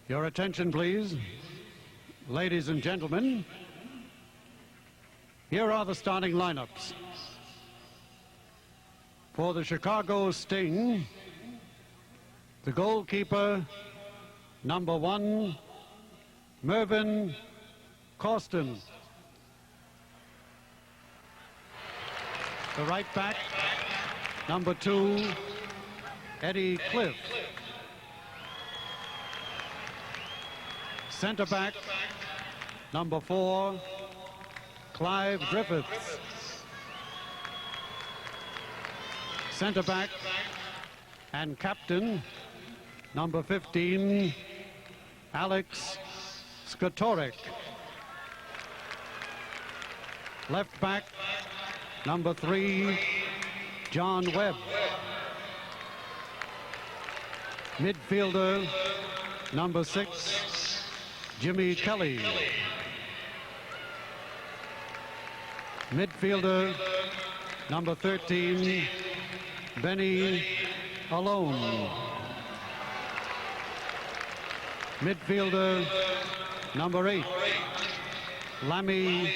Your attention, please. Ladies and gentlemen, here are the starting lineups. For the Chicago Sting, the goalkeeper, number 1, Mervyn Corsten. The right back, number 2, Eddie Cliff. Center back, number 4, Clive Griffiths. Center back and captain, number 15, Alex Skatorek. Left back, number 3, John Webb. Midfielder, number 6, Jimmy Kelly. Midfielder, number 13, Benny Alone. Midfielder, number 8, Lammy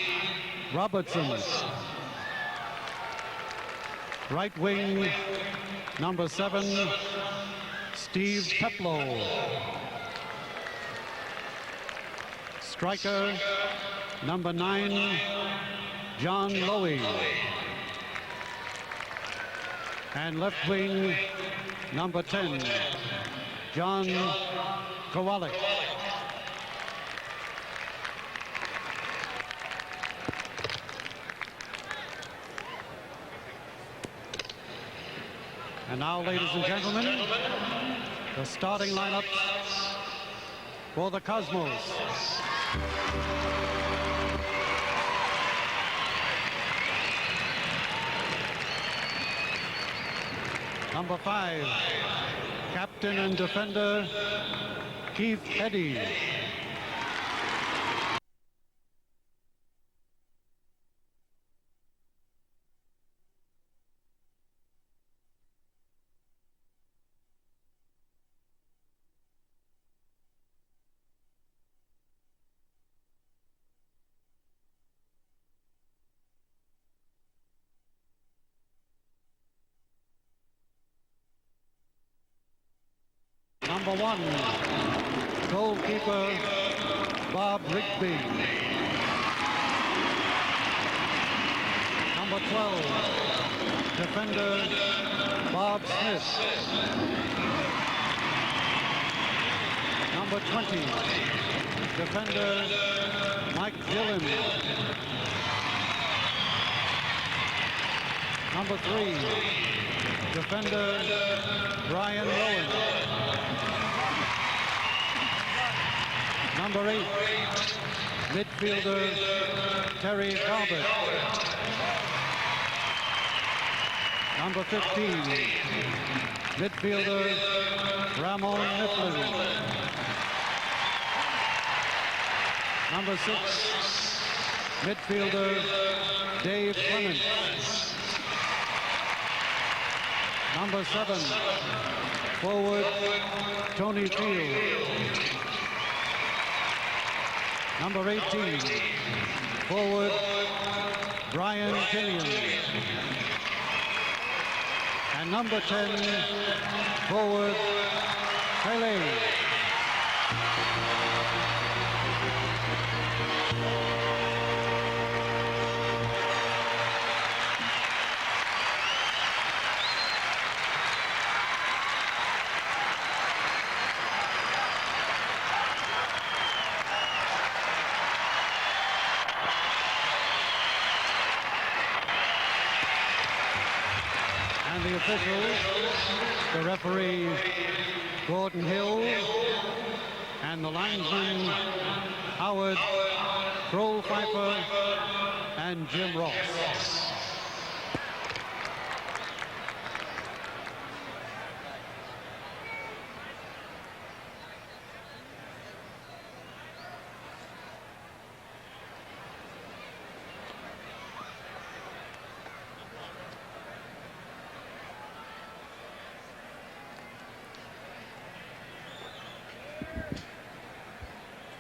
Robertson. Right wing, number 7, Steve Peplow. Striker, number 9, John Lowy. And left wing, number 10, John Kowalik. And now, ladies and gentlemen, the starting lineup for the Cosmos. Number 5, captain and defender, Keith Eddy. Number 1, goalkeeper, Bob Rigby. Number 12, defender, Bob Smith. Number 20, defender, Mike Dillon. Number 3, defender, Brian Rowan. Number 8, midfielder, Terry Galbert. Number 15, midfielder, Ramon Mifflin. Number 6, midfielder, Dave Clement. Number 7, forward, Tony Field. Number 18, forward, Brian Kenyon. And number 10, forward, Pele. And the officials, the referee, Gordon Hill, and the linesmen, Howard, Kroll Pfeiffer, and Jim Ross.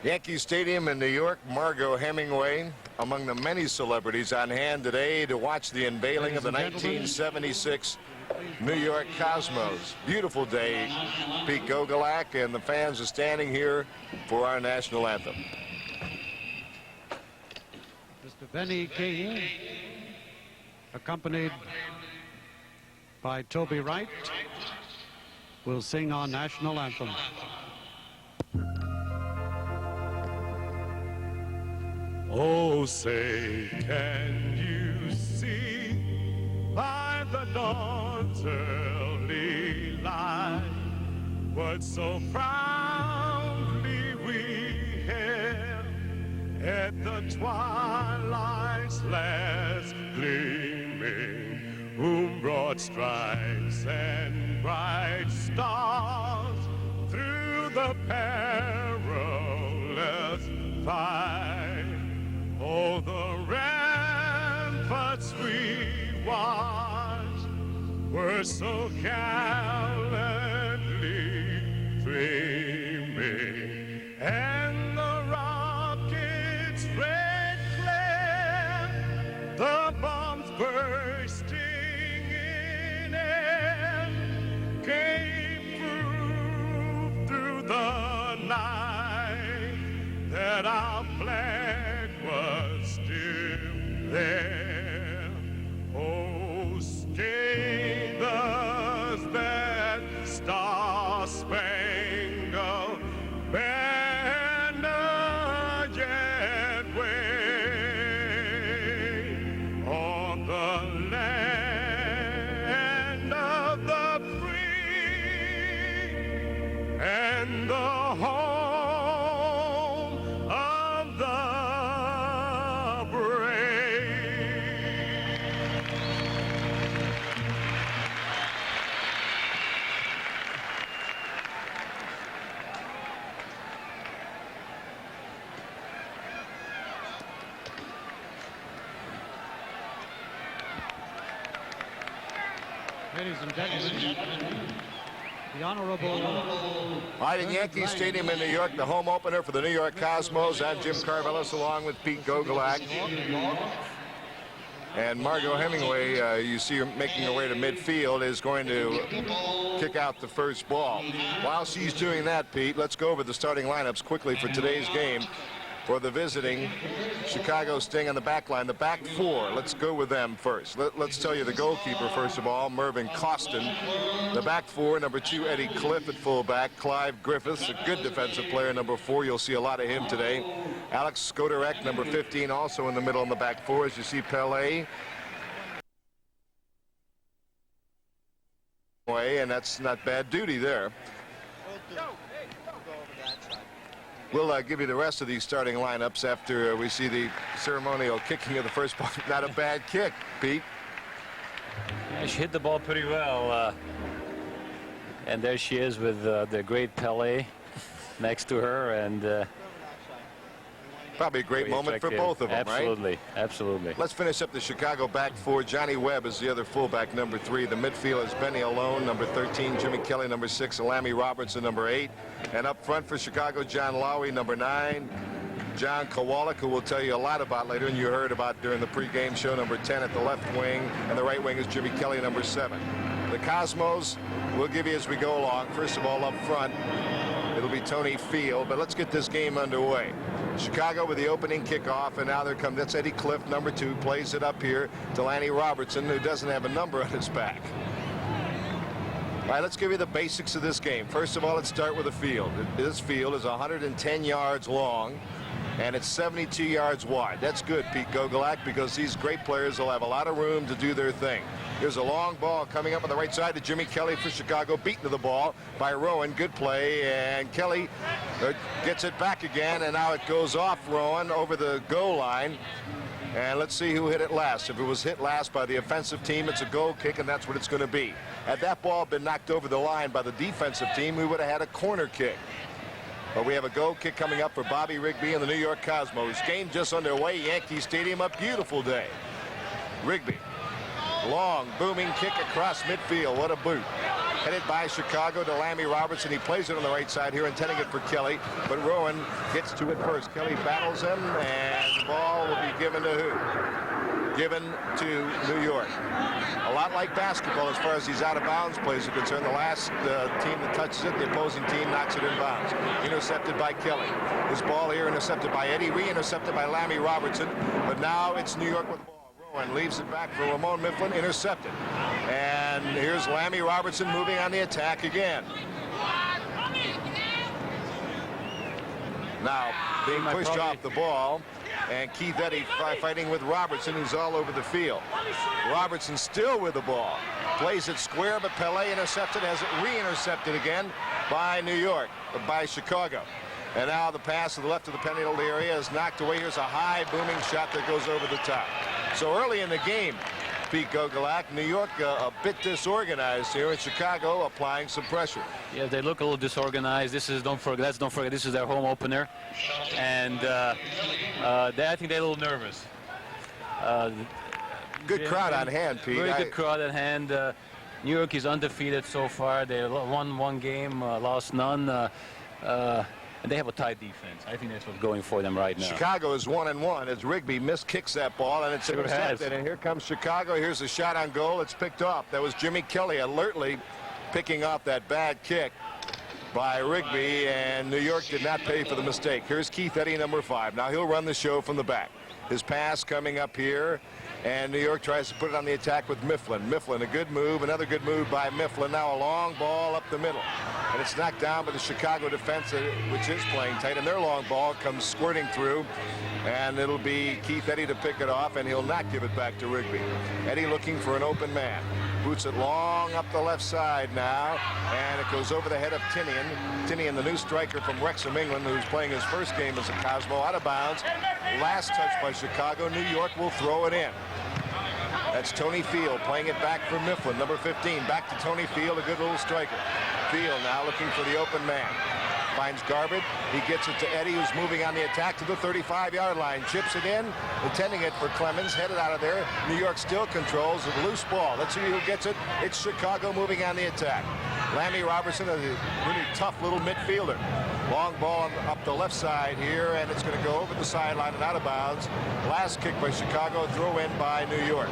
Yankee Stadium in New York, Margot Hemingway among the many celebrities on hand today to watch the unveiling of the 1976 New York Cosmos. Beautiful day, Pete Gogolak, and the fans are standing here for our national anthem. Mr. Benny King, accompanied by Toby Wright, will sing our national anthem. Oh, say, can you see by the dawn's early light what so proudly we hailed at the twilight's last gleaming, whom broad stripes and bright stars through the perilous fight. Oh, the ramparts we watched were so gallantly streaming, and the rockets' red glare, the bombs bursting in air, came through the night that our flag was still there. Oh, scathe that star-spangled banner yet wave on the land of the free and the home of the Ladies and gentlemen, the Honorable... Right in Yankee Stadium in New York, the home opener for the New York Cosmos. I'm Jim Carvelis along with Pete Gogolak. And Margot Hemingway, you see her making her way to midfield, is going to kick out the first ball. While she's doing that, Pete, let's go over the starting lineups quickly for today's game. For the visiting Chicago Sting on the back line, the back four. Let's go with them first. Let's tell you the goalkeeper, first of all, Mervyn Costin. The back four, number 2, Eddie Cliff at fullback. Clive Griffiths, a good defensive player, number 4. You'll see a lot of him today. Alex Skoderek, number 15, also in the middle on the back four. As you see, Pelé. And that's not bad duty there. We'll give you the rest of these starting lineups after we see the ceremonial kicking of the first ball. Not a bad kick, Pete. Yeah, she hit the ball pretty well. And there she is with the great Pelé next to her. And probably a great moment for both of them, absolutely, right? Absolutely. Let's finish up the Chicago back four. Johnny Webb is the other fullback, number 3. The midfield is Benny Alone, number 13. Jimmy Kelly, number 6. Alami Robertson, number 8. And up front for Chicago, John Lowy, number 9. John Kowalik, who we'll tell you a lot about later, and you heard about during the pregame show, number 10 at the left wing. And the right wing is Jimmy Kelly, number 7. The Cosmos, we'll give you as we go along. First of all, up front, it'll be Tony Field. But let's get this game underway. Chicago with the opening kickoff, and now there comes, that's Eddie Cliff, number 2, plays it up here to Lanny Robertson, who doesn't have a number on his back. All right, let's give you the basics of this game. First of all, let's start with the field. This field is 110 yards long, and it's 72 yards wide. That's good, Pete Gogolak, because these great players will have a lot of room to do their thing. Here's a long ball coming up on the right side to Jimmy Kelly for Chicago, beaten to the ball by Rowan. Good play, and Kelly gets it back again, and now it goes off Rowan over the goal line. And let's see who hit it last. If it was hit last by the offensive team, it's a goal kick, and that's what it's going to be. Had that ball been knocked over the line by the defensive team, we would have had a corner kick. But we have a goal kick coming up for Bobby Rigby and the New York Cosmos. Game just underway, Yankee Stadium, a beautiful day. Rigby, long booming kick across midfield. What a boot. Headed by Chicago to Lammy Robertson. He plays it on the right side here, intending it for Kelly. But Rowan gets to it first. Kelly battles him, and the ball will be given to who? Given to New York. A lot like basketball as far as these out-of-bounds plays are concerned. The last team that touches it, the opposing team knocks it in bounds. Intercepted by Kelly. This ball here intercepted by Eddie, re-intercepted by Lammy Robertson. But now it's New York with the ball. Rowan leaves it back for Ramon Mifflin, intercepted. And here's Lammy Robertson moving on the attack again. Now being pushed off the ball, and Keith Eddy fighting with Robertson, who's all over the field. Robertson still with the ball. Plays it square, but Pele intercepts it, has it re-intercepted again by New York, by Chicago. And now the pass to the left of the penalty area is knocked away. Here's a high booming shot that goes over the top. So early in the game, Pete Gogolak, New York a bit disorganized here, and Chicago applying some pressure. Yeah, they look a little disorganized. This is, don't forget, this is their home opener. And I think they're a little nervous. Good crowd on hand, Pete. Very good crowd at hand. New York is undefeated so far. They won one game, lost none. And they have a tight defense. I think that's what's going for them right now. Chicago is 1-1 as Rigby miskicks that ball, and it's intercepted. And here comes Chicago. Here's a shot on goal. It's picked off. That was Jimmy Kelly alertly picking off that bad kick by Rigby, and New York did not pay for the mistake. Here's Keith Eddy, number 5. Now he'll run the show from the back. His pass coming up here, and New York tries to put it on the attack with Mifflin. Mifflin, a good move, another good move by Mifflin. Now a long ball up the middle, and it's knocked down by the Chicago defense, which is playing tight, and their long ball comes squirting through, and it'll be Keith Eddy to pick it off, and he'll not give it back to Rigby. Eddy looking for an open man. Boots it long up the left side now, and it goes over the head of Tinian. Tinian, the new striker from Wrexham, England, who's playing his first game as a Cosmo, out of bounds. Last touch by Chicago. New York will throw it in. That's Tony Field playing it back for Mifflin, number 15. Back to Tony Field, a good little striker. Field now looking for the open man. Finds Garbutt. He gets it to Eddy, who's moving on the attack to the 35-yard line. Chips it in, intending it for Clemens. Headed out of there. New York still controls a loose ball. Let's see who gets it. It's Chicago moving on the attack. Lammy Robertson, a really tough little midfielder. Long ball up the left side here, and it's going to go over the sideline and out of bounds. Last kick by Chicago, throw in by New York.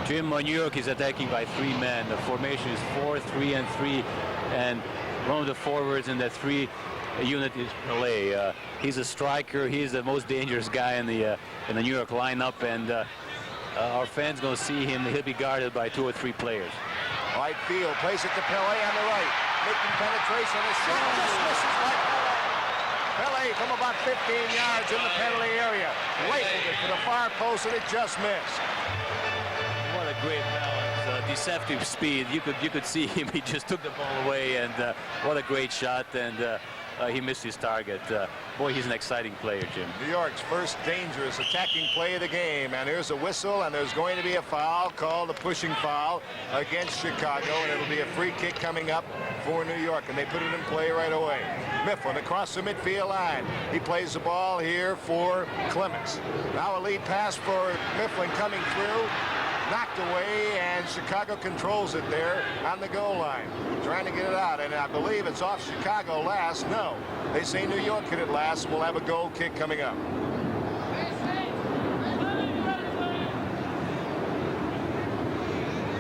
Jim, New York is attacking by 3 men. The formation is 4-3-3, and one of the forwards in that 3 unit is Pele. He's a striker. He's the most dangerous guy in the New York lineup, and our fans going to see him. He'll be guarded by 2 or 3 players. Right field, plays it to Pele on the right, making penetration. The shot just misses by Pele. Pele from about 15 yards in the penalty area, rifled it to the far post, and it just missed. What a great balance, deceptive speed. You could see him. He just took the ball away, and what a great shot, and he missed his target. Boy, he's an exciting player, Jim. New York's first dangerous attacking play of the game, and here's a whistle, and there's going to be a foul called a pushing foul against Chicago, and it'll be a free kick coming up for New York, and they put it in play right away. Mifflin across the midfield line. He plays the ball here for Clemens. Now a lead pass for Mifflin coming through. Knocked away, and Chicago controls it there on the goal line. Trying to get it out, and I believe it's off Chicago last. No, they say New York hit it last. We'll have a goal kick coming up.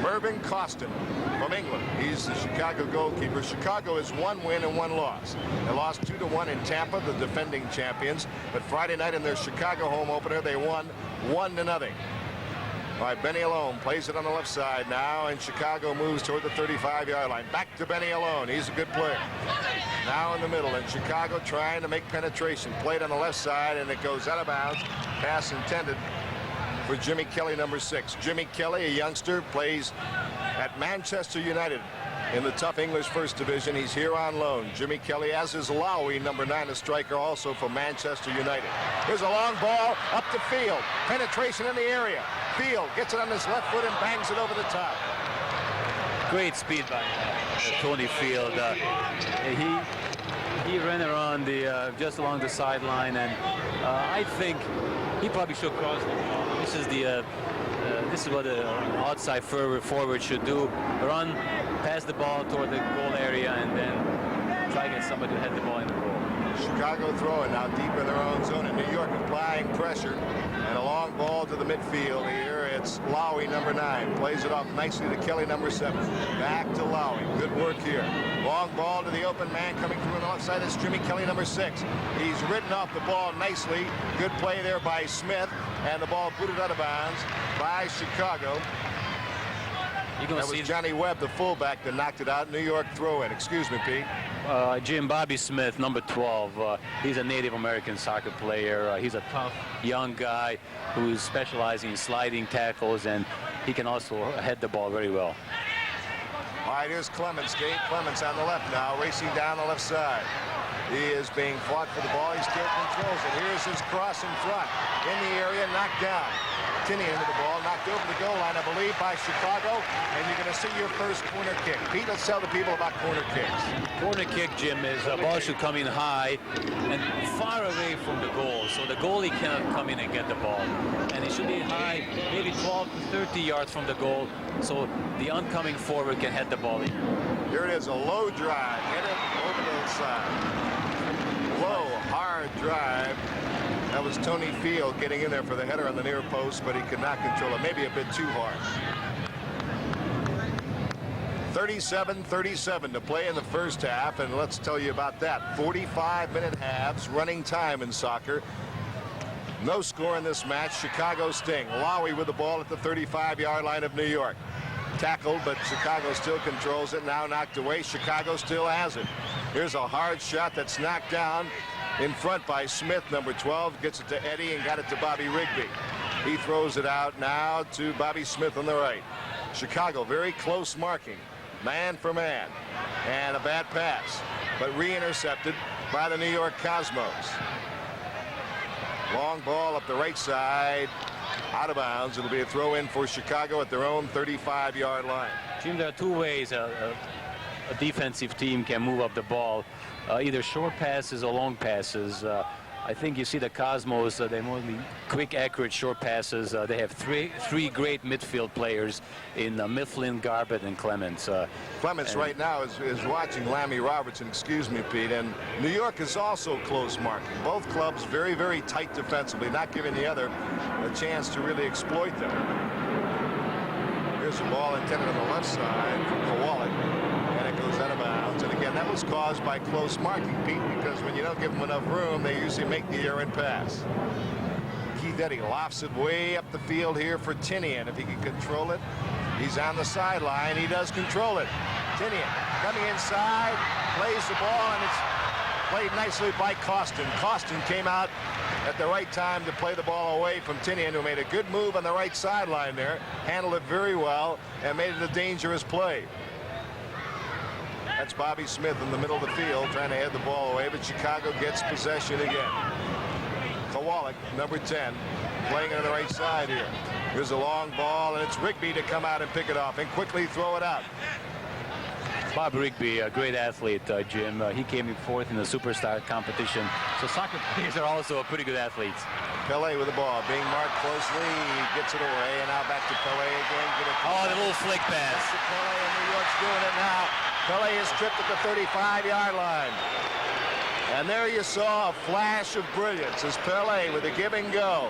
Mervyn Costin from England. He's the Chicago goalkeeper. Chicago is 1 win and 1 loss. They lost 2-1 in Tampa, the defending champions. But Friday night in their Chicago home opener, they won 1-0. All right, Benny Alone plays it on the left side now, and Chicago moves toward the 35-yard line. Back to Benny Alone. He's a good player. Now in the middle, and Chicago trying to make penetration. Played on the left side, and it goes out of bounds. Pass intended for Jimmy Kelly, number 6. Jimmy Kelly, a youngster, plays at Manchester United in the tough English First Division. He's here on loan. Jimmy Kelly, as is Lowy, number 9, a striker also for Manchester United. Here's a long ball up the field. Penetration in the area. Field gets it on his left foot and bangs it over the top. Great speed by Tony Field. He ran around just along the sideline, and I think he probably should cross the ball. This is the this is what the outside forward should do. Run, pass the ball toward the goal area, and then try to get somebody to head the ball in the goal. Chicago throwing now deep in their own zone, and New York applying pressure. And a long ball to the midfield here. It's Lowy, number 9. Plays it off nicely to Kelly, number 7. Back to Lowy. Good work here. Long ball to the open man coming through on the left side. It's Jimmy Kelly, number 6. He's ridden off the ball nicely. Good play there by Smith. And the ball booted out of bounds by Chicago. That was Johnny Webb, the fullback, that knocked it out. New York throw-in. Excuse me, Pete. Jim Bobby Smith, number 12. He's a Native American soccer player. He's a tough young guy who's specializing in sliding tackles, and he can also head the ball very well. All right, here's Clements. Gabe Clements on the left now, racing down the left side. He is being fought for the ball. He still controls it. Here's his cross in front. In the area, knocked down. Tinian into the ball, knocked over the goal line, I believe, by Chicago. And you're going to see your first corner kick. Pete, let's tell the people about corner kicks. Corner kick, Jim, is a ball should come in high and far away from the goal. So the goalie cannot come in and get the ball. And it should be high, maybe 12 to 30 yards from the goal, so the oncoming forward can head the ball in. Here it is, a low drive. Hit it over to the side. Low, hard drive. That was Tony Field getting in there for the header on the near post, but he could not control it. Maybe a bit too hard. 37-37 to play in the first half, and let's tell you about that. 45-minute halves, running time in soccer. No score in this match. Chicago Sting. Lowy with the ball at the 35-yard line of New York. Tackled, but Chicago still controls it. Now knocked away. Chicago still has it. Here's a hard shot that's knocked down in front by Smith, number 12. Gets it to Eddie and got it to Bobby Rigby. He throws it out now to Bobby Smith on the right. Chicago very close marking, man for man, and a bad pass, but re-intercepted by the New York Cosmos. Long ball up the right side, out of bounds. It'll be a throw in for Chicago at their own 35-yard line. Jim, there are two ways a defensive team can move up the ball, either short passes or long passes. I think you see the Cosmos, they mostly quick, accurate, short passes. They have three great midfield players in Mifflin, Garbutt, and Clements. Clements right now is watching Lammy Robertson, excuse me, Pete, and New York is also close marking. Both clubs very, very tight defensively, not giving the other a chance to really exploit them. Here's a ball intended on the left side from Kowalik, and it goes out of bounds. And again, that was caused by close marking, Pete, because when you don't give them enough room, they usually make the errant pass. Keith Eddy lofts it way up the field here for Tinian. If he can control it, he's on the sideline. He does control it. Tinian coming inside, plays the ball, and it's played nicely by Costin. Costin came out at the right time to play the ball away from Tinian, who made a good move on the right sideline there, handled it very well, and made it a dangerous play. That's Bobby Smith in the middle of the field trying to head the ball away, but Chicago gets possession again. Kowalik, number 10, playing it on the right side here. Here's a long ball, and it's Rigby to come out and pick it off and quickly throw it out. Bob Rigby, a great athlete, Jim. He came in fourth in the Superstar competition. So soccer players are also pretty good athletes. Pele with the ball, being marked closely. He gets it away, and now back to Pele again. Oh, the little flick pass. Back to Pele, and New York's doing it now. Pele is tripped at the 35-yard line. And there you saw a flash of brilliance as Pele with a give and go.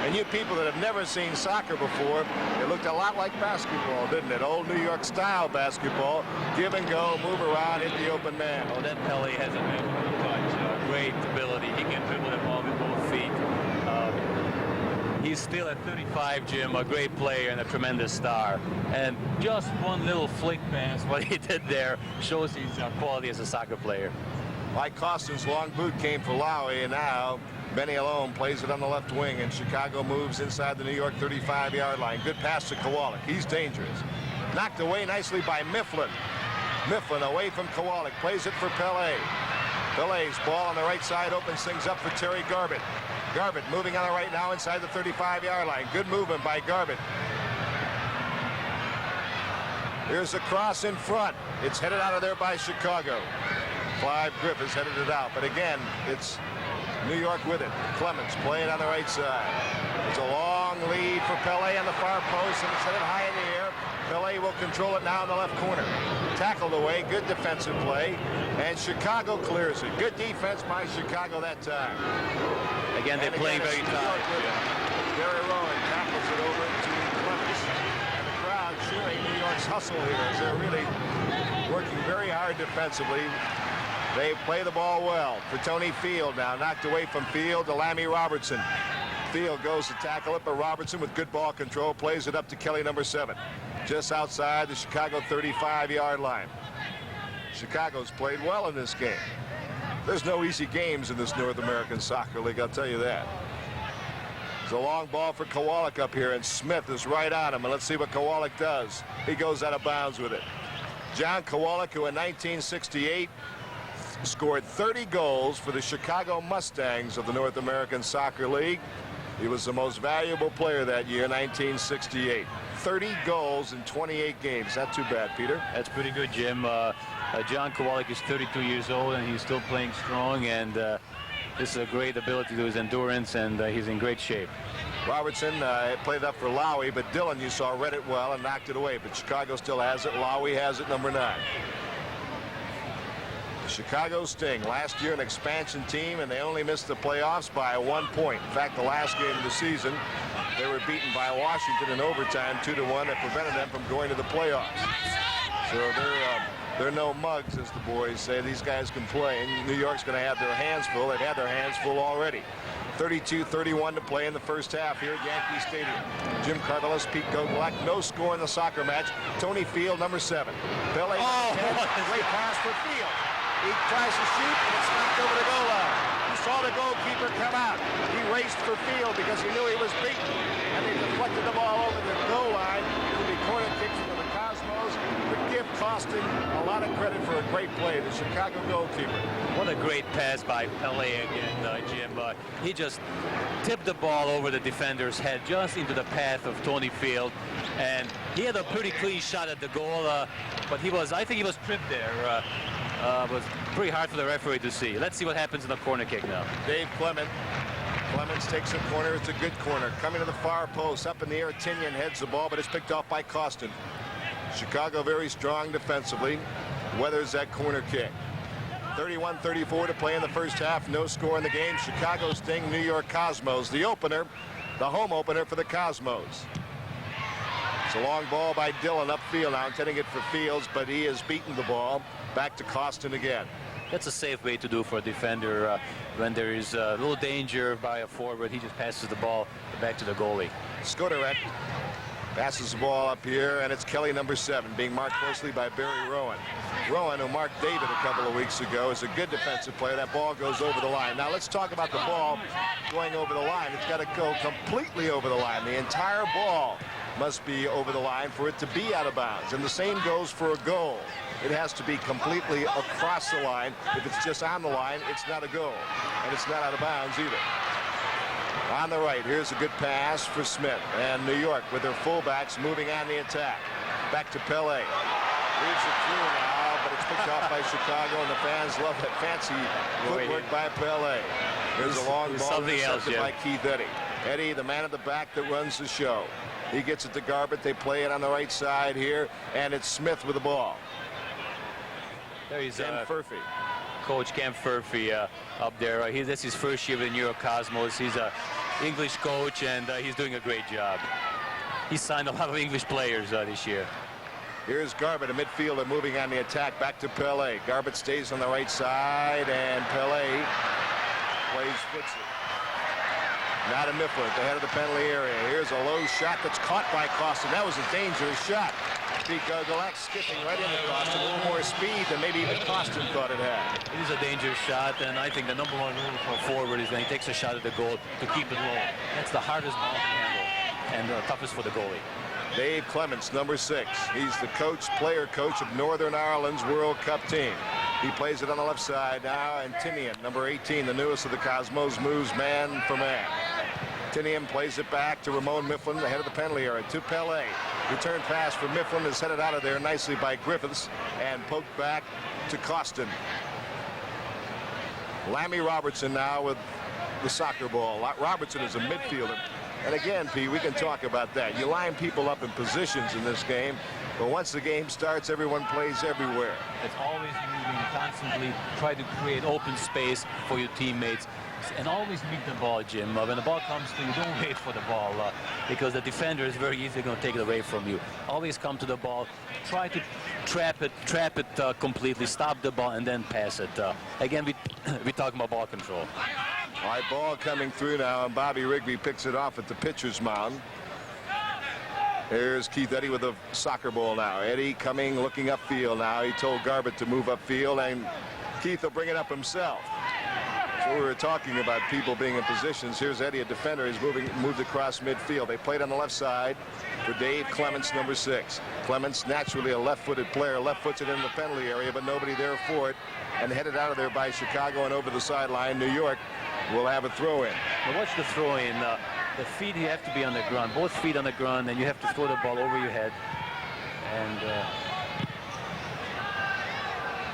And you people that have never seen soccer before, it looked a lot like basketball, didn't it? Old New York style basketball. Give and go, move around, hit the open man. Oh, that Pele has a magical touch, great ability. He can dribble the ball with both feet. He's still at 35, Jim, a great player and a tremendous star. And just one little flick pass, what he did there, shows his quality as a soccer player. Mike Costin's long boot came for Lowy, and now Benny Alone plays it on the left wing, and Chicago moves inside the New York 35-yard line. Good pass to Kowalik. He's dangerous. Knocked away nicely by Mifflin. Mifflin away from Kowalik. Plays it for Pele. Pele's ball on the right side opens things up for Terry Garbutt. Garbutt moving on the right now inside the 35-yard line. Good movement by Garbutt. Here's a cross in front. It's headed out of there by Chicago. Clive Griff has headed it out, but again, it's New York with it. Clements playing on the right side. It's a long long lead for Pele on the far post, and it's headed high in the air. Pele will control it now in the left corner. Tackled away, good defensive play, and Chicago clears it. Good defense by Chicago that time. Again, they're playing very tight. Barry Rowan tackles it over to Clemens. And the crowd cheering New York's hustle here as they're really working very hard defensively. They play the ball well for Tony Field now. Knocked away from Field to Lammy Robertson. Field goes to tackle it, but Robertson with good ball control plays it up to Kelly, number 7. Just outside the Chicago 35-yard line. Chicago's played well in this game. There's no easy games in this North American Soccer League, I'll tell you that. It's a long ball for Kowalik up here, and Smith is right on him. And let's see what Kowalik does. He goes out of bounds with it. John Kowalik, who in 1968 scored 30 goals for the Chicago Mustangs of the North American Soccer League. He was the most valuable player that year, 1968. 30 goals in 28 games. Not too bad, Peter. That's pretty good, Jim. John Kowalik is 32 years old, and he's still playing strong, and this is a great ability to his endurance, and he's in great shape. Robertson played up for Lowy, but Dillon, you saw, read it well and knocked it away. But Chicago still has it. Lowy has it, number 9. Chicago Sting, last year an expansion team, and they only missed the playoffs by 1 point. In fact, the last game of the season, they were beaten by Washington in overtime 2-1 that prevented them from going to the playoffs. So they're no mugs, as the boys say. These guys can play, and New York's going to have their hands full. They've had their hands full already. 32-31 to play in the first half here at Yankee Stadium. Jim Carvelis, Pete Gogolak, no score in the soccer match. Tony Field, number 7. Pele, great pass for Field. He tries to shoot, and it's knocked over the goal line. He saw the goalkeeper come out. He raced for Field because he knew he was beaten. And he deflected the ball over the goal line. It'll be corner kicks for the Cosmos. But give Costin a lot of credit for a great play, the Chicago goalkeeper. What a great pass by Pele again, Jim. He just tipped the ball over the defender's head, just into the path of Tony Field. And he had a pretty clean shot at the goal, but I think he was tripped there. It was pretty hard for the referee to see. Let's see what happens in the corner kick now. Dave Clemens takes a corner. It's a good corner. Coming to the far post. Up in the air, Tinian heads the ball, but it's picked off by Costin. Chicago very strong defensively. Weathers that corner kick. 31-34 to play in the first half. No score in the game. Chicago Sting, New York Cosmos. The opener, the home opener for the Cosmos. It's a long ball by Dillon upfield now, intending it for Fields, but he has beaten the ball. Back to Costin again. That's a safe way to do for a defender. When there is a little danger by a forward, he just passes the ball back to the goalie. Skoderek passes the ball up here, and it's Kelly, number 7, being marked closely by Barry Rowan. Rowan, who marked David a couple of weeks ago, is a good defensive player. That ball goes over the line. Now let's talk about the ball going over the line. It's got to go completely over the line. The entire ball must be over the line for it to be out of bounds. And the same goes for a goal. It has to be completely across the line. If it's just on the line, it's not a goal. And it's not out of bounds either. On the right, here's a good pass for Smith. And New York with their fullbacks moving on the attack. Back to Pele. Leaves it through now, but it's picked off by Chicago, and the fans love that fancy footwork by Pele. Here's a long ball intercepted by Keith Eddy. Eddy, the man at the back that runs the show. He gets it to Garbutt. They play it on the right side here, and it's Smith with the ball. There he's Ken Furphy. Coach Ken Furphy up there. That's his first year with the New York Cosmos. He's an English coach, and he's doing a great job. He signed a lot of English players this year. Here's Garbutt, a midfielder moving on the attack. Back to Pele. Garbutt stays on the right side, and Pele plays foots it. Not a Mifflin at the head of the penalty area. Here's a low shot that's caught by Costin. That was a dangerous shot. Pete Gogolak skipping right into Costin. A little more speed than maybe even Costin thought it had. It is a dangerous shot, and I think the number one rule for a forward is when he takes a shot at the goal to keep it low. That's the hardest ball to handle and the toughest for the goalie. Dave Clemens, number 6. He's the player coach of Northern Ireland's World Cup team. He plays it on the left side now, and Tinian, number 18, the newest of the Cosmos, moves man for man. Tinian plays it back to Ramon Mifflin, the head of the penalty area, to Pele. Return pass for Mifflin is headed out of there nicely by Griffiths and poked back to Costin. Lammy Robertson now with the soccer ball. Robertson is a midfielder. And again, Pete, we can talk about that. You line people up in positions in this game, but once the game starts, everyone plays everywhere. It's always moving, constantly try to create open space for your teammates. And always meet the ball, Jim. When the ball comes to you, don't wait for the ball because the defender is very easily going to take it away from you. Always come to the ball, try to trap it completely, stop the ball, and then pass it. Again, we talk about ball control. All right, ball coming through now, and Bobby Rigby picks it off at the pitcher's mound. Here's Keith Eddy with a soccer ball now. Eddy coming, looking upfield now. He told Garbutt to move upfield, and Keith will bring it up himself. So we were talking about people being in positions. Here's Eddy, a defender. He's moved across midfield. They played on the left side for Dave Clements, number 6. Clements, naturally a left-footed player, left-footed in the penalty area, but nobody there for it, and headed out of there by Chicago and over the sideline. New York will have a throw-in. Now watch the throw-in. The feet, you have to be on the ground, both feet on the ground, and you have to throw the ball over your head. And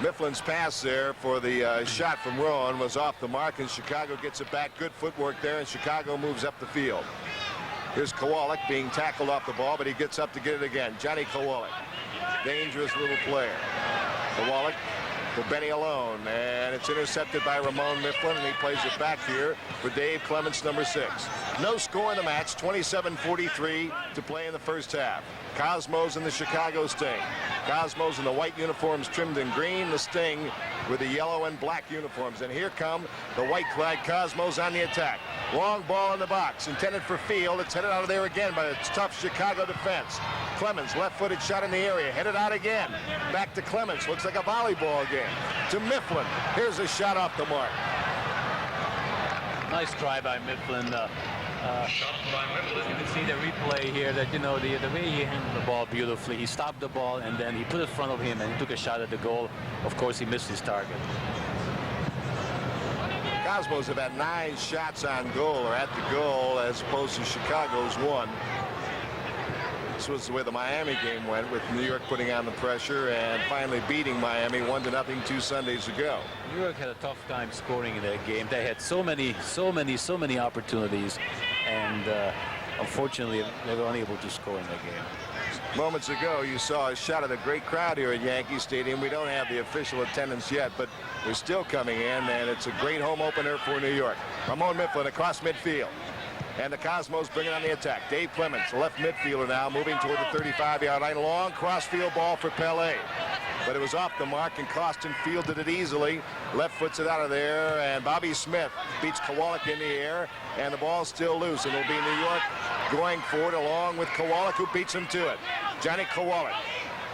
Mifflin's pass there for the shot from Rowan was off the mark, and Chicago gets it back. Good footwork there, and Chicago moves up the field. Here's Kowalik being tackled off the ball, but he gets up to get it again. Johnny Kowalik, dangerous little player. Kowalik for Benny Alone, and it's intercepted by Ramon Mifflin, and he plays it back here for Dave Clements, number 6. No score in the match, 27-43 to play in the first half. Cosmos and the Chicago Sting. Cosmos in the white uniforms trimmed in green, the Sting with the yellow and black uniforms. And here come the white-clad Cosmos on the attack. Long ball in the box, intended for field. It's headed out of there again by a tough Chicago defense. Clemens, left-footed shot in the area, headed out again. Back to Clemens, looks like a volleyball game. To Mifflin, here's a shot off the mark. nice try by Mifflin. You can see the replay here that, you know, the way he handled the ball beautifully. He stopped the ball and then he put it in front of him and he took a shot at the goal. Of course, he missed his target. Cosmos have had 9 shots on goal or at the goal as opposed to Chicago's 1. This was the way the Miami game went, with New York putting on the pressure and finally beating Miami 1-0 2 Sundays ago. New York had a tough time scoring in that game. They had so many opportunities, and unfortunately they were unable to score in that game. Moments ago, you saw a shot of the great crowd here at Yankee Stadium. We don't have the official attendance yet, but they're still coming in, and it's a great home opener for New York. Ramon Mifflin across midfield. And the Cosmos bring it on the attack. Dave Clements, left midfielder now, moving toward the 35-yard line. Long cross-field ball for Pelé. But it was off the mark, and Costin fielded it easily. Left foots it out of there, and Bobby Smith beats Kowalik in the air, and the ball's still loose. And it'll be New York going forward along with Kowalik, who beats him to it. Johnny Kowalik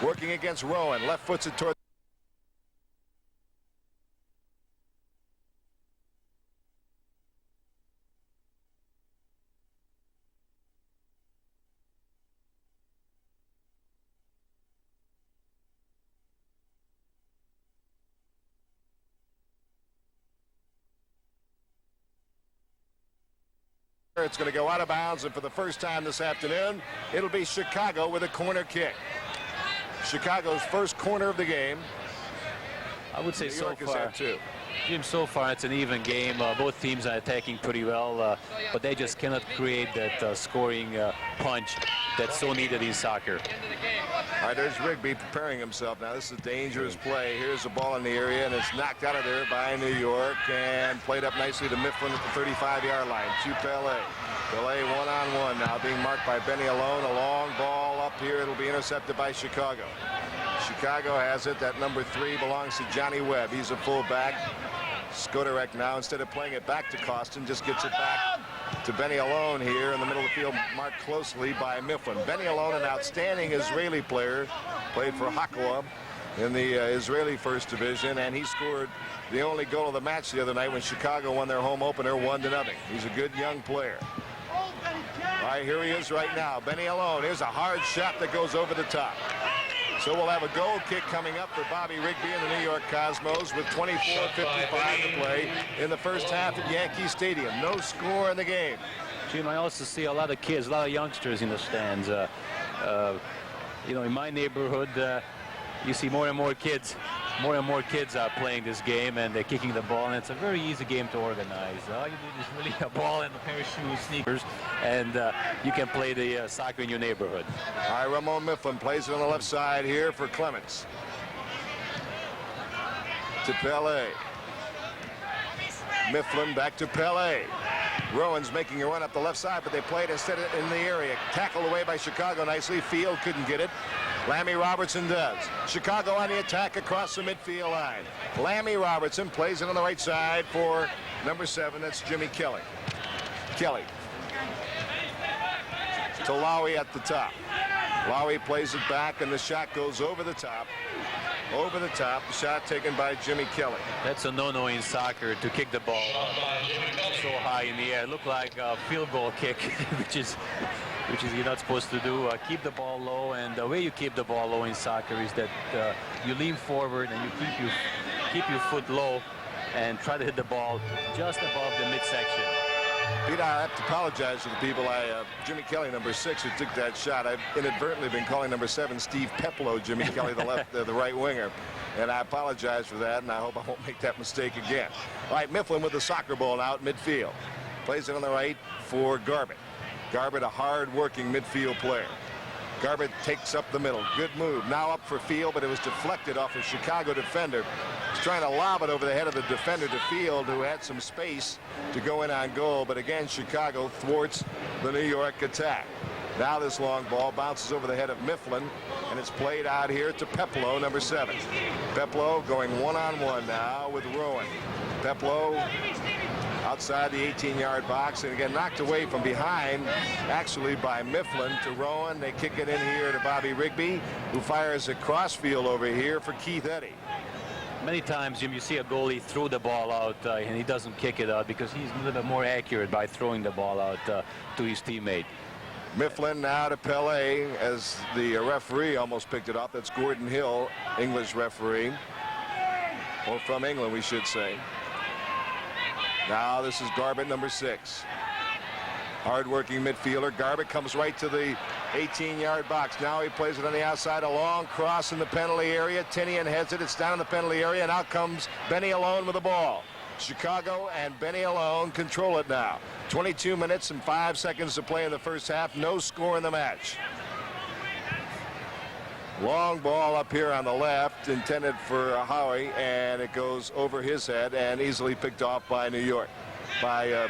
working against Rowan. Left foots it toward It's going to go out of bounds, and for the first time this afternoon, it'll be Chicago with a corner kick. Chicago's first corner of the game. I would say New so York has far, had 2. Jim, so far it's an even game. Both teams are attacking pretty well, but they just cannot create that scoring punch that's so needed in soccer. All right, there's Rigby preparing himself now. This is a dangerous play. Here's the ball in the area, and it's knocked out of there by New York and played up nicely to Mifflin at the 35-yard line. To Pelé. Pelé one-on-one now, being marked by Benny Alone. A long ball up here. It'll be intercepted by Chicago. Chicago has it. That number 3 belongs to Johnny Webb. He's a fullback. Skodarek now, instead of playing it back to Costin, just gets it back to Benny Alone here in the middle of the field, marked closely by Mifflin. Benny Alone, an outstanding Israeli player, played for Hakoah in the Israeli First Division, and he scored the only goal of the match the other night when Chicago won their home opener 1-0. He's a good young player. All right, here he is right now. Benny Alone. Here's a hard shot that goes over the top. So we'll have a goal kick coming up for Bobby Rigby and the New York Cosmos with 24:55 to play in the first half at Yankee Stadium. No score in the game. Jim, I also see a lot of kids, a lot of youngsters in the stands. You know, in my neighborhood, you see more and more kids more and more kids are playing this game, and they're kicking the ball, and it's a very easy game to organize. All you need is really a ball and a pair of shoes, sneakers, and you can play the soccer in your neighborhood. All right, Ramon Mifflin plays it on the left side here for Clements. To Pele. Mifflin back to Pele. Rowan's making a run up the left side, but they played instead in the area. Tackled away by Chicago nicely. Field couldn't get it. Lammy Robertson does. Chicago on the attack across the midfield line. Lammy Robertson plays it on the right side for number 7. That's Jimmy Kelly. Kelly. To Lowy at the top. Lowy plays it back, and the shot goes over the top. Over the top. The shot taken by Jimmy Kelly. That's a no-no in soccer to kick the ball so high in the air. It looked like a field goal kick, which is you're not supposed to do. Keep the ball low, and the way you keep the ball low in soccer is that you lean forward and you keep your foot low and try to hit the ball just above the midsection. Pete, I have to apologize to the people. Jimmy Kelly, number 6, who took that shot. I've inadvertently been calling number 7 Steve Peplow, Jimmy Kelly, the right winger. And I apologize for that, and I hope I won't make that mistake again. All right, Mifflin with the soccer ball now at midfield. Plays it on the right for Garbutt. Garbutt, a hard-working midfield player. Garbutt takes up the middle. Good move. Now up for Field, but it was deflected off a Chicago defender. He's trying to lob it over the head of the defender to Field, who had some space to go in on goal. But again, Chicago thwarts the New York attack. Now this long ball bounces over the head of Mifflin, and it's played out here to Peplow, number 7. Peplow going one-on-one now with Rowan. Peplow outside the 18-yard box, and again knocked away from behind actually by Mifflin to Rowan. They kick it in here to Bobby Rigby, who fires a crossfield over here for Keith Eddy. Many times, Jim, you see a goalie throw the ball out and he doesn't kick it out because he's a little bit more accurate by throwing the ball out to his teammate. Mifflin now to Pele as the referee almost picked it up. That's Gordon Hill, English referee, or from England we should say. Now this is Garbutt, number 6. Hard-working midfielder. Garbutt comes right to the 18-yard box. Now he plays it on the outside. A long cross in the penalty area. Tinian heads it. It's down in the penalty area, and out comes Benny Alone with the ball. Chicago and Benny Alone control it now. 22 minutes and 5 seconds to play in the first half. No score in the match. Long ball up here on the left, intended for Howie, and it goes over his head and easily picked off by New York, by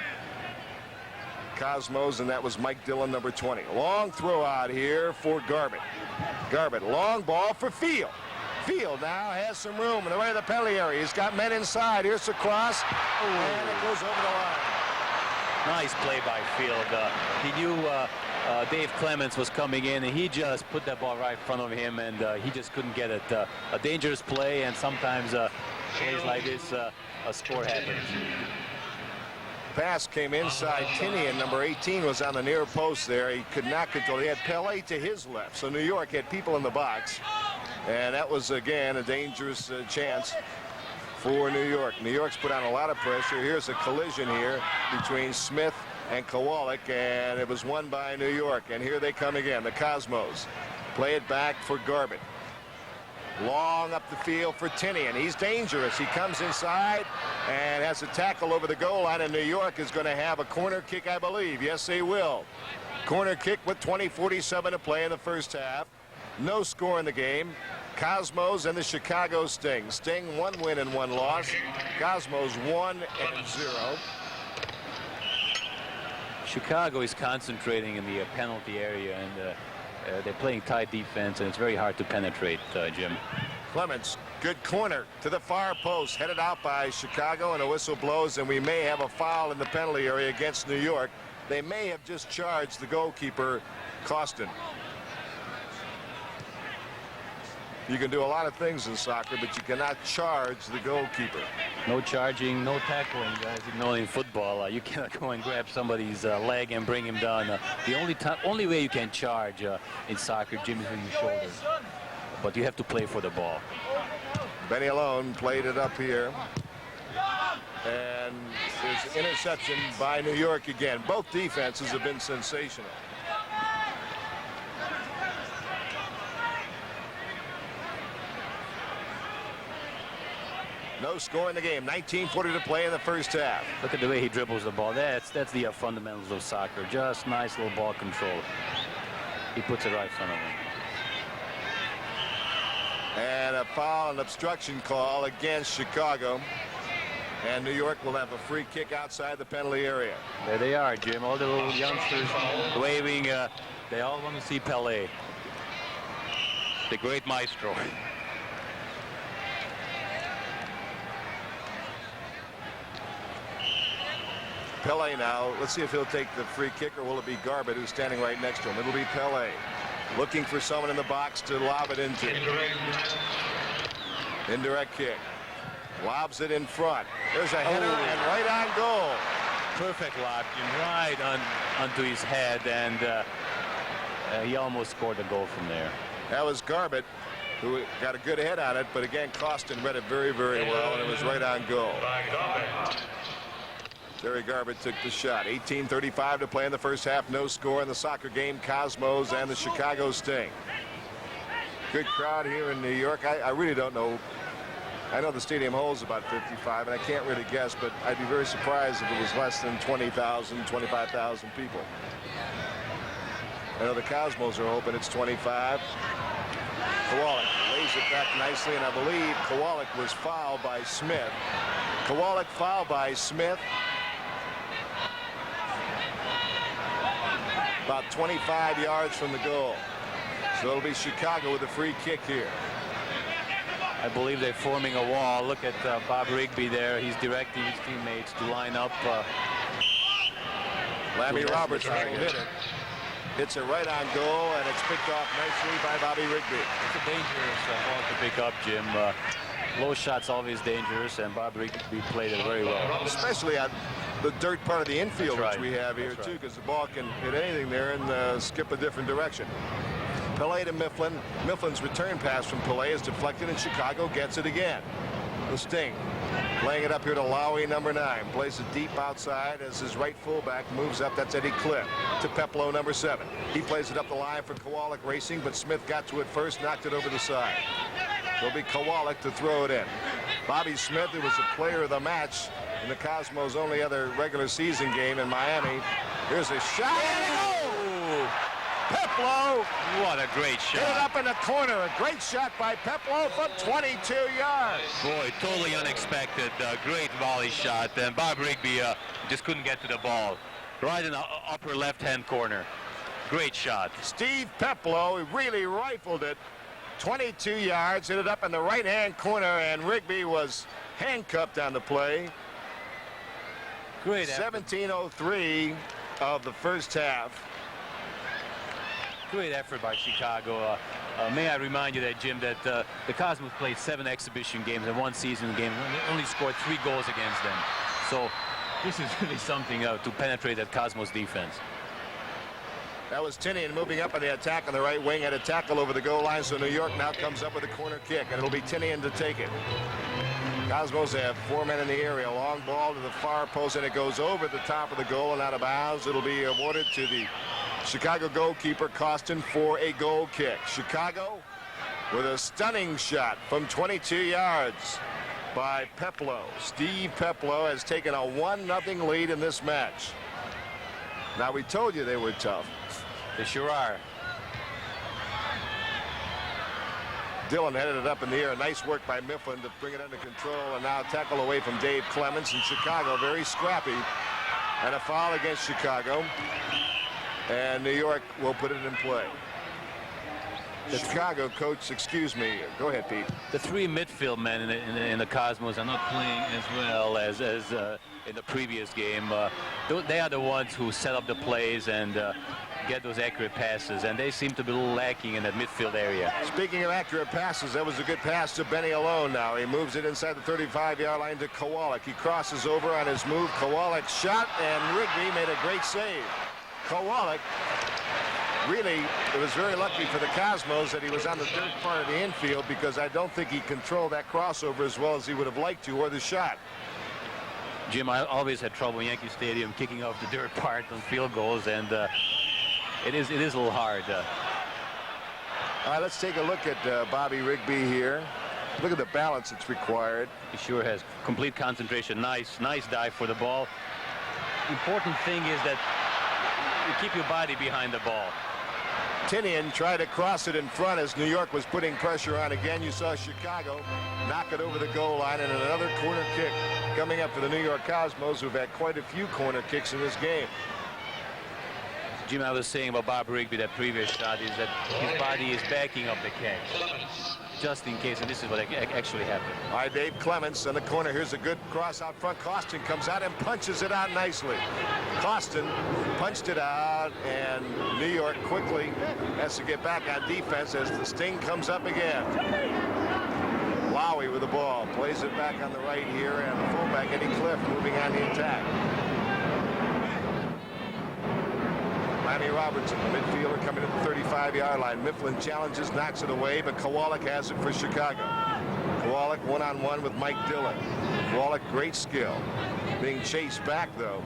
Cosmos, and that was Mike Dillon, number 20. Long throw out here for Garbutt. Garbutt, long ball for Field. Field now has some room in the way of the penalty area. He's got men inside. Here's the cross, and it goes over the line. Nice play by Field. He knew Dave Clements was coming in, and he just put that ball right in front of him, and he just couldn't get it. A dangerous play, and sometimes plays like this, a score happens. Pass came inside. Tinian, number 18, was on the near post there. He could not control. He had Pele to his left, so New York had people in the box, and that was, again, a dangerous chance for New York. New York's put on a lot of pressure. Here's a collision here between Smith and Kowalik, and it was won by New York. And here they come again, the Cosmos. Play it back for Garbutt. Long up the field for Tinian. He's dangerous. He comes inside and has a tackle over the goal line, and New York is going to have a corner kick, I believe. Yes, they will. Corner kick with 20:47 to play in the first half. No score in the game. Cosmos and the Chicago Sting. Sting 1 win and 1 loss. Cosmos 1-0. Chicago is concentrating in the penalty area, and they're playing tight defense, and it's very hard to penetrate, Jim. Clements, good corner to the far post, headed out by Chicago, and a whistle blows, and we may have a foul in the penalty area against New York. They may have just charged the goalkeeper, Costin. You can do a lot of things in soccer, but you cannot charge the goalkeeper. No charging, no tackling, guys. You know, in football, you cannot go and grab somebody's leg and bring him down. The only way you can charge in soccer, Jim, is with your shoulders. But you have to play for the ball. Benny Alone played it up here. And there's an interception by New York again. Both defenses have been sensational. No score in the game. 19:40 to play in the first half. Look at the way he dribbles the ball. That's the fundamentals of soccer. Just nice little ball control. He puts it right in front of him. And a foul and obstruction call against Chicago. And New York will have a free kick outside the penalty area. There they are, Jim. All the little youngsters waving. They all want to see Pelé, the great maestro. Pelé now. Let's see if he'll take the free kick, or will it be Garbett who's standing right next to him? It'll be Pelé looking for someone in the box to lob it into. Indirect kick. Lobs it in front. There's a header and right on goal. Perfect lob, Jim, right onto his head, and he almost scored a goal from there. That was Garbett, who got a good head on it, but again, Costin read it very, very well, and it was right on goal. Terry Garbett took the shot. 18:35 to play in the first half. No score in the soccer game. Cosmos and the Chicago Sting. Good crowd here in New York. I really don't know. I know the stadium holds about 55, and I can't really guess, but I'd be very surprised if it was less than 20,000, 25,000 people. I know the Cosmos are open. It's 25. Kowalik lays it back nicely, and I believe Kowalik was fouled by Smith. Kowalik fouled by Smith. About 25 yards from the goal. So it'll be Chicago with a free kick here. I believe they're forming a wall. Look at Bob Rigby there. He's directing his teammates to line up. Lammy Robertson will hit it. Hits it right on goal, and it's picked off nicely by Bobby Rigby. It's a dangerous ball to pick up, Jim. Low shot's always dangerous, and Bob Rigby played it very well. Especially on the dirt part of the infield, That's which we have here, That's too, right. because the ball can hit anything there and skip a different direction. Pelé to Mifflin. Mifflin's return pass from Pelé is deflected, and Chicago gets it again. The Sting laying it up here to Lowy, number 9. Plays it deep outside as his right fullback moves up. That's Eddie Cliff. To Peplo, number 7. He plays it up the line for Kowalik racing, but Smith got to it first, knocked it over the side. It'll be Kowalik to throw it in. Bobby Smith, who was the player of the match in the Cosmos' only other regular season game in Miami. Here's a shot. Peplo. What a great Hit it shot. up in the corner. A great shot by Peplo from 22 yards. Boy, totally unexpected. Great volley shot. And Bob Rigby just couldn't get to the ball. Right in the upper left-hand corner. Great shot. Steve Peplo really rifled it. 22 yards. Hit it up in the right-hand corner, and Rigby was handcuffed on the play. Great effort. 17:03 of the first half. Great effort by Chicago. May I remind you that, Jim, that the Cosmos played 7 exhibition games and 1 season game, and only scored 3 goals against them. So this is really something to penetrate that Cosmos defense. That was Tinian moving up on the attack on the right wing, had a tackle over the goal line, so New York now comes up with a corner kick, and it'll be Tinian to take it. Cosmos have 4 men in the area. Long ball to the far post, and it goes over the top of the goal and out of bounds. It'll be awarded to the Chicago goalkeeper, Costin, for a goal kick. Chicago with a stunning shot from 22 yards by Peplo. Steve Peplo has taken a 1-0 lead in this match. Now, we told you they were tough. They sure are. Dillon headed it up in the air. Nice work by Mifflin to bring it under control, and now tackle away from Dave Clements. And Chicago very scrappy, and a foul against Chicago, and New York will put it in play. Chicago coach, excuse me. Go ahead, Pete. The 3 midfield men in the Cosmos are not playing as well as in the previous game. They are the ones who set up the plays and get those accurate passes, and they seem to be a little lacking in that midfield area. Speaking of accurate passes, that was a good pass to Benny Alone now. He moves it inside the 35-yard line to Kowalik. He crosses over on his move. Kowalik shot, and Rigby made a great save. Kowalik, really, it was very lucky for the Cosmos that he was on the dirt part of the infield, because I don't think he controlled that crossover as well as he would have liked to, or the shot. Jim, I always had trouble in Yankee Stadium kicking off the dirt part on field goals, and it is a little hard. All right, let's take a look at Bobby Rigby here. Look at the balance that's required. He sure has complete concentration. Nice dive for the ball. Important thing is that you keep your body behind the ball. Tinian tried to cross it in front as New York was putting pressure on again. You saw Chicago knock it over the goal line, and another corner kick coming up for the New York Cosmos, who've had quite a few corner kicks in this game. Jim, I was saying about Bob Rigby, that previous shot, is that his body is backing up the catch, just in case, and this is what actually happened. All right, Dave Clements in the corner. Here's a good cross out front. Costin comes out and punches it out nicely. Costin punched it out, and New York quickly has to get back on defense as the sting comes up again. Lowy with the ball, plays it back on the right here, and the fullback Eddie Cliff moving on the attack. Lammy Robertson, the midfielder, coming to the 35-yard line. Mifflin challenges, knocks it away, but Kowalik has it for Chicago. Kowalik one-on-one with Mike Dillon. Kowalik, great skill. Being chased back, though.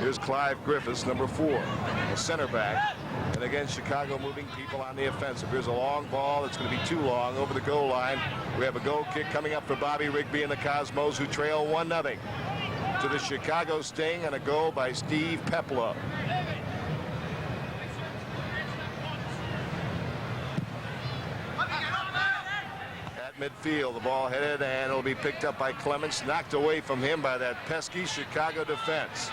Here's Clive Griffiths, number 4, a center back. And again, Chicago moving people on the offensive. Here's a long ball. It's going to be too long over the goal line. We have a goal kick coming up for Bobby Rigby and the Cosmos, who trail 1-0 to the Chicago Sting, and a goal by Steve Peplow. Midfield, the ball headed, and it'll be picked up by Clements, knocked away from him by that pesky Chicago defense.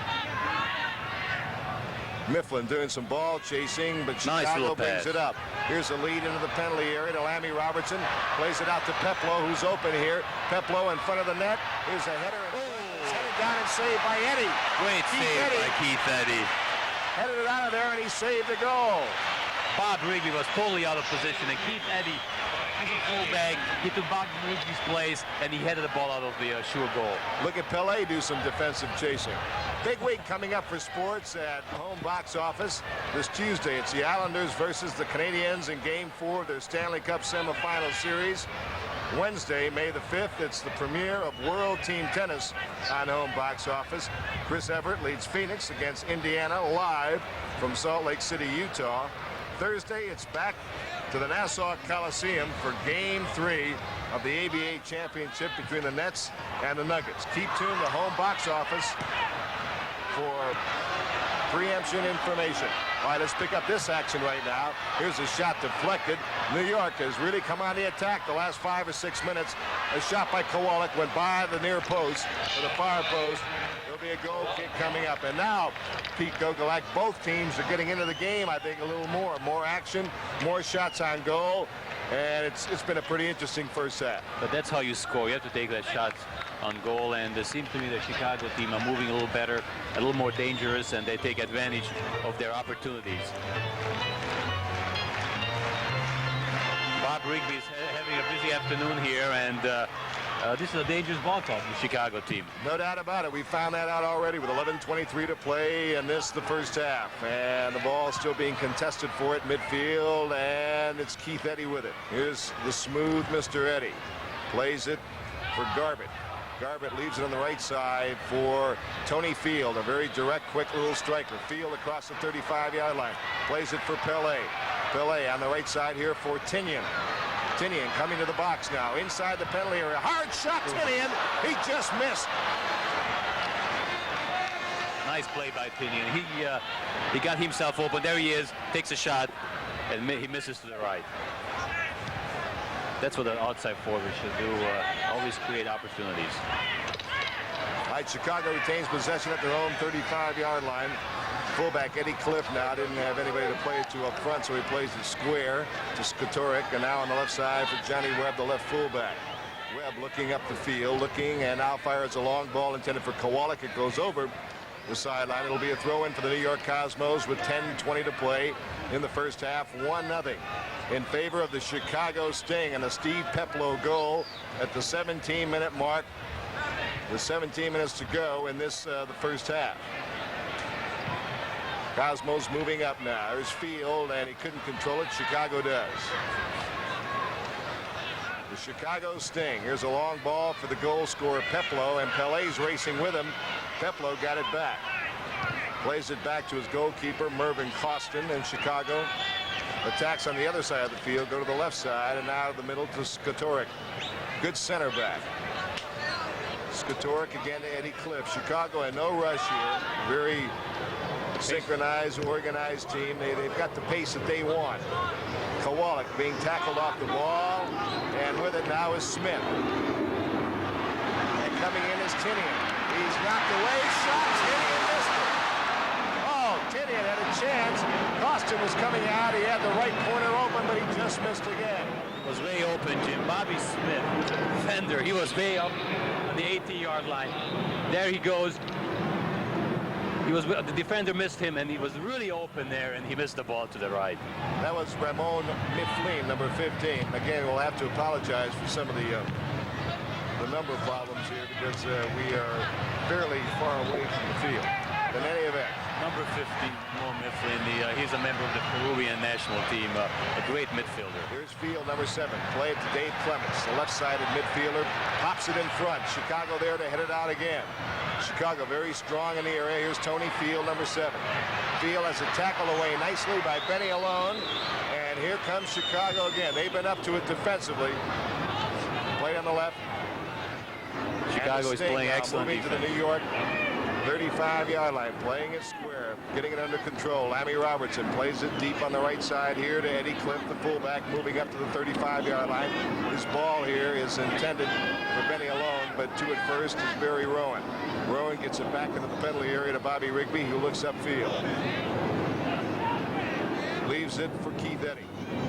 Mifflin doing some ball chasing, but Chicago brings it up. Here's a lead into the penalty area to Lammy Robertson. Plays it out to Peplow, who's open here. Peplow in front of the net. Here's a header. It's headed down and saved by Eddie. Great save by Keith Eddy. Headed it out of there, and he saved the goal. Bob Rigby was totally out of position, and Keith Eddy, as a fullback, he took Bob Rigby's place, and he headed the ball out of the sure goal. Look at Pele do some defensive chasing. Big week coming up for sports at home box office this Tuesday. It's the Islanders versus the Canadiens in Game 4 of their Stanley Cup semifinal series. Wednesday, May the 5th, it's the premiere of World Team Tennis on home box office. Chris Evert leads Phoenix against Indiana live from Salt Lake City, Utah. Thursday, it's back to the Nassau Coliseum for Game 3 of the ABA Championship between the Nets and the Nuggets. Keep tuned to home box office for preemption information. All right, let's pick up this action right now. Here's a shot deflected. New York has really come on the attack the last 5 or 6 minutes. A shot by Kowalik went by the near post, or the far post. There'll be a goal kick coming up. And now, Pete Gogolak, both teams are getting into the game, I think, a little more. More action, more shots on goal. And it's been a pretty interesting first half. But that's how you score. You have to take that shot on goal, and it seems to me the Chicago team are moving a little better, a little more dangerous, and they take advantage of their opportunities. Bob Rigby is having a busy afternoon here, and this is a dangerous ball club, the Chicago team. No doubt about it. We found that out already with 11:23 to play, and this the first half. And the ball still being contested for it midfield, and it's Keith Eddy with it. Here's the smooth Mr. Eddy. Plays it for Garbett. Garbett leaves it on the right side for Tony Field, a very direct, quick little striker. Field across the 35-yard line. Plays it for Pele. Pele on the right side here for Tinian. Tinian coming to the box now, inside the penalty area. Hard shot, Tinian. He just missed. Nice play by Tinian. He got himself open. There he is. Takes a shot, and he misses to the right. That's what an outside forward should do. Always create opportunities. All right, Chicago retains possession at their own 35-yard line. Fullback Eddie Cliff now didn't have anybody to play it to up front, so he plays it square to Skotoric, and now on the left side for Johnny Webb, the left fullback. Webb looking up the field, looking, and now fires a long ball intended for Kowalik. It goes over the sideline. It'll be a throw-in for the New York Cosmos with 10:20 to play in the first half. 1-0 in favor of the Chicago Sting, and a Steve Peplow goal at the 17-minute mark. With 17 minutes to go in this the first half. Cosmos moving up now. There's Field, and he couldn't control it. Chicago does. The Chicago Sting. Here's a long ball for the goal scorer Peplow, and Pele's racing with him. Peplow got it back. Plays it back to his goalkeeper, Mervyn Costin, and Chicago attacks on the other side of the field, go to the left side, and now to the middle to Skotoric. Good center back. Skotorek again to Eddie Cliff. Chicago had no rush here. Very synchronized, organized team. They've got the pace that they want. Kowalik being tackled off the ball, and with it now is Smith. And coming in is Tinian. He's knocked away, shot, Tinian missed it. Oh, Tinian had a chance. Costin was coming out. He had the right corner open, but he just missed again. Was way open, Jim. Bobby Smith, defender. He was way up on the 80-yard line. There he goes. The defender missed him, and he was really open there, and he missed the ball to the right. That was Ramon Mifflin, number 15. Again, we'll have to apologize for some of the number problems here because we are fairly far away from the field. In any event, Number 15, Mo Mifflin. He's a member of the Peruvian national team, a great midfielder. here's field number 7. Play it to Dave Clements, the left-sided midfielder. Pops it in front. Chicago there to head it out again. Chicago very strong in the area. Here's Tony Field, number 7. Field has a tackle away nicely by Benny Alone. And here comes Chicago again. They've been up to it defensively. Play on the left. Chicago is playing now, excellent moving defense. to the New York 35-yard line, playing it square, getting it under control. Lammy Robertson plays it deep on the right side here to Eddie Cliff, the fullback, moving up to the 35-yard line. His ball here is intended for Benny Alone, but to it first is Barry Rowan. Rowan gets it back into the penalty area to Bobby Rigby, who looks upfield. Leaves it for Keith Eddy.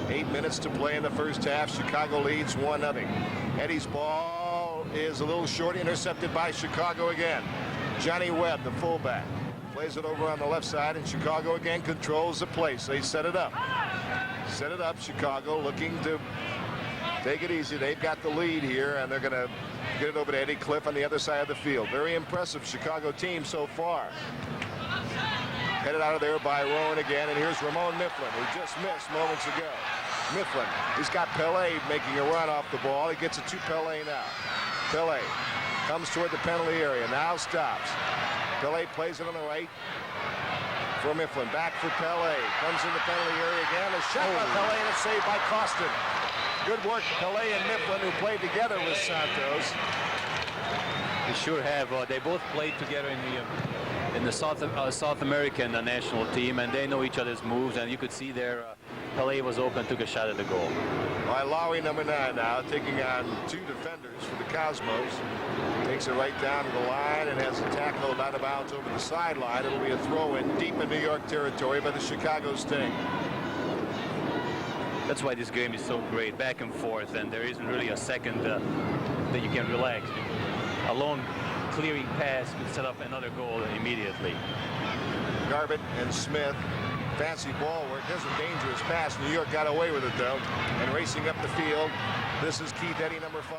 8 minutes to play in the first half. Chicago leads 1-0. Eddie's ball is a little short, intercepted by Chicago again. Johnny Webb, the fullback, plays it over on the left side, and Chicago again controls the play. So they set it up. Set it up, Chicago looking to take it easy. They've got the lead here, and they're going to get it over to Eddie Cliff on the other side of the field. Very impressive Chicago team so far. Headed out of there by Rowan again, and here's Ramon Mifflin, who just missed moments ago. Mifflin, he's got Pele making a run off the ball. He gets it to Pele now. Pele comes toward the penalty area, now stops. Pele plays it on the right for Mifflin. Back for Pele. Comes in the penalty area again. A shot by Pele, and it's saved by Costin. Good work, Pele and Mifflin, who played together with Santos. They sure have. They both played together in the South American national team, and they know each other's moves, and you could see there Pele was open, took a shot at the goal. By Lowy, number 9 now, taking on 2 defenders for the Cosmos. Takes it right down to the line and has a tackle out of bounds over the sideline. It'll be a throw-in deep in New York territory by the Chicago Sting. That's why this game is so great, back and forth, and there isn't really a second that you can relax. A long clearing pass could set up another goal immediately. Garbutt and Smith. Fancy ball work. There's a dangerous pass. New York got away with it, though. And racing up the field, this is Keith Eddy, number 5.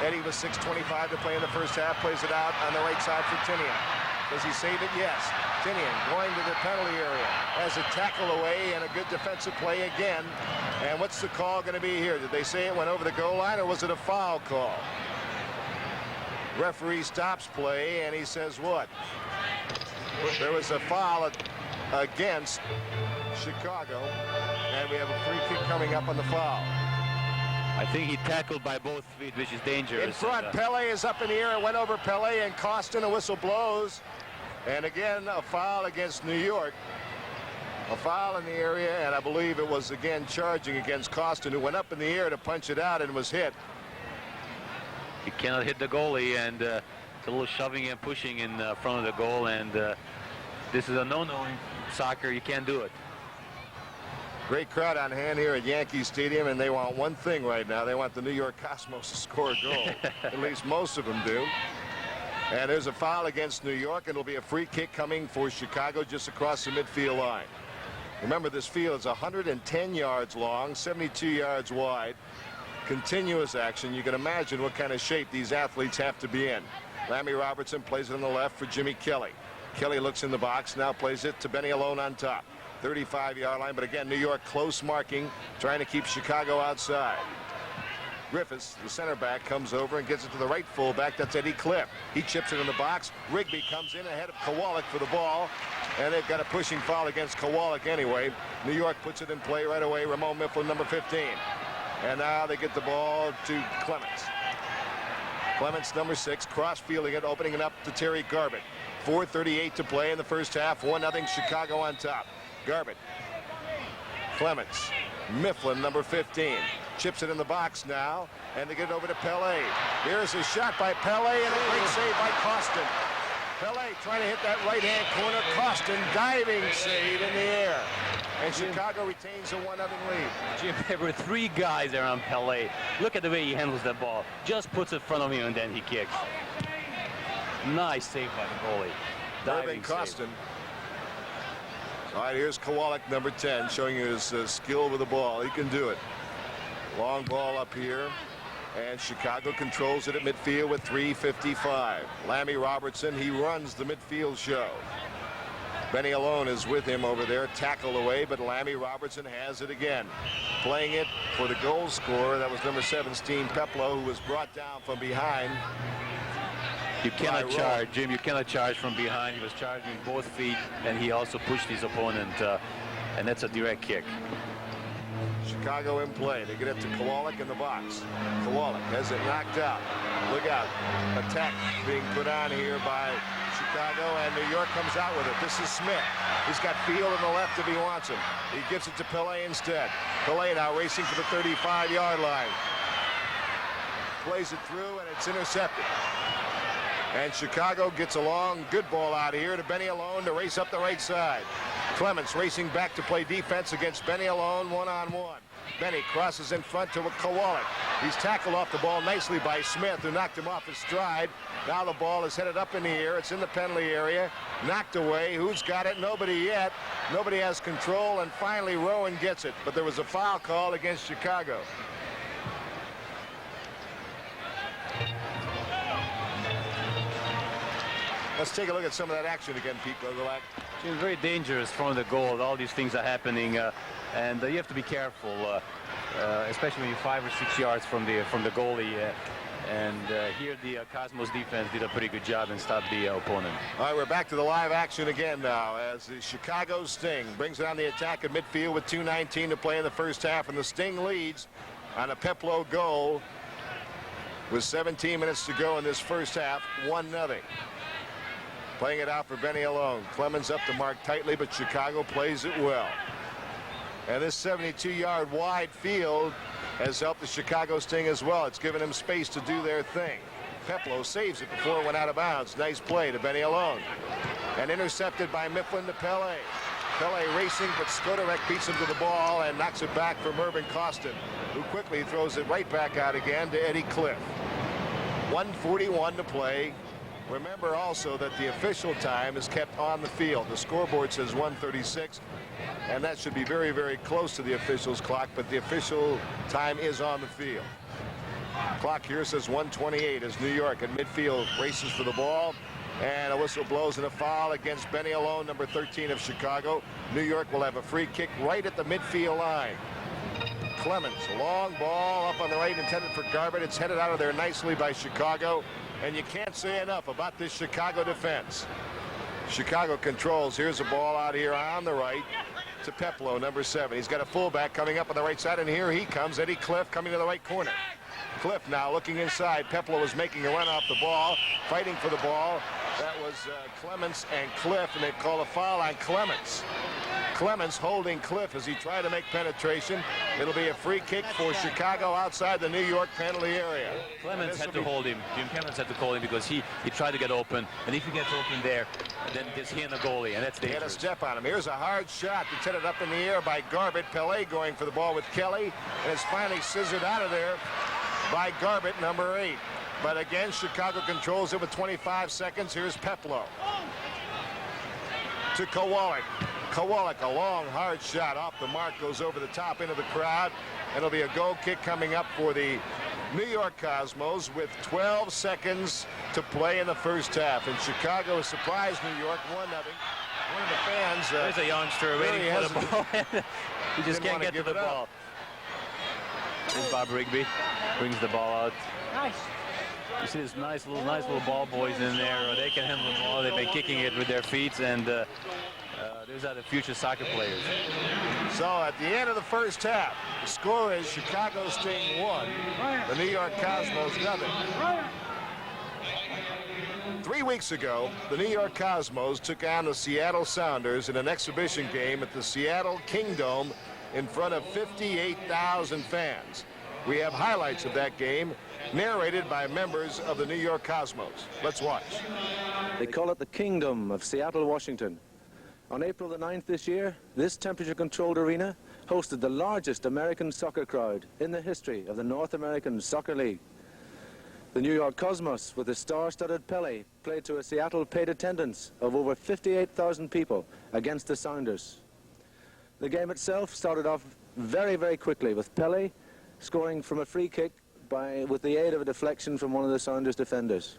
Eddy with 6:25 to play in the first half. Plays it out on the right side for Tinian. Does he save it? Yes. Tinian going to the penalty area. Has a tackle away and a good defensive play again. And what's the call going to be here? Did they say it went over the goal line, or was it a foul call? Referee stops play, and he says what? There was a foul against Chicago, and we have a free kick coming up on the foul. I think he tackled by both feet, which is dangerous. In front, Pele is up in the air. It went over Pele, and Costin, a whistle blows. And again, a foul against New York. A foul in the area, and I believe it was again charging against Costin, who went up in the air to punch it out and was hit. He cannot hit the goalie, and it's a little shoving and pushing in front of the goal, and this is a no-no in soccer. You can't do it. Great crowd on hand here at Yankee Stadium, and they want one thing right now. They want the New York Cosmos to score a goal. At least most of them do. And there's a foul against New York, and it'll be a free kick coming for Chicago just across the midfield line. Remember, this field is 110 yards long, 72 yards wide. Continuous action. You can imagine what kind of shape these athletes have to be in. Lammy Robertson plays it on the left for Jimmy Kelly. Kelly looks in the box, now plays it to Benny Alone on top. 35-yard line, but again, New York close marking, trying to keep Chicago outside. Griffiths, the center back, comes over and gets it to the right fullback. That's Eddie Cliff. He chips it in the box. Rigby comes in ahead of Kowalik for the ball, and they've got a pushing foul against Kowalik anyway. New York puts it in play right away. Ramon Mifflin, number 15. And now they get the ball to Clements. Clements, number 6, cross-fielding it, opening it up to Terry Garbett. 4:38 to play in the first half. 1-0 Chicago on top. Garbett. Clements. Mifflin, number 15. Chips it in the box now, and they get it over to Pele. Here's a shot by Pele, and a great save by Costin. Pele trying to hit that right-hand corner. Costin diving save in the air. And Chicago retains a 1-0 lead. Jim, there were 3 guys around Pele. Look at the way he handles that ball. Just puts it in front of him and then he kicks. Nice save by the goalie. Irving Costin. All right, here's Kowalik, number 10, showing you his skill with the ball. He can do it. Long ball up here. And Chicago controls it at midfield with 3:55. Lammy Robertson, he runs the midfield show. Benny Alone is with him over there, tackled away, but Lammy Robertson has it again. Playing it for the goal scorer, that was number 17, Peplo, who was brought down from behind. You cannot charge, Jim, you cannot charge from behind. He was charging with both feet, and he also pushed his opponent, and that's a direct kick. Chicago in play. They get it to Kowalik in the box. Kowalik has it knocked out. Look out. Attack being put on here by Chicago, and New York comes out with it. This is Smith. He's got Field on the left if he wants him. He gives it to Pele instead. Pele now racing for the 35-yard line. Plays it through, and it's intercepted. And Chicago gets a long, good ball out of here to Benny Alone to race up the right side. Clements racing back to play defense against Benny Alone, one-on-one. Benny crosses in front to Kowalik. He's tackled off the ball nicely by Smith, who knocked him off his stride. Now the ball is headed up in the air. It's in the penalty area. Knocked away. Who's got it? Nobody yet. Nobody has control, and finally Rowan gets it. But there was a foul call against Chicago. Let's take a look at some of that action again, Pete Gogolak. It's very dangerous from the goal. All these things are happening, and you have to be careful, especially when you're 5 or 6 yards from the goalie. Here the Cosmos defense did a pretty good job and stopped the opponent. All right, we're back to the live action again now as the Chicago Sting brings it on the attack at midfield with 2:19 to play in the first half, and the Sting leads on a Peplo goal with 17 minutes to go in this first half, 1-0. Playing it out for Benny Alone. Clemens up to mark tightly, but Chicago plays it well. And this 72-yard wide field has helped the Chicago Sting as well. It's given them space to do their thing. Peplo saves it before it went out of bounds. Nice play to Benny Alone. And intercepted by Mifflin to Pele. Pele racing, but Skodarek beats him to the ball and knocks it back from Irving Costin, who quickly throws it right back out again to Eddie Cliff. 1:41 to play. Remember also that the official time is kept on the field. The scoreboard says 1:36, and that should be very, very close to the official's clock, but the official time is on the field. Clock here says 1:28 as New York at midfield races for the ball, and a whistle blows and a foul against Benny Alone, number 13 of Chicago. New York will have a free kick right at the midfield line. Clements, a long ball up on the right intended for Garbett. It's headed out of there nicely by Chicago. And you can't say enough about this Chicago defense. Chicago controls. Here's a ball out here on the right to Peplo, number 7. He's got a fullback coming up on the right side, and here he comes, Eddie Cliff, coming to the right corner. Cliff now looking inside. Peplo was making a run off the ball, fighting for the ball. That was Clements and Cliff, and they call a foul on Clements. Clements holding Cliff as he tried to make penetration. It'll be a free kick for Chicago outside the New York penalty area. Clements had to hold him. Jim Clements had to hold him because he tried to get open, and if he gets open there, then it's he and the goalie, and that's dangerous. He had a step on him. Here's a hard shot that's headed up in the air by Garbett. Pele going for the ball with Kelly, and it's finally scissored out of there by Garbett, number 8. But again, Chicago controls it with 25 seconds. Here's Peplo to Kowalik. Kowalik, a long, hard shot off the mark, goes over the top into the crowd. It'll be a goal kick coming up for the New York Cosmos with 12 seconds to play in the first half. And Chicago has surprised New York 1-0. One of the fans. There's a youngster waiting for the ball. He just can't get to the ball. There's Bob Rigby, brings the ball out. Nice. You see this nice little ball boys in there. They can handle the ball. They've been kicking it with their feet, and those are the future soccer players. So at the end of the first half, the score is Chicago Sting 1, the New York Cosmos 0. 3 weeks ago, the New York Cosmos took on the Seattle Sounders in an exhibition game at the Seattle Kingdome in front of 58,000 fans. We have highlights of that game narrated by members of the New York Cosmos. Let's watch. They call it the Kingdom of Seattle, Washington. On April the 9th this year, this temperature-controlled arena hosted the largest American soccer crowd in the history of the North American Soccer League. The New York Cosmos, with a star-studded Pele, played to a Seattle paid attendance of over 58,000 people against the Sounders. The game itself started off very, very quickly, with Pele scoring from a free kick with the aid of a deflection from one of the Sounders defenders.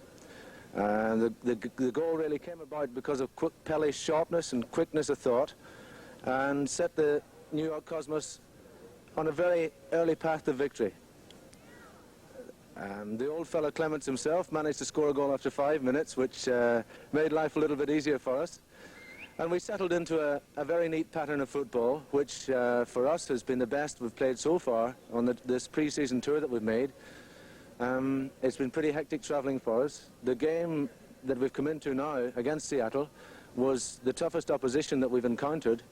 The goal really came about because of Pele's sharpness and quickness of thought, and set the New York Cosmos on a very early path to victory. The old fellow Clements himself managed to score a goal after 5 minutes, which made life a little bit easier for us. And we settled into a very neat pattern of football, which for us has been the best we've played so far on this pre-season tour that we've made. It's been pretty hectic travelling for us. The game that we've come into now against Seattle was the toughest opposition that we've encountered.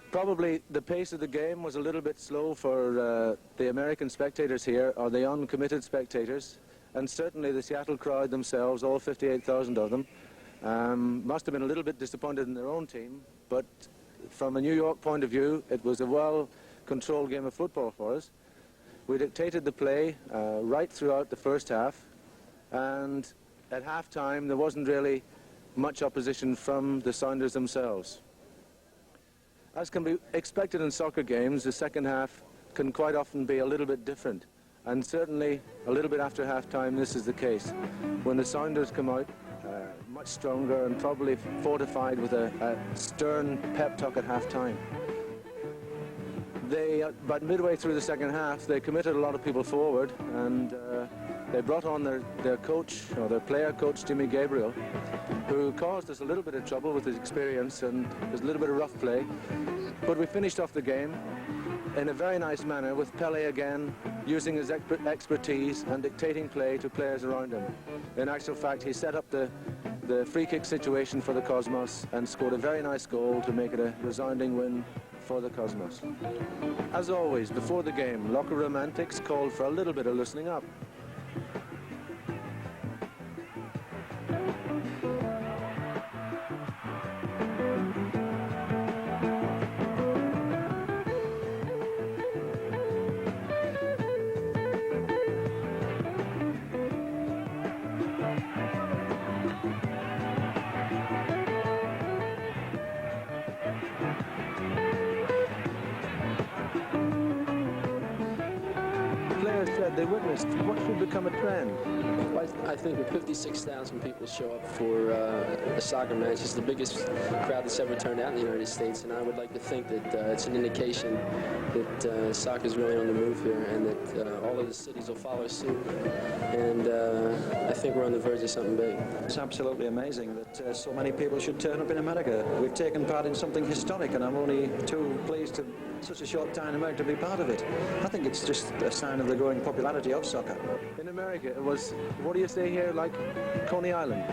Probably the pace of the game was a little bit slow for the American spectators here, or the uncommitted spectators, and certainly the Seattle crowd themselves, all 58,000 of them, must have been a little bit disappointed in their own team, but from a New York point of view, it was a well-controlled game of football for us. We dictated the play right throughout the first half, and at half-time there wasn't really much opposition from the Sounders themselves. As can be expected in soccer games, the second half can quite often be a little bit different, and certainly a little bit after half-time this is the case, when the Sounders come out much stronger and probably fortified with a stern pep talk at half-time. About midway through the second half, they committed a lot of people forward, and they brought on their coach, or their player coach, Jimmy Gabriel, who caused us a little bit of trouble with his experience, and it was a little bit of rough play. But we finished off the game in a very nice manner, with Pele again using his expertise and dictating play to players around him. In actual fact, he set up the free kick situation for the Cosmos and scored a very nice goal to make it a resounding win for the Cosmos. As always, before the game, locker room antics called for a little bit of loosening up. They witnessed what should become a trend. I think if 56,000 people show up for a soccer match, it's the biggest crowd that's ever turned out in the United States, and I would like to think that it's an indication that soccer is really on the move here, and that all of the cities will follow suit. And I think we're on the verge of something big. It's absolutely amazing that so many people should turn up in America. We've taken part in something historic, and I'm only too pleased to such a short time in America to be part of it. I think it's just a sign of the growing popularity of soccer. In America, it was, what do you say here, like Coney Island?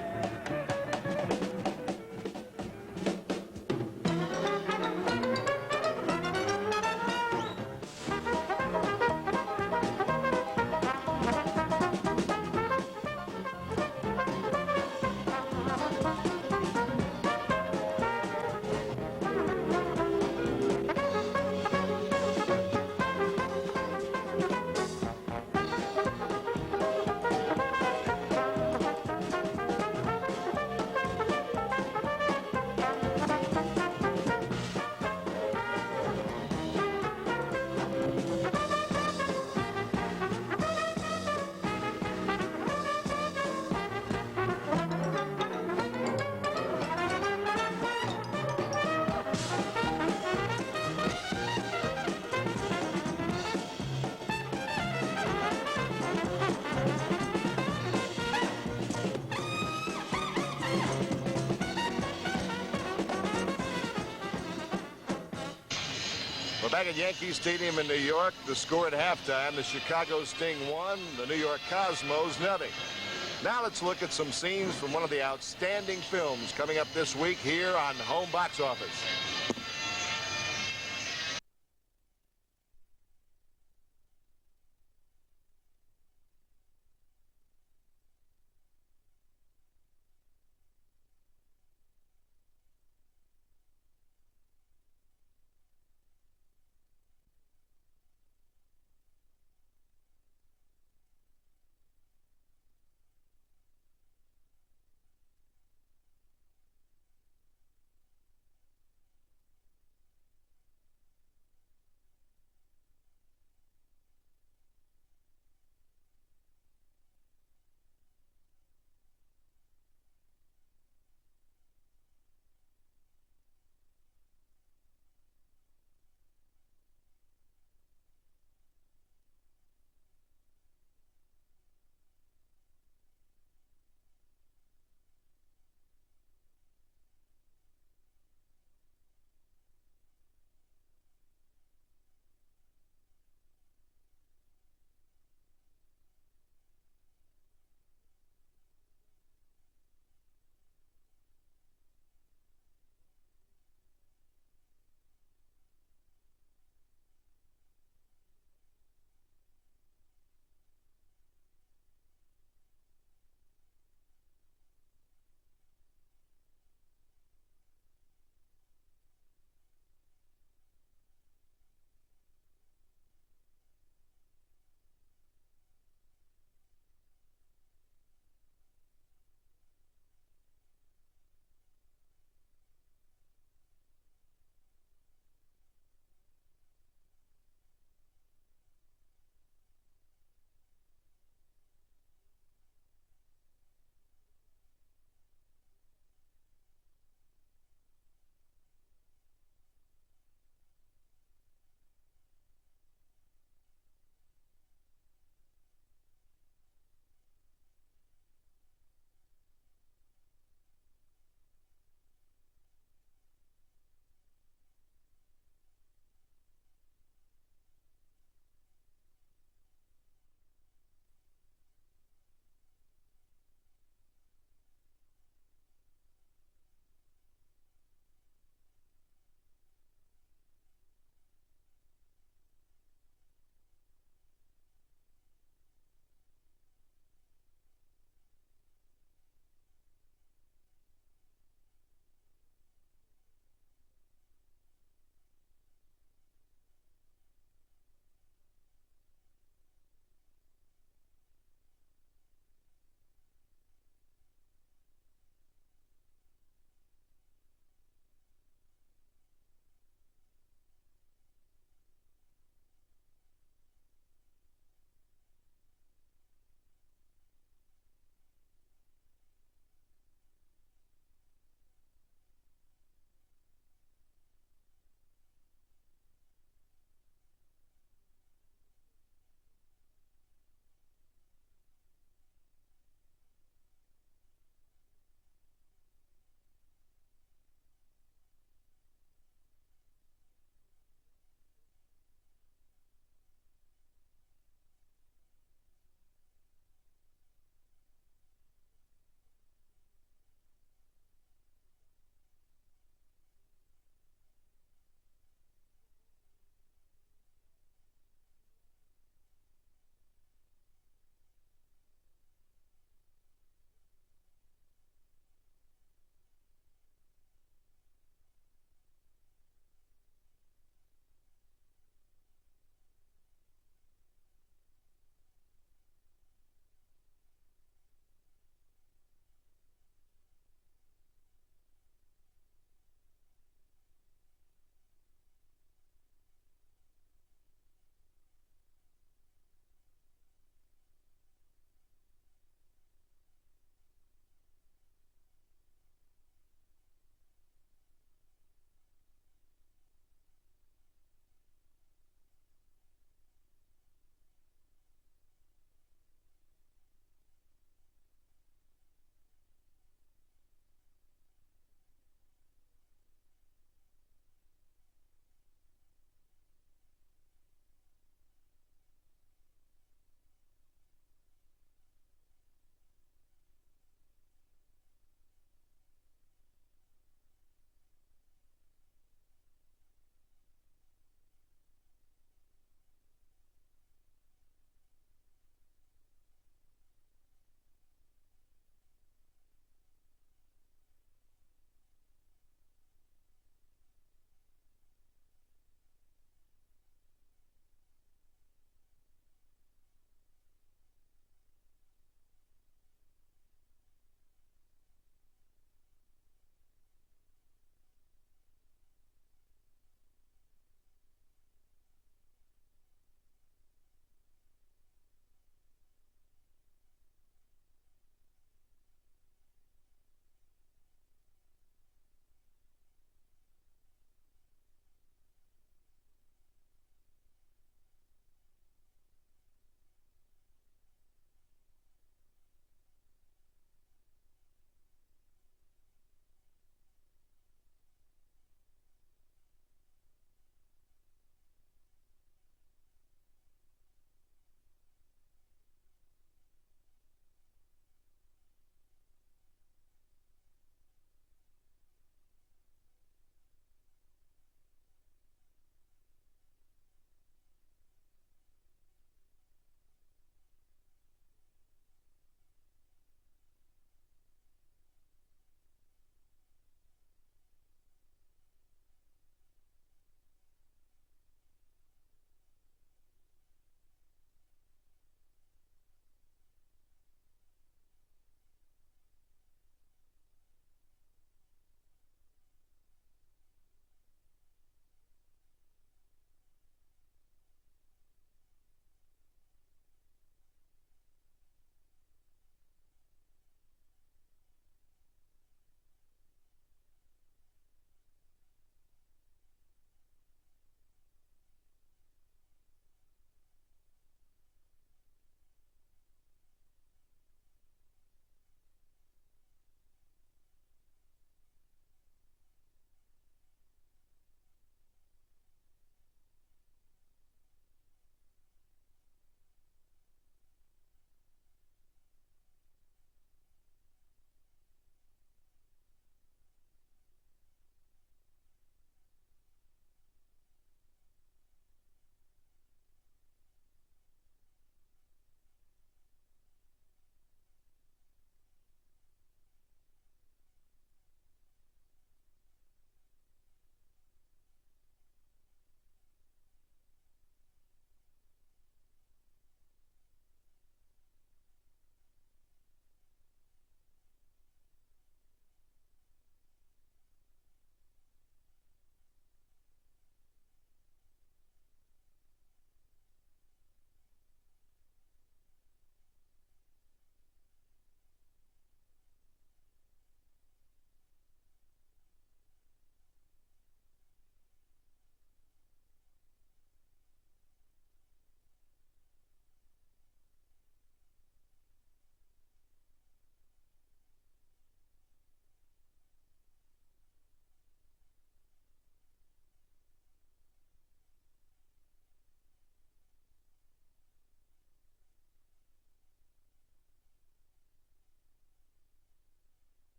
We're back at Yankee Stadium in New York. The score at halftime, the Chicago Sting 1, the New York Cosmos 0. Now let's look at some scenes from one of the outstanding films coming up this week here on Home Box Office.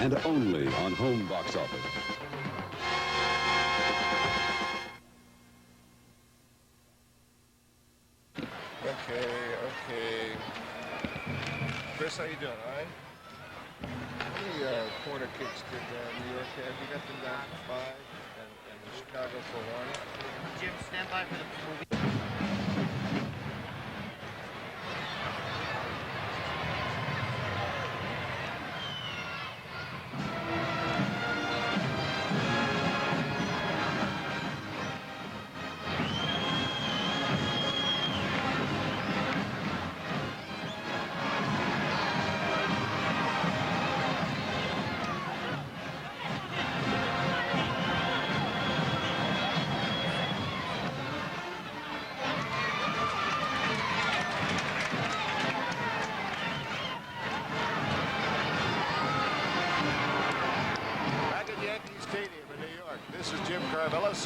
and only on Home Box Office. Okay. Chris, how you doing, all right? How many corner kicks did New York have? You got them down for 5 and Chicago for 1. Jim, stand by for the movie.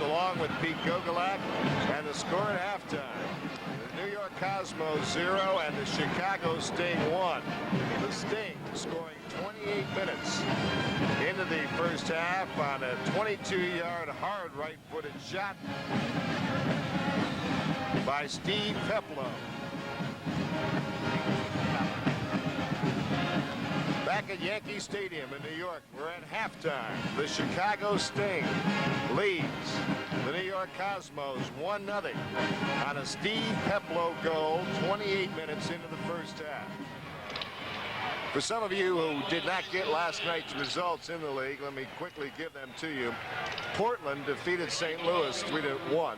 Along with Pete Gogolak, and the score at halftime. The New York Cosmos 0 and the Chicago Sting 1. The Sting scoring 28 minutes into the first half on a 22-yard hard right-footed shot by Steve Peplow. Back at Yankee Stadium in New York, we're at halftime. The Chicago Sting leads the New York Cosmos 1-0 on a Steve Peplow goal 28 minutes into the first half. For some of you who did not get last night's results in the league, let me quickly give them to you. Portland defeated St. Louis 3-1.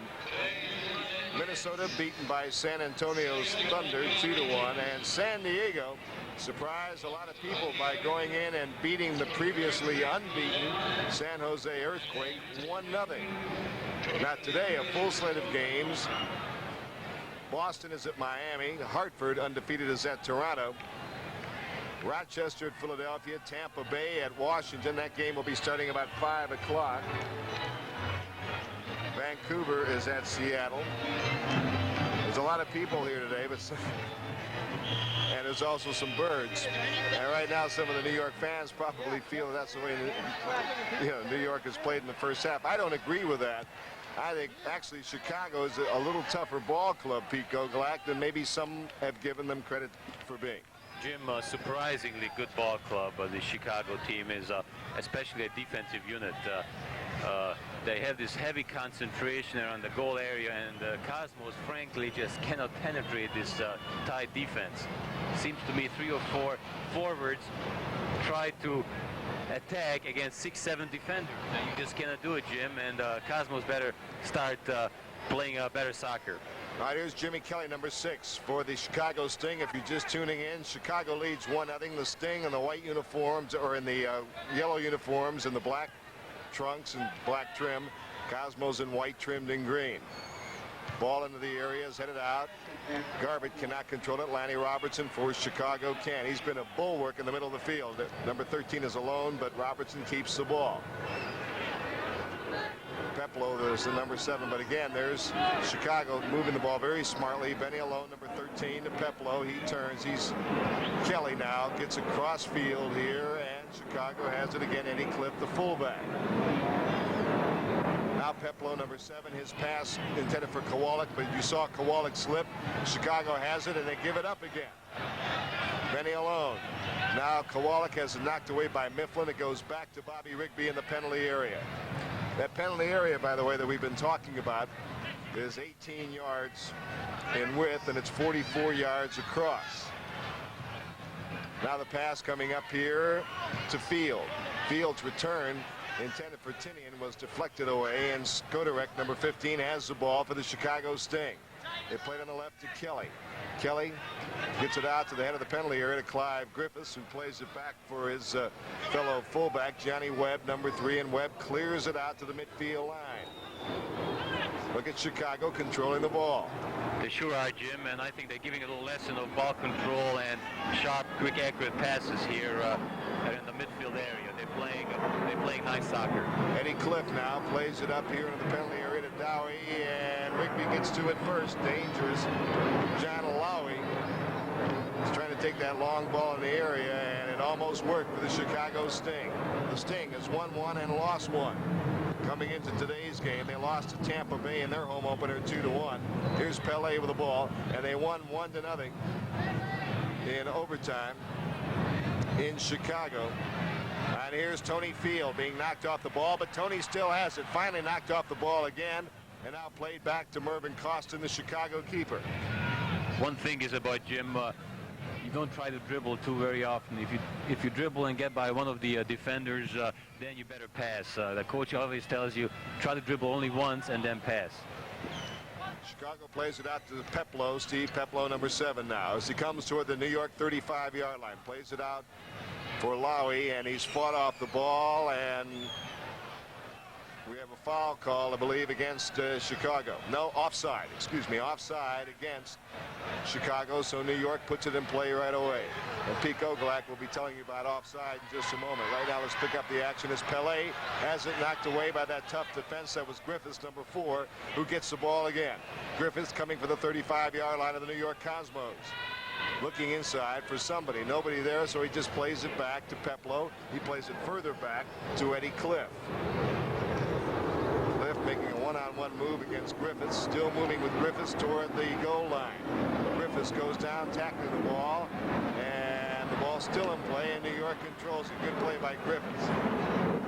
Minnesota beaten by San Antonio's Thunder 2-1, and San Diego surprised a lot of people by going in and beating the previously unbeaten San Jose Earthquake 1-0. Not today, a full slate of games. Boston is at Miami. Hartford, undefeated, is at Toronto. Rochester at Philadelphia. Tampa Bay at Washington. That game will be starting about 5 o'clock. Vancouver is at Seattle. There's a lot of people here today, but and there's also some birds. And right now, some of the New York fans probably feel that's the way New York has played in the first half. I don't agree with that. I think actually Chicago is a little tougher ball club, Pete Gogolak, than maybe some have given them credit for being. Jim, surprisingly good ball club. The Chicago team is especially a defensive unit. They have this heavy concentration around the goal area, and the Cosmos, frankly, just cannot penetrate this tight defense. Seems to me 3 or 4 forwards try to attack against 6-7 defenders. And you just cannot do it, Jim, and Cosmos better start playing better soccer. All right, here's Jimmy Kelly, number 6, for the Chicago Sting. If you're just tuning in, Chicago leads 1-0. The Sting in the white uniforms, or in the yellow uniforms and the black trunks and black trim. Cosmos in white, trimmed in green. Ball into the area is headed out. Garbutt cannot control it. Lanny Robertson for Chicago can. He's been a bulwark in the middle of the field. Number 13 is alone, but Robertson keeps the ball. Peplow, there's the number 7, but again, there's Chicago moving the ball very smartly. Benny alone, number 13 to Peplow. He turns. He's Kelly now. Gets across field here, and Chicago has it again. Eddie Cliff, the fullback. Now Peplow, number 7, his pass intended for Kowalik, but you saw Kowalik slip. Chicago has it, and they give it up again. Benny alone. Now Kowalik has it knocked away by Mifflin. It goes back to Bobby Rigby in the penalty area. That penalty area, by the way, that we've been talking about is 18 yards in width, and it's 44 yards across. Now the pass coming up here to Field. Field's return intended for Tinian was deflected away, and Skodarek, number 15, has the ball for the Chicago Sting. They played on the left to Kelly. Kelly gets it out to the head of the penalty area to Clive Griffiths, who plays it back for his fellow fullback, Johnny Webb, number 3, and Webb clears it out to the midfield line. Look at Chicago controlling the ball. They sure are, Jim, and I think they're giving a little lesson of ball control and sharp, quick, accurate passes here in the midfield area. They're playing nice soccer. Eddie Cliff now plays it up here into the penalty area to Dowie, and Rigby gets to it first. Dangerous. John Lowy is trying to take that long ball in the area, and it almost worked for the Chicago Sting. The Sting has won one and lost one. Coming into today's game, they lost to Tampa Bay in their home opener 2-1. Here's Pele with the ball, and they won 1-0 in overtime in Chicago. And here's Tony Field being knocked off the ball, but Tony still has it. Finally knocked off the ball again, and now played back to Mervyn Costin, the Chicago keeper. One thing is about Jim, you don't try to dribble too very often. If you dribble and get by one of the defenders, then you better pass. The coach always tells you, try to dribble only once and then pass. Chicago plays it out to Peplo, Steve Peplo, number 7 now, as he comes toward the New York 35-yard line. Plays it out for Lowy, and he's fought off the ball, and we have a foul call, I believe, against Chicago. No, offside, excuse me, offside against Chicago, so New York puts it in play right away. And Pete Gogolak will be telling you about offside in just a moment. Right now, let's pick up the action as Pele has it knocked away by that tough defense. That was Griffiths, number 4, who gets the ball again. Griffiths coming for the 35-yard line of the New York Cosmos. Looking inside for somebody. Nobody there, so he just plays it back to Peplo. He plays it further back to Eddie Cliff. Cliff making a one-on-one move against Griffiths. Still moving with Griffiths toward the goal line. Griffiths goes down, tackling the ball, and the ball's still in play, and New York controls it. Good play by Griffiths.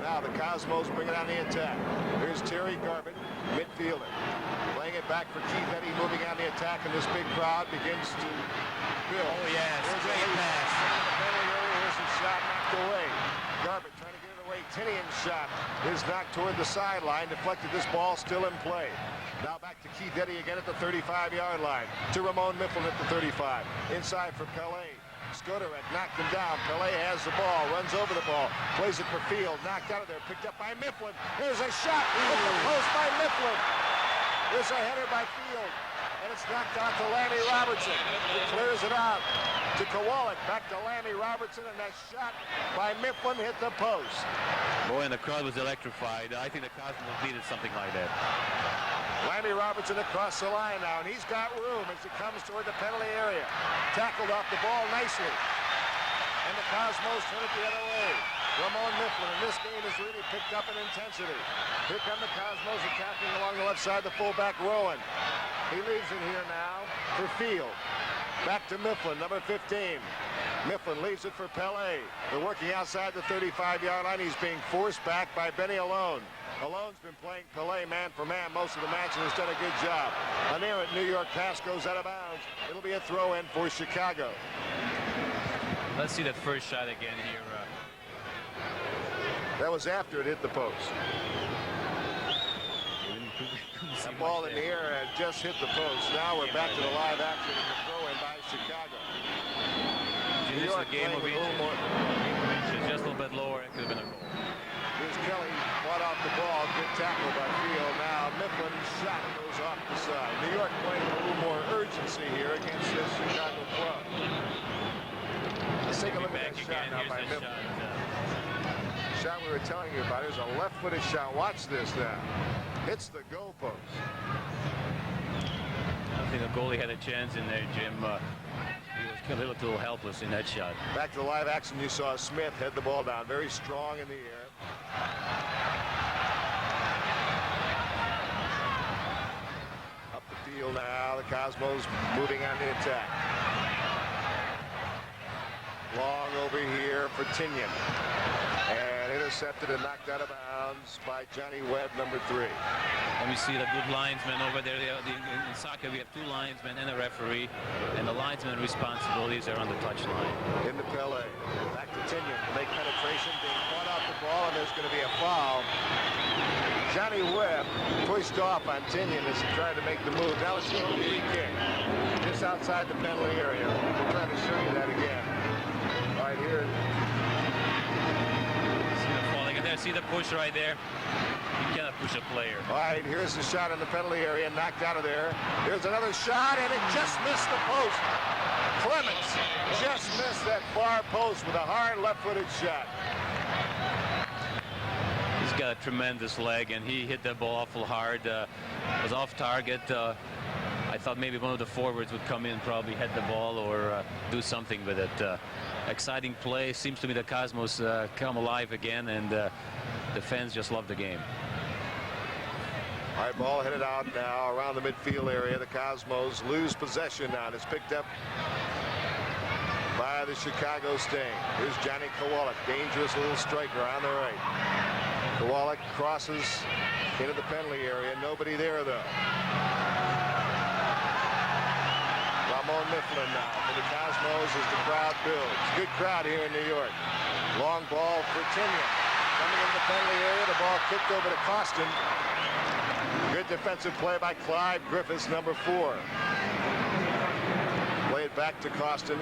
Now the Cosmos bring it on the attack. Here's Terry Garbutt, midfielder. Playing it back for Keith Eddy, moving on the attack, and this big crowd begins to build. Oh, yes, There's great pass. Here's a shot knocked away. Garbutt trying to get it away. Tinian's shot is knocked toward the sideline, deflected. This ball still in play. Now back to Keith Eddy again at the 35-yard line. To Ramon Mifflin at the 35. Inside for Pele. Skoderek knocked him down. Pele has the ball, runs over the ball, plays it for Field, knocked out of there, picked up by Mifflin. There's a shot hit the post by Mifflin. There's a header by Field, and it's knocked out to Lammy Robertson. He clears it out to Kowalik, back to Lammy Robertson, and that shot by Mifflin hit the post. Boy, and the crowd was electrified. I think the Cosmos needed something like that. Lammy Robertson across the line now, and he's got room as he comes toward the penalty area. Tackled off the ball nicely. And the Cosmos turn it the other way. Ramon Mifflin, and this game has really picked up in intensity. Here come the Cosmos attacking along the left side, the fullback Rowan. He leaves it here now for Field. Back to Mifflin, number 15. Mifflin leaves it for Pele. They're working outside the 35-yard line. He's being forced back by Benny Alone. Alone's been playing Pele man for man most of the match and has done a good job. A near it, New York pass goes out of bounds. It'll be a throw-in for Chicago. Let's see that first shot again here. That was after it hit the post. That ball in the air had just hit the post. Now we're back to the live action and the throw-in by Chicago. New York game will playing be with a little more. just a little bit lower. It could have been a goal. Here's Kelly, fought off the ball, good tackle by Field. Now Mifflin's shot goes off the side. New York playing with a little more urgency here against this Chicago club. Let's take a look at that shot now by Mifflin. Shot we were telling you about. Here's a left-footed shot. Watch this now. Hits the goal post. I think the goalie had a chance in there, Jim. He was a little helpless in that shot. Back to the live action, you saw Smith head the ball down. Very strong in the air. Up the field now, the Cosmos moving on the attack. Long over here for Tinian. And intercepted and knocked out of bounds by Johnny Webb, number 3. And we see the good linesman over there. In soccer, we have 2 linesmen and a referee. And the linesman responsibilities are on the touchline. In the Pele. Back to Tinian to make penetration. Being fought off the ball, and there's going to be a foul. Johnny Webb pushed off on Tinian as he tried to make the move. Now it's going to be a free kick. Just outside the penalty area. We're trying to show you that again. Right here. See the push right there. You cannot push a player. All right, here's the shot in the penalty area, knocked out of there. Here's another shot, and it just missed the post. Clements just missed that far post with a hard left-footed shot. He's got a tremendous leg, and he hit that ball awful hard. Was off target. I thought maybe one of the forwards would come in, probably head the ball or do something with it. Exciting play. Seems to me the Cosmos come alive again, and the fans just love the game. All right, ball headed out now around the midfield area. The Cosmos lose possession now. It's picked up by the Chicago Sting. Here's Johnny Kowalik, dangerous little striker on the right. Kowalik crosses into the penalty area. Nobody there, though. Ramon Mifflin now for the Cosmos as the crowd builds. Good crowd here in New York. Long ball for Tinian. Coming into the penalty area, the ball kicked over to Costin. Good defensive play by Clyde Griffiths, number 4. Play it back to Costin.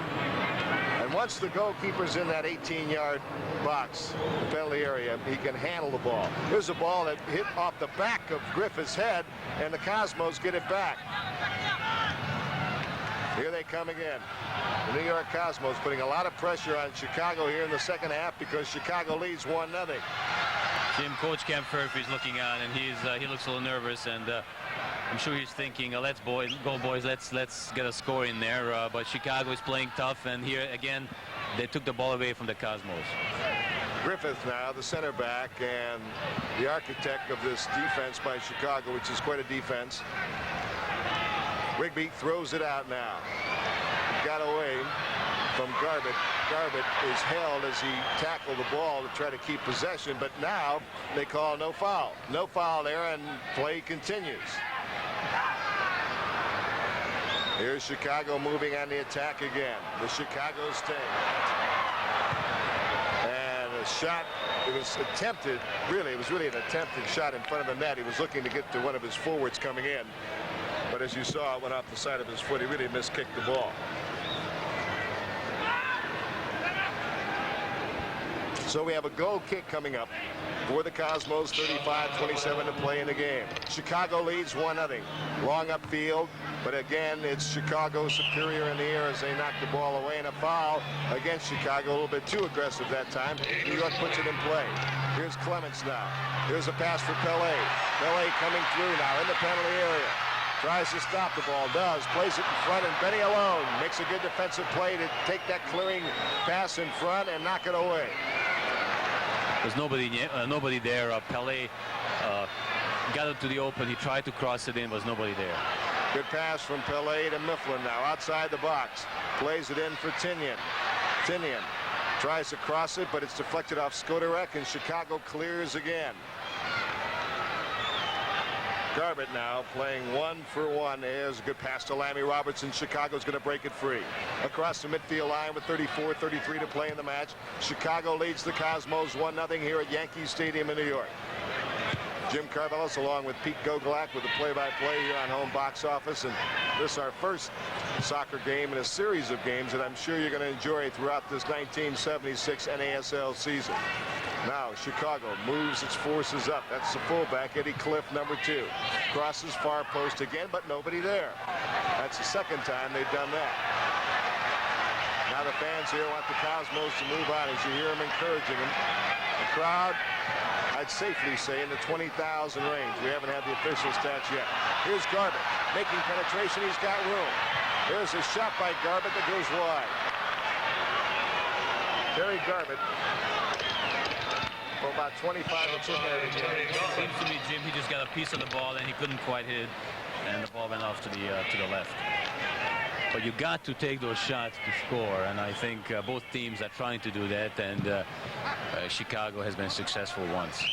And once the goalkeeper's in that 18-yard box, the penalty area, he can handle the ball. Here's a ball that hit off the back of Griffiths' head, and the Cosmos get it back. Here they come again. The New York Cosmos putting a lot of pressure on Chicago here in the second half because Chicago leads 1-0. Jim, Coach Cam Furphy's looking on, and he looks a little nervous, and I'm sure he's thinking, let's go boys, let's get a score in there. But Chicago is playing tough, and here again they took the ball away from the Cosmos. Griffith now, the center back and the architect of this defense by Chicago, which is quite a defense. Rigby throws it out now. Got away from Garbutt. Garbutt is held as he tackled the ball to try to keep possession, but now they call no foul. No foul there, and play continues. Here's Chicago moving on the attack again. The Chicago Sting. And a shot, it was attempted, really, it was really an attempted shot in front of the net. He was looking to get to one of his forwards coming in. But as you saw, it went off the side of his foot. He really miskicked the ball. So we have a goal kick coming up for the Cosmos, 35-27 to play in the game. Chicago leads 1-0. Long upfield, but again, it's Chicago superior in the air as they knock the ball away, and a foul against Chicago, a little bit too aggressive that time. New York puts it in play. Here's Clements now. Here's a pass for Pelé. Pelé coming through now in the penalty area. Tries to stop the ball, does, plays it in front, and Benny alone makes a good defensive play to take that clearing pass in front and knock it away. There's nobody there. Pelé got it to the open. He tried to cross it in, was nobody there. Good pass from Pelé to Mifflin now outside the box. Plays it in for Tinian. Tinian tries to cross it, but it's deflected off Skodarek, and Chicago clears again. Garbutt now playing 1-for-1. There's a good pass to Lammy Robertson. Chicago's going to break it free. Across the midfield line with 34-33 to play in the match. Chicago leads the Cosmos 1-0 here at Yankee Stadium in New York. Jim Carvelis along with Pete Gogolak with the play-by-play here on Home Box Office. And this is our first soccer game in a series of games that I'm sure you're going to enjoy throughout this 1976 NASL season. Now Chicago moves its forces up. That's the fullback, Eddie Cliff, number 2. Crosses far post again, but nobody there. That's the second time they've done that. Now the fans here want the Cosmos to move on as you hear them encouraging them. The crowd, I'd safely say, in the 20,000 range. We haven't had the official stats yet. Here's Garbutt making penetration. He's got room. There's a shot by Garbutt that goes wide. Terry Garbutt, for about 25 or so. Seems to me, Jim, he just got a piece of the ball and he couldn't quite hit it, and the ball went off to the left. But you got to take those shots to score, and I think both teams are trying to do that, and Chicago has been successful once.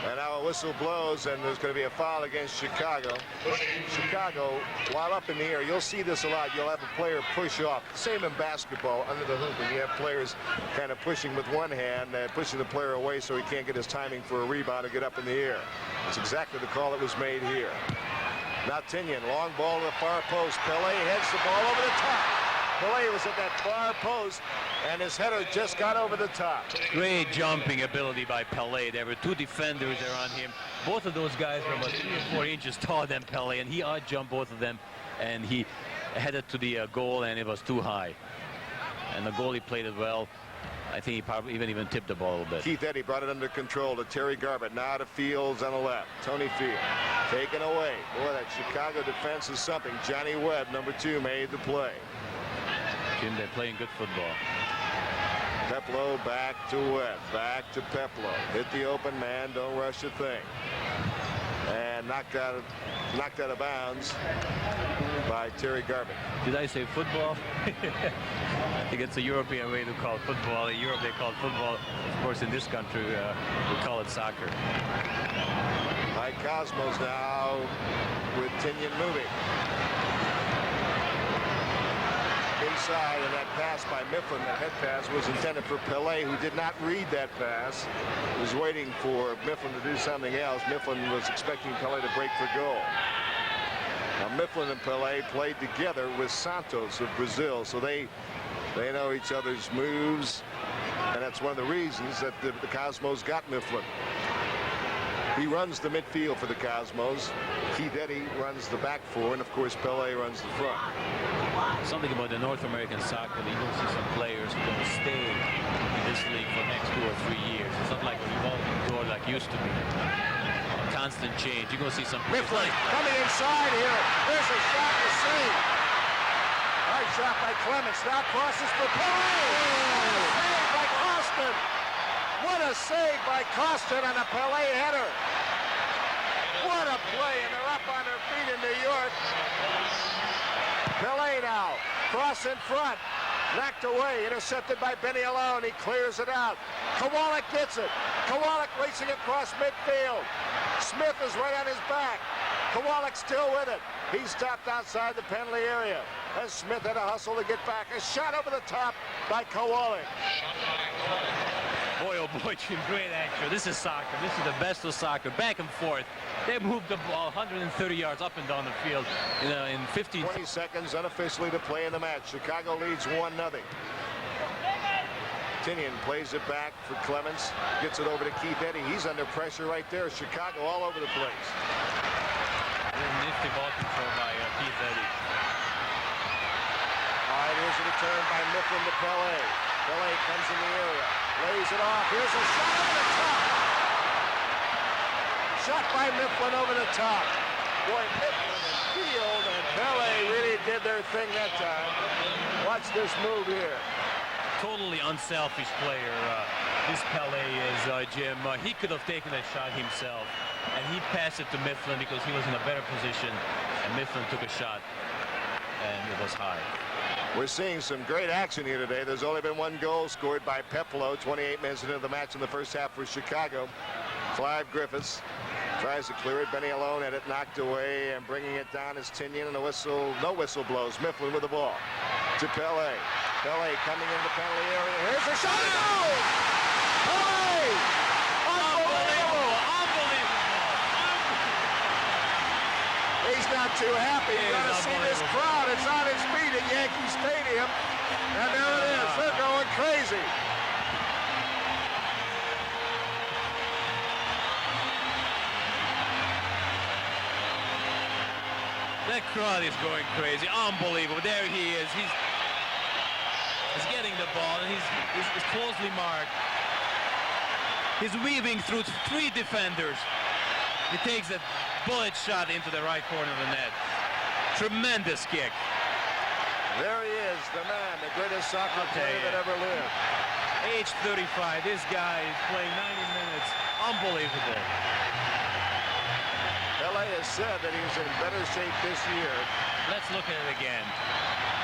And now a whistle blows, and there's going to be a foul against Chicago. Chicago, while up in the air, you'll see this a lot. You'll have a player push off. Same in basketball, under the hoop, and you have players kind of pushing with one hand, pushing the player away so he can't get his timing for a rebound or get up in the air. It's exactly the call that was made here. Now Tinian, long ball to the far post. Pelé heads the ball over the top. Pelé was at that far post, and his header just got over the top. Great jumping ability by Pelé. There were 2 defenders around him. Both of those guys were about 3 or 4 inches taller than Pelé, and he out-jumped both of them, and he headed to the goal, and it was too high. And the goalie played it well. I think he probably even tipped the ball a little bit. Keith Eddy brought it under control to Terry Garbutt. Now to Fields on the left. Tony Field taken away. Boy, that Chicago defense is something. Johnny Webb, number 2, made the play. Jim, they're playing good football. Peplow back to Webb. Back to Peplow. Hit the open man. Don't rush a thing. And knocked out of bounds by Terry Garbutt. Did I say football? I think it's a European way to call football. In Europe, they call it football. Of course, in this country, we call it soccer. Mike Cosmos now with Tinian moving. Inside, and that pass by Mifflin, that head pass, was intended for Pele, who did not read that pass. He was waiting for Mifflin to do something else. Mifflin was expecting Pele to break for goal. Now, Mifflin and Pele played together with Santos of Brazil, so they know each other's moves, and that's one of the reasons that the Cosmos got Mifflin. He runs the midfield for the Cosmos. Keith Eddy runs the back four, and of course Pele runs the front. Something about the North American soccer, that you don't see some players who are going to stay in this league for the next 2 or 3 years. It's not like a revolving door like used to be. A constant change. You're going to see some... Mifflin coming inside here. There's a shot to save. Nice shot by Clements. Now crosses for Pele. Save by Costin. What a save by Costin on a Pele header. What a play, and they're up on their feet in New York. Pele now, cross in front, knocked away, intercepted by Benny Alone. He clears it out. Kowalik gets it. Kowalik racing across midfield. Smith is right on his back. Kowalik still with it. He's stopped outside the penalty area. As Smith had a hustle to get back. A shot over the top by Kowalik. Boy, oh boy, Jim, great action. This is soccer. This is the best of soccer. Back and forth. They moved the ball 130 yards up and down the field in 15... 20 seconds unofficially to play in the match. Chicago leads 1-0. Tinian plays it back for Clements. Gets it over to Keith Eddy. He's under pressure right there. Chicago all over the place. Nifty ball control by Keith Eddy. All right, here's a return by Mifflin to Pele. Pele comes in the area. Lays it off. Here's a shot over the top. Shot by Mifflin over the top. Boy, Mifflin and Field and Pele really did their thing that time. Watch this move here. Totally unselfish player. This Pele is, Jim. He could have taken that shot himself, and he passed it to Mifflin because he was in a better position, and Mifflin took a shot, and it was high. We're seeing some great action here today. There's only been 1 goal scored by Peplow, 28 minutes into the match in the first half for Chicago. Clive Griffiths tries to clear it. Benny Alone had it knocked away, and bringing it down is Tinian, and the whistle, no whistle blows. Mifflin with the ball to Pele. Pele coming in the penalty area. Here's a shot. Goal! Pele! Unbelievable! He's not too happy. You got to see this crowd. It's on its feet at Yankee Stadium. And there it is. They're going crazy. That crowd is going crazy. Unbelievable. There he is. He's getting the ball, and he's closely marked. He's weaving through 3 defenders. He takes a bullet shot into the right corner of the net. Tremendous kick. There he is, the man, the greatest soccer player that ever lived. Age 35. This guy is playing 90 minutes. Unbelievable. Pele has said that he's in better shape this year. Let's look at it again.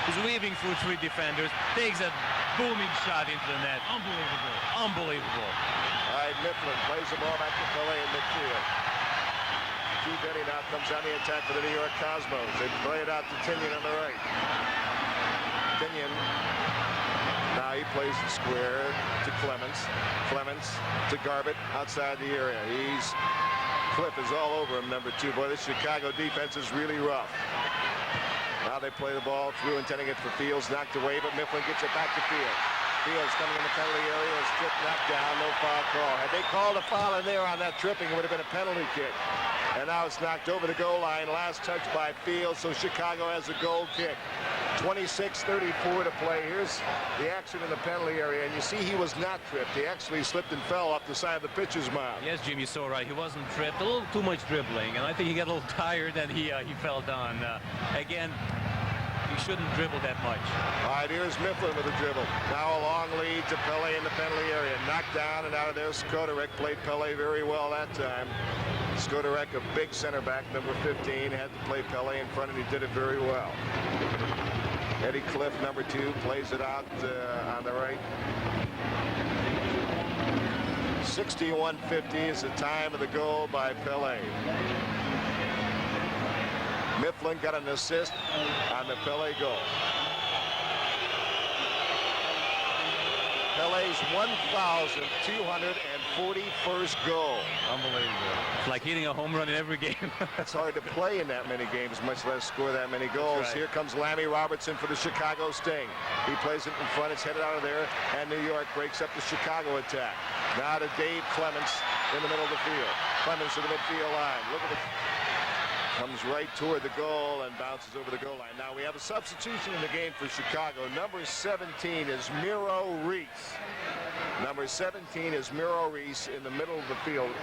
He's weaving through 3 defenders, takes a booming shot into the net. Unbelievable. Unbelievable. All right, Mifflin plays the ball back to Pele in midfield. Keith Eddy now comes on the attack for the New York Cosmos. They play it out to Tinian on the right. Tinian, now he plays the square to Clements. Clements to Garbutt outside the area. Cliff is all over him, number 2. Boy, this Chicago defense is really rough. Now they play the ball through, intending it for Fields, knocked away, but Mifflin gets it back to Fields. Fields coming in the penalty area, is stripped, knocked down, no foul call. Had they called a foul in there on that tripping, it would have been a penalty kick. And now it's knocked over the goal line, last touch by Fields, so Chicago has a goal kick. 26:34 to play. Here's the action in the penalty area, and you see he was not tripped. He actually slipped and fell off the side of the pitcher's mound. Yes, Jim, you saw right. He wasn't tripped. A little too much dribbling, and I think he got a little tired and he fell down. Again, he shouldn't dribble that much. All right, here's Mifflin with a dribble. Now a long lead to Pele in the penalty area. Knocked down and out of there. Skodarek played Pele very well that time. Skodarek, a big center back, number 15, had to play Pele in front, and he did it very well. Eddie Cliff, number 2, plays it out on the right. 61:50 is the time of the goal by Pele. Mifflin got an assist on the Pele goal. Pele's 1,241st goal. Unbelievable. It's like hitting a home run in every game. It's hard to play in that many games, much less score that many goals. Right. Here comes Lammy Robertson for the Chicago Sting. He plays it in front. It's headed out of there, and New York breaks up the Chicago attack. Now to Dave Clements in the middle of the field. Clements to the midfield line. Look at it. Comes right toward the goal and bounces over the goal line. Now we have a substitution in the game for Chicago. Number 17 is Miro Reese. Number 17 is Miro Reese in the middle of the field.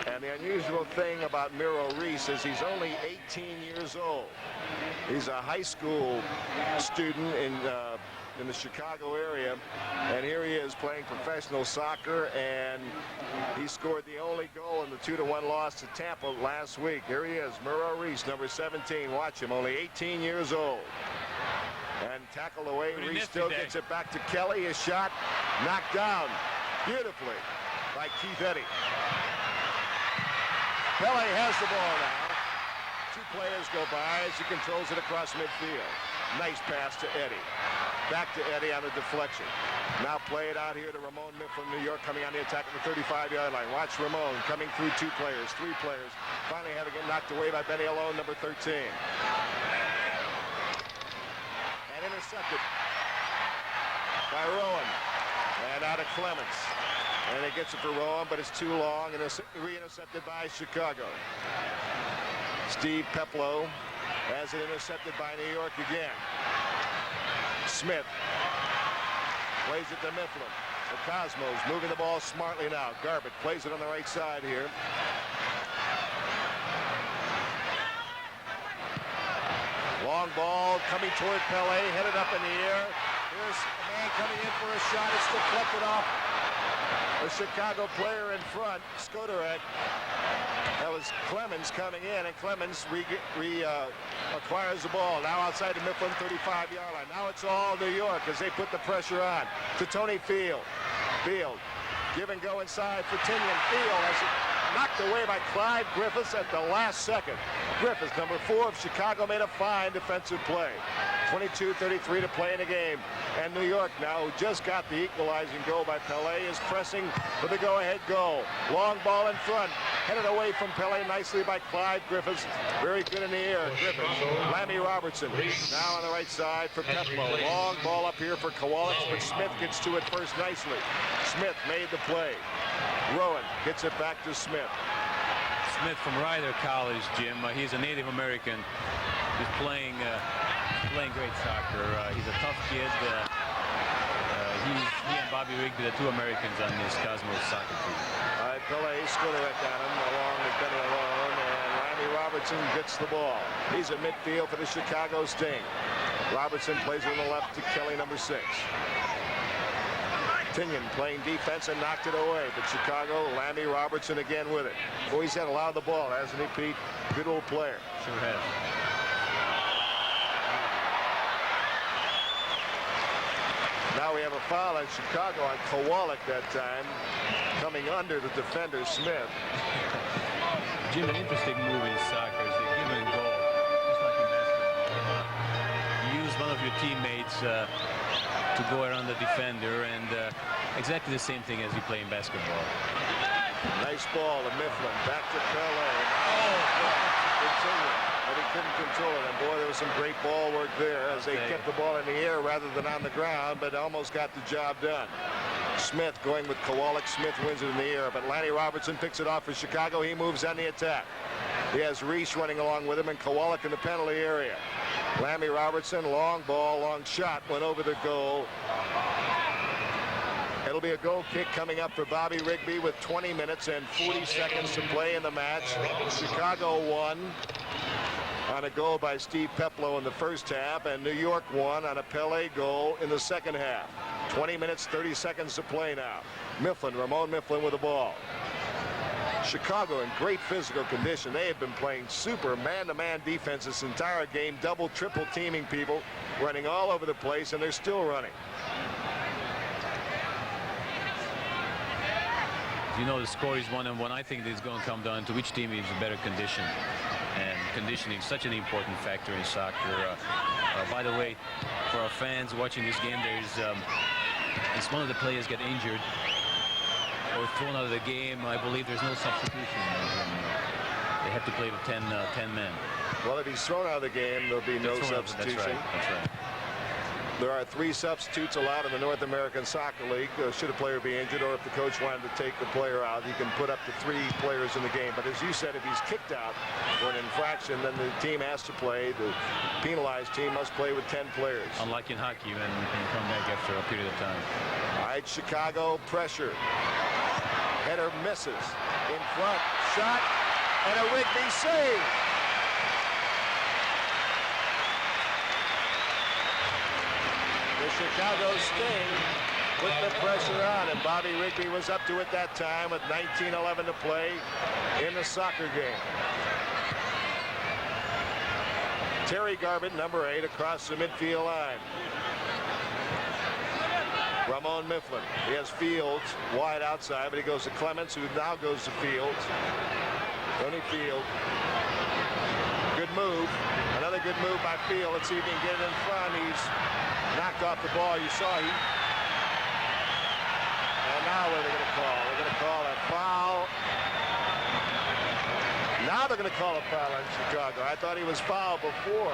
And the unusual thing about Miro Reese is he's only 18 years old. He's a high school student in the Chicago area, and here he is playing professional soccer, and he scored the only goal in the 2-1 loss to Tampa last week. Here he is, Miro Reese, number 17. Watch him, only 18 years old. And tackled away. Reese still gets it back to Kelly. His shot knocked down beautifully by Keith Eddy. Pele has the ball now. 2 players go by as he controls it across midfield. Nice pass to Eddy. Back to Eddy on the deflection. Now play it out here to Ramon Mifflin, New York, coming on the attack at the 35-yard line. Watch Ramon coming through 2 players, 3 players. Finally had to get knocked away by Benny Alone, number 13. And intercepted by Rowan. And out of Clements. And it gets it for Rowan, but it's too long, and it's re-intercepted by Chicago. Steve Peplow has it intercepted by New York again. Smith plays it to Mifflin. The Cosmos moving the ball smartly now. Garbutt plays it on the right side here. Long ball coming toward Pele, headed up in the air. Here's a man coming in for a shot. It's deflected off the Chicago player in front, Skodarek. That was Clemens coming in, and Clemens acquires the ball. Now outside the Mifflin 35-yard line. Now it's all New York as they put the pressure on to Tony Field. Field, give and go inside for Tinian. Field has it knocked away by Clyde Griffiths at the last second. Griffiths, number 4 of Chicago, made a fine defensive play. 22:33 to play in the game. And New York now, who just got the equalizing goal by Pele, is pressing for the go-ahead goal. Long ball in front. Headed away from Pele nicely by Clyde Griffiths. Very good in the air. Griffiths. Lammy Robertson. Now on the right side for Peplow. Long ball up here for Kowalik, but Smith gets to it first nicely. Smith made the play. Rowan gets it back to Smith. Smith from Rider College, Jim. He's a Native American. He's playing great soccer. He's a tough kid. He and Bobby Rigby, the 2 Americans on this Cosmos soccer team. All right, Pele Skodarek on him along with Benny Alone, and Lammy Robertson gets the ball. He's at midfield for the Chicago Sting. Robertson plays it on the left to Kelly, number 6. Tinian playing defense and knocked it away, but Chicago, Lammy Robertson again with it. Boy, he's had a lot of the ball, hasn't he, Pete? Good old player. Sure has. Now we have a foul on Chicago on Kowalik that time, coming under the defender, Smith. Jim, an interesting move in soccer is the give and go, just like in basketball. You use one of your teammates to go around the defender, and exactly the same thing as you play in basketball. Nice ball to Mifflin, back to Pele. Continuing. But he couldn't control it, and boy, there was some great ball work there as they kept the ball in the air rather than on the ground, but almost got the job done. Smith going with Kowalik. Smith wins it in the air, but Lanny Robertson picks it off for Chicago. He moves on the attack. He has Reese running along with him and Kowalik in the penalty area. Lammy Robertson, long ball, long shot, went over the goal. It'll be a goal kick coming up for Bobby Rigby with 20 minutes and 40 seconds to play in the match. Chicago won on a goal by Steve Peploe in the first half, and New York won on a Pele goal in the second half. 20 minutes, 30 seconds to play now. Mifflin, Ramon Mifflin with the ball. Chicago in great physical condition. They have been playing super man-to-man defense this entire game, double, triple teaming people, running all over the place, and they're still running. You know, the score is 1-1. I think it's going to come down to which team is in better condition. And conditioning is such an important factor in soccer. By the way, for our fans watching this game, there's if one of the players get injured or thrown out of the game, I believe there's no substitution. They have to play with 10 men. Well, if he's thrown out of the game, there'll be no substitution. That's right. That's right. There are 3 substitutes allowed in the North American Soccer League. Should a player be injured, or if the coach wanted to take the player out, he can put up to 3 players in the game. But as you said, if he's kicked out for an infraction, then the team has to play. The penalized team must play with 10 players. Unlike in hockey, when you can come back after a period of time. All right, Chicago pressure. Header misses. In front, shot, and a Rigby save. The Chicago Sting with the pressure on, and Bobby Rigby was up to it that time with 19:11 to play in the soccer game. Terry Garbutt, number 8, across the midfield line. Ramon Mifflin. He has Fields wide outside, but he goes to Clements, who now goes to Fields. Tony Field. Good move. Another good move by Field. Let's see if he can get it in front. He's knocked off the ball. You saw he. And now what are they going to call? They're going to call a foul. Now they're going to call a foul on Chicago. I thought he was fouled before.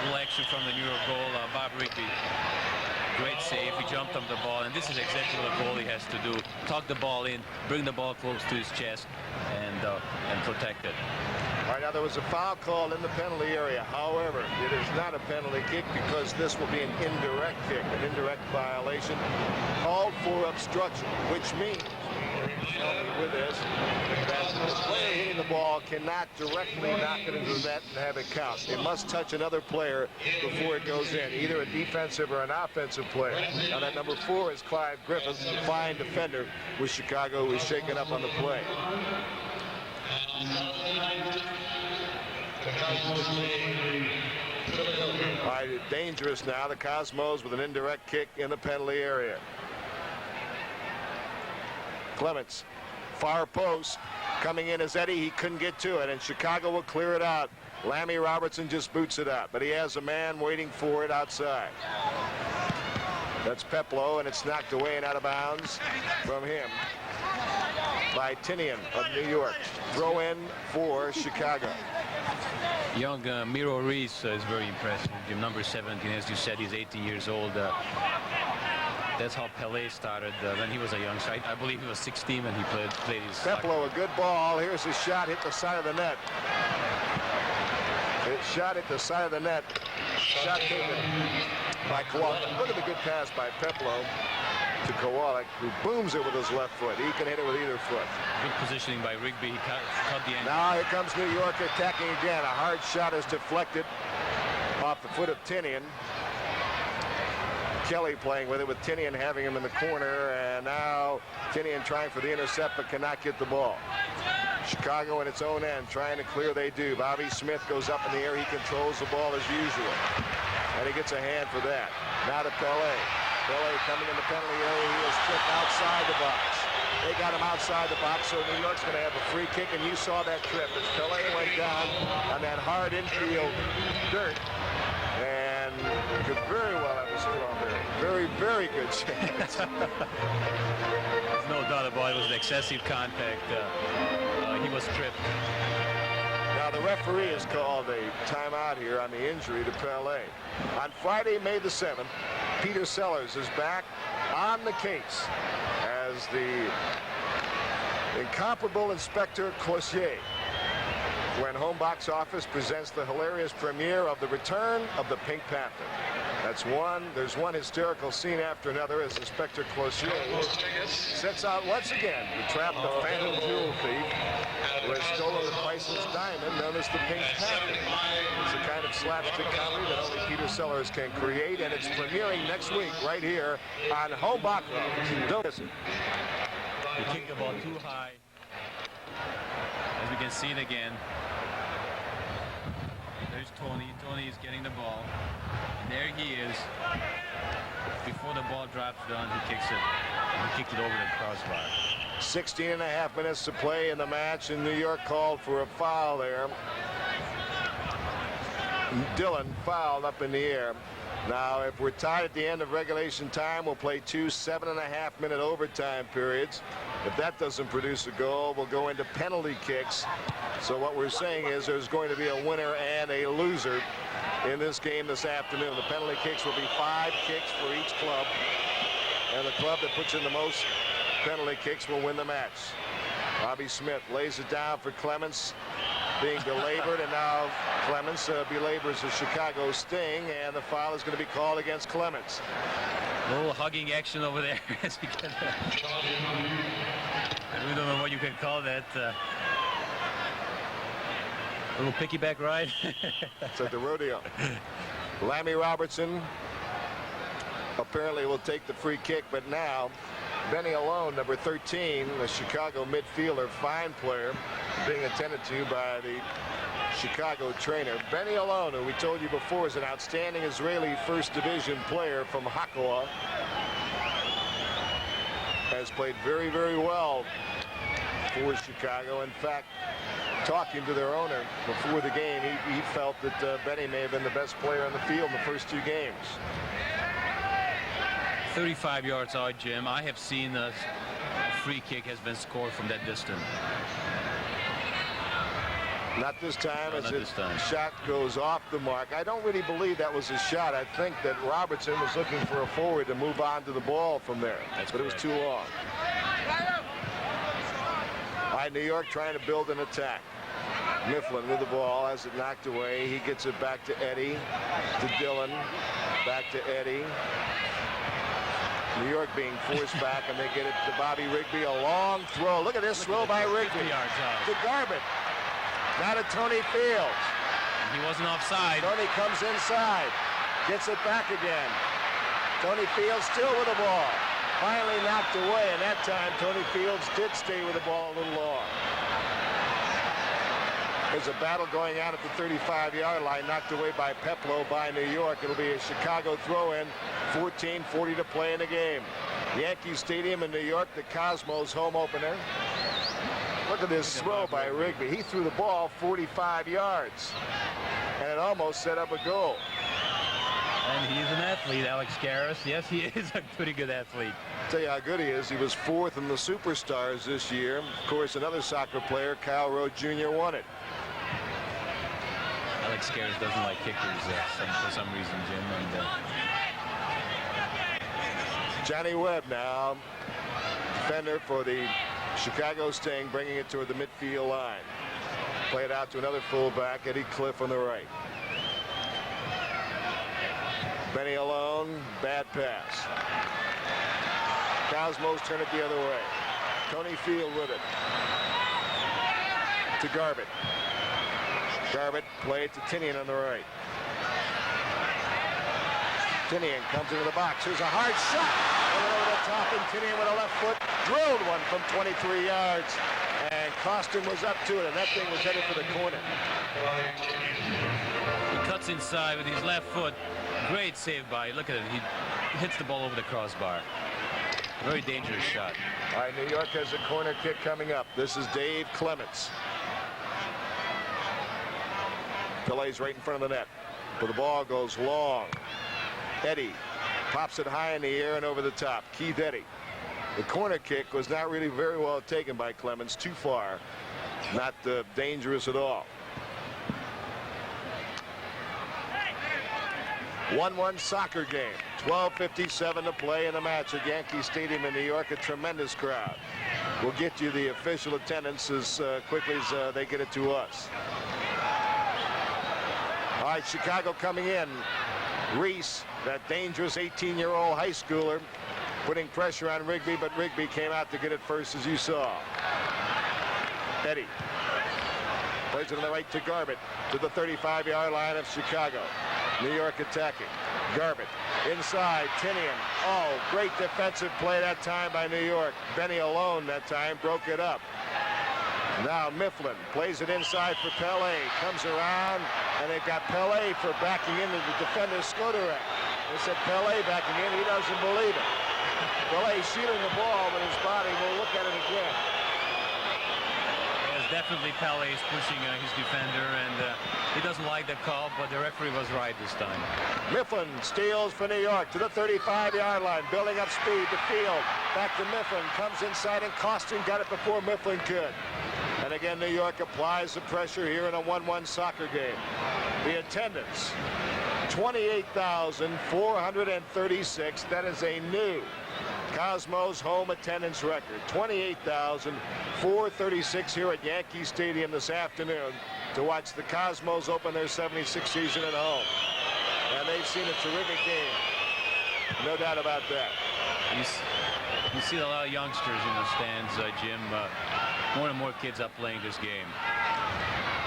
Little action from the New York goal. Bob Rigby, great save. He jumped on the ball, and this is exactly what a goalie has to do: tuck the ball in, bring the ball close to his chest, and protect it. All right, now there was a foul called in the penalty area. However, it is not a penalty kick because this will be an indirect kick, an indirect violation called for obstruction, which means, help me with this, that the player hitting the ball cannot directly knock it into the net and have it count. It must touch another player before it goes in, either a defensive or an offensive player. Now that number 4 is Clive Griffith, the fine defender with Chicago, who is shaken up on the play. All right, dangerous now. The Cosmos with an indirect kick in the penalty area. Clements, far post, coming in as Eddie. He couldn't get to it, and Chicago will clear it out. Lammy Robertson just boots it out, but he has a man waiting for it outside. That's Peploe, and it's knocked away and out of bounds from him by Tinian of New York. Throw in for Chicago. Young Miro Reis is very impressive. Number 17, as you said, he's 18 years old. That's how Pele started when he was a young guy. I believe he was 16 when he played his Peploe, a good ball. Here's his shot, hit the side of the net. It shot at the side of the net. Shot taken by Kowalik. Look at the good pass by Peploe to Kowalik, who booms it with his left foot. He can hit it with either foot. Good positioning by Rigby. He cut the end. Now here comes New York attacking again. A hard shot is deflected off the foot of Tinian. Kelly playing with it, with Tinian having him in the corner, and now Tinian trying for the intercept but cannot get the ball. Chicago in its own end trying to clear. They do. Bobby Smith goes up in the air. He controls the ball as usual, and he gets a hand for that. Now to Pele. Pele coming in the penalty area. He is tripped outside the box. They got him outside the box, so New York's going to have a free kick, and you saw that trip as Pele went down on that hard infield dirt, and could very well have a strawberry. Very, very good chance. There's no doubt about it. It was an excessive contact. He was tripped. Now the referee has called a timeout here on the injury to Pele. On Friday, May the 7th, Peter Sellers is back on the case as the incomparable Inspector Cloutier. when Home Box Office presents the hilarious premiere of The Return of the Pink Panther. That's one. There's one hysterical scene after another as Inspector Cloutier sets out once again to trap the phantom jewel thief who has stolen the priceless diamond known as the Pink Panther. It's a kind of slapstick comedy that only Peter Sellers can create, and it's premiering next week right here on Home Box Office. Don't miss it. He kicked the ball too high. As we can see it again. There's Tony. Tony is getting the ball. And there he is. Before the ball drops down, he kicks it. He kicked it over the crossbar. 16 and a half minutes to play in the match, and New York called for a foul there. Dillon fouled up in the air. Now, if we're tied at the end of regulation time, we'll play two 7.5-minute overtime periods. If that doesn't produce a goal, we'll go into penalty kicks. So what we're saying is there's going to be a winner and a loser in this game this afternoon. The penalty kicks will be 5 kicks for each club, and the club that puts in the most penalty kicks will win the match. Bobby Smith lays it down for Clements, being belabored, and now Clements belabors the Chicago Sting, and the foul is going to be called against Clements. A little hugging action over there. I really don't know what you can call that. A little piggyback ride. It's at the rodeo. Lammy Robertson apparently will take the free kick, but now Benny Alone, number 13, the Chicago midfielder, fine player, being attended to by the Chicago trainer. Benny Alone, who we told you before is an outstanding Israeli first division player from Hakoah, has played very, very well for Chicago. In fact, talking to their owner before the game, he felt that Benny may have been the best player on the field in the first 2 games. 35 yards out, Jim. I have seen a free kick has been scored from that distance. Not this time, No, as not the this time. shot goes off the mark. I don't really believe that was a shot. I think that Robertson was looking for a forward to move on to the ball from there. That's but correct. It was too long. All right, New York trying to build an attack. Mifflin with the ball, has it knocked away. He gets it back to Eddie, to Dillon, back to Eddie. New York being forced back, and they get it to Bobby Rigby. A long throw. Look at this throw by Rigby. 50 yards out. To Garbutt. Now to Tony Fields. He wasn't offside. Tony comes inside. Gets it back again. Tony Fields still with the ball. Finally knocked away, and that time Tony Fields did stay with the ball a little long. There's a battle going on at the 35-yard line, knocked away by Peplow by New York. It'll be a Chicago throw-in, 14:40 to play in the game. Yankee Stadium in New York, the Cosmos home opener. Look at this throw by Rigby. He threw the ball 45 yards, and it almost set up a goal. And he's an athlete, Alex Karras. Yes, he is a pretty good athlete. I'll tell you how good he is. He was 4th in the Superstars this year. Of course, another soccer player, Kyle Rowe Jr., won it. Alex Karras doesn't like kickers for some reason, Jim. And, Johnny Webb now, defender for the Chicago Sting, bringing it toward the midfield line. Play it out to another fullback, Eddie Cliff on the right. Benny Alone, bad pass. Cosmos turn it the other way. Tony Field with it. To Garbutt. Garbutt play it to Tinian on the right. Tinian comes into the box. Here's a hard shot. Over the top, and Tinian with a left foot drilled one from 23 yards. And Costin was up to it, and that thing was headed for the corner. he cuts inside with his left foot. Great save by, look at it. He hits the ball over the crossbar. Very dangerous shot. All right, New York has a corner kick coming up. This is Dave Clements. Pele's right in front of the net. But the ball goes long. Eddie pops it high in the air and over the top. Keith Eddie. The corner kick was not really very well taken by Clements. Too far. Not dangerous at all. 1-1 soccer game. 12:57 to play in the match at Yankee Stadium in New York. A tremendous crowd. We'll get you the official attendance as quickly as they get it to us. All right, Chicago coming in. Reese, that dangerous 18-year-old high schooler, putting pressure on Rigby, but Rigby came out to get it first, as you saw. Eddie plays it on the right to Garbett, to the 35-yard line of Chicago. New York attacking. Garbett inside. Tinian. Oh, great defensive play that time by New York. Benny alone that time broke it up. Now Mifflin plays it inside for Pele. Comes around, and they've got Pele for backing into the defender, Skodarek. They said Pele backing in. He doesn't believe it. Pele shooting the ball, but his body will look at it again. Yes, definitely Pele is pushing his defender, and he doesn't like the call, but the referee was right this time. Mifflin steals for New York to the 35-yard line, building up speed to Field. Back to Mifflin, comes inside, and Costin got it before Mifflin could. And again, New York applies the pressure here in a 1-1 soccer game. The attendance, 28,436. That is a new Cosmos home attendance record. 28,436 here at Yankee Stadium this afternoon to watch the Cosmos open their 76th season at home. And they've seen a terrific game. No doubt about that. You see a lot of youngsters in the stands, Jim. More and more kids are playing this game.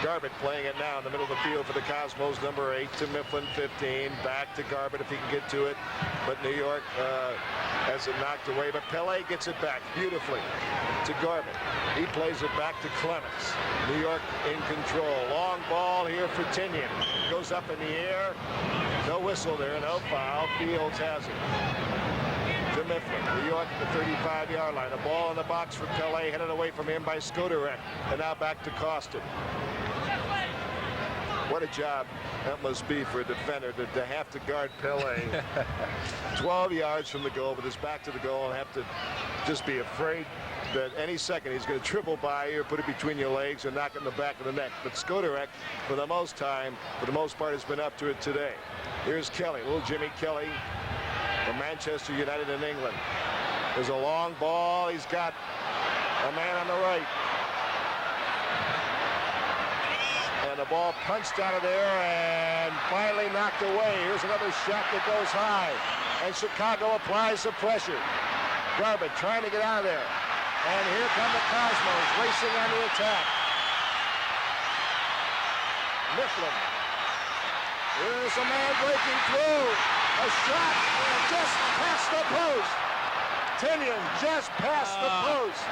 Garbett playing it now in the middle of the field for the Cosmos, number 8 to Mifflin, 15. Back to Garbett if he can get to it. But New York has it knocked away. But Pele gets it back beautifully to Garbett. He plays it back to Clemens. New York in control. Long ball here for Tinian. Goes up in the air. No whistle there, no foul. Fields has it. To Mifflin. New York at the 35-yard line. A ball in the box for Pele, headed away from him by Skodarek. And now back to Costin. What a job that must be for a defender to have to guard Pele 12 yards from the goal with his back to the goal and have to just be afraid that any second he's going to dribble by you, put it between your legs, and knock it in the back of the neck. But Skodarek, for the most part, has been up to it today. Here's Kelly, little Jimmy Kelly from Manchester United in England. There's a long ball. He's got a man on the right. And the ball punched out of there and finally knocked away. Here's another shot that goes high. And Chicago applies the pressure. Garbett trying to get out of there. And here come the Cosmos racing on the attack. Mifflin. Here's a man breaking through. A shot just past the post. Tinian just past the post.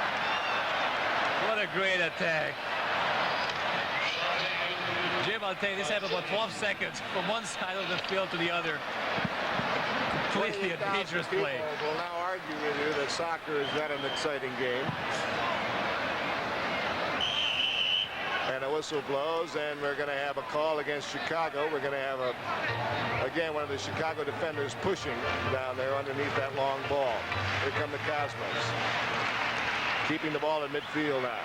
What a great attack. Jim, I'll tell you, this happened about 12 seconds from one side of the field to the other. Completely a dangerous play. Will now argue with you that soccer is not an exciting game. And a whistle blows, and we're going to have a call against Chicago. We're going to have again, one of the Chicago defenders pushing down there underneath that long ball. Here come the Cosmos. Keeping the ball in midfield now.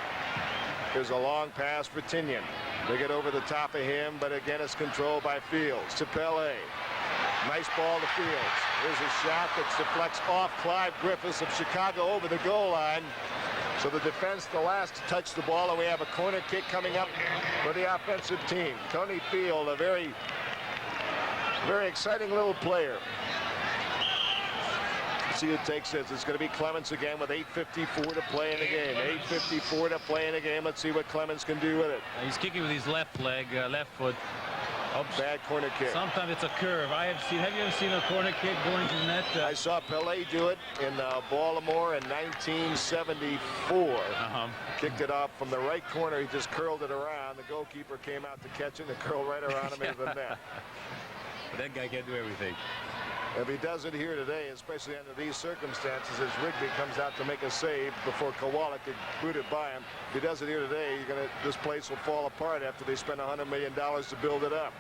Here's a long pass for Tinian. They get over the top of him, but again it's controlled by Fields to Pele. Nice ball to Fields. Here's a shot that deflects off Clive Griffiths of Chicago over the goal line. So the defense, the last to touch the ball, and we have a corner kick coming up for the offensive team. Tony Field, a very, very exciting little player. See who takes this. It's going to be Clemens again with 8:54 to play in the game. 8:54 to play in the game. Let's see what Clemens can do with it. He's kicking with his left leg, left foot. Oops. Bad corner kick. Sometimes it's a curve. Have you ever seen a corner kick going to the net? I saw Pele do it in Baltimore in 1974. Kicked it off from the right corner. He just curled it around. The goalkeeper came out to catch it and curled right around him into the net. But that guy can't do everything. If he does it here today, especially under these circumstances, as Rigby comes out to make a save before Kowalik could boot it by him, if he does it here today, this place will fall apart after they spend $100 million to build it up.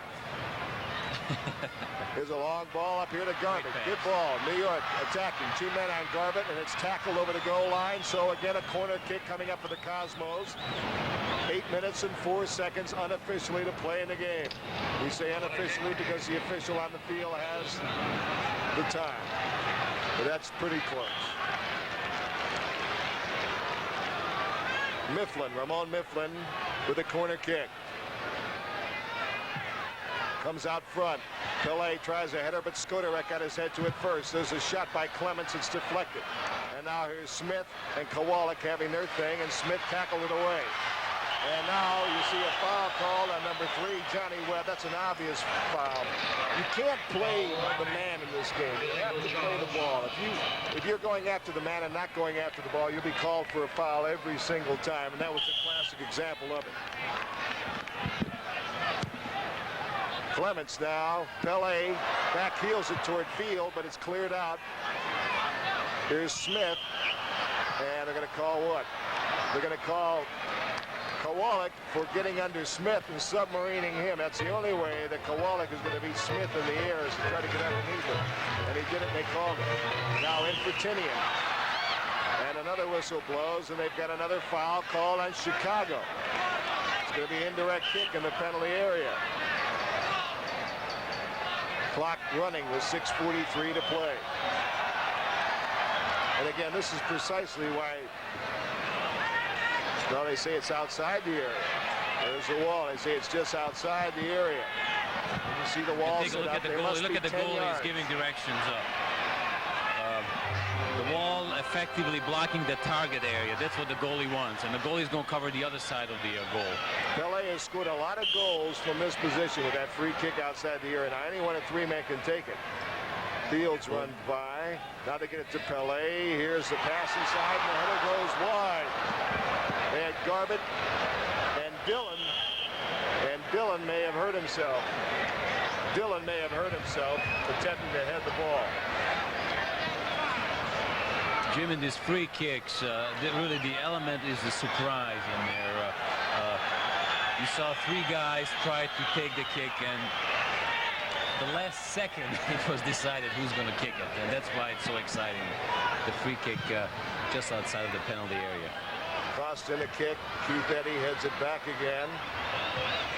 Here's a long ball up here to Garbett. Good ball. New York attacking. 2 men on Garbett, and it's tackled over the goal line. So again, a corner kick coming up for the Cosmos. 8 minutes and 4 seconds unofficially to play in the game. We say unofficially because the official on the field has the time. But that's pretty close. Mifflin, Ramon Mifflin with a corner kick. comes out front. Pele tries a header, but Skodarek got his head to it first. There's a shot by Clements. It's deflected. And now here's Smith and Kowalik having their thing, and Smith tackled it away. And now you see a foul called on number 3, Johnny Webb. That's an obvious foul. You can't play the man in this game. You have to play the ball. If you're going after the man and not going after the ball, you'll be called for a foul every single time. And that was a classic example of it. Clements now. Pele back heels it toward Field, but it's cleared out. Here's Smith. And they're going to call what? They're going to call Kowalik for getting under Smith and submarining him. That's the only way that Kowalik is going to beat Smith in the air, is to try to get underneath him. And he did it, and they called it. Now in for Tinian. And another whistle blows, and they've got another foul called on Chicago. It's going to be indirect kick in the penalty area. Clock running with 6:43 to play. And again, this is precisely why, well, they say it's outside the area. There's the wall. They say it's just outside the area. You see the wall. Take a look at the goalie. Look at the goalie. He's giving directions up. The wall effectively blocking the target area. That's what the goalie wants. And the goalie's going to cover the other side of the goal. Pele has scored a lot of goals from this position with that free kick outside the area. Now anyone at 3-man can take it. Fields run by. Now they get it to Pele. Here's the pass inside, and the header goes wide. They had Garbett and Dillon. And Dillon may have hurt himself. Dillon may have hurt himself attempting to head the ball. Jim, in these free kicks, really the element is the surprise in there. You saw 3 guys try to take the kick, and the last second it was decided who's going to kick it, and that's why it's so exciting. The free kick just outside of the penalty area. Crossed in a kick. Keith Eddy heads it back again.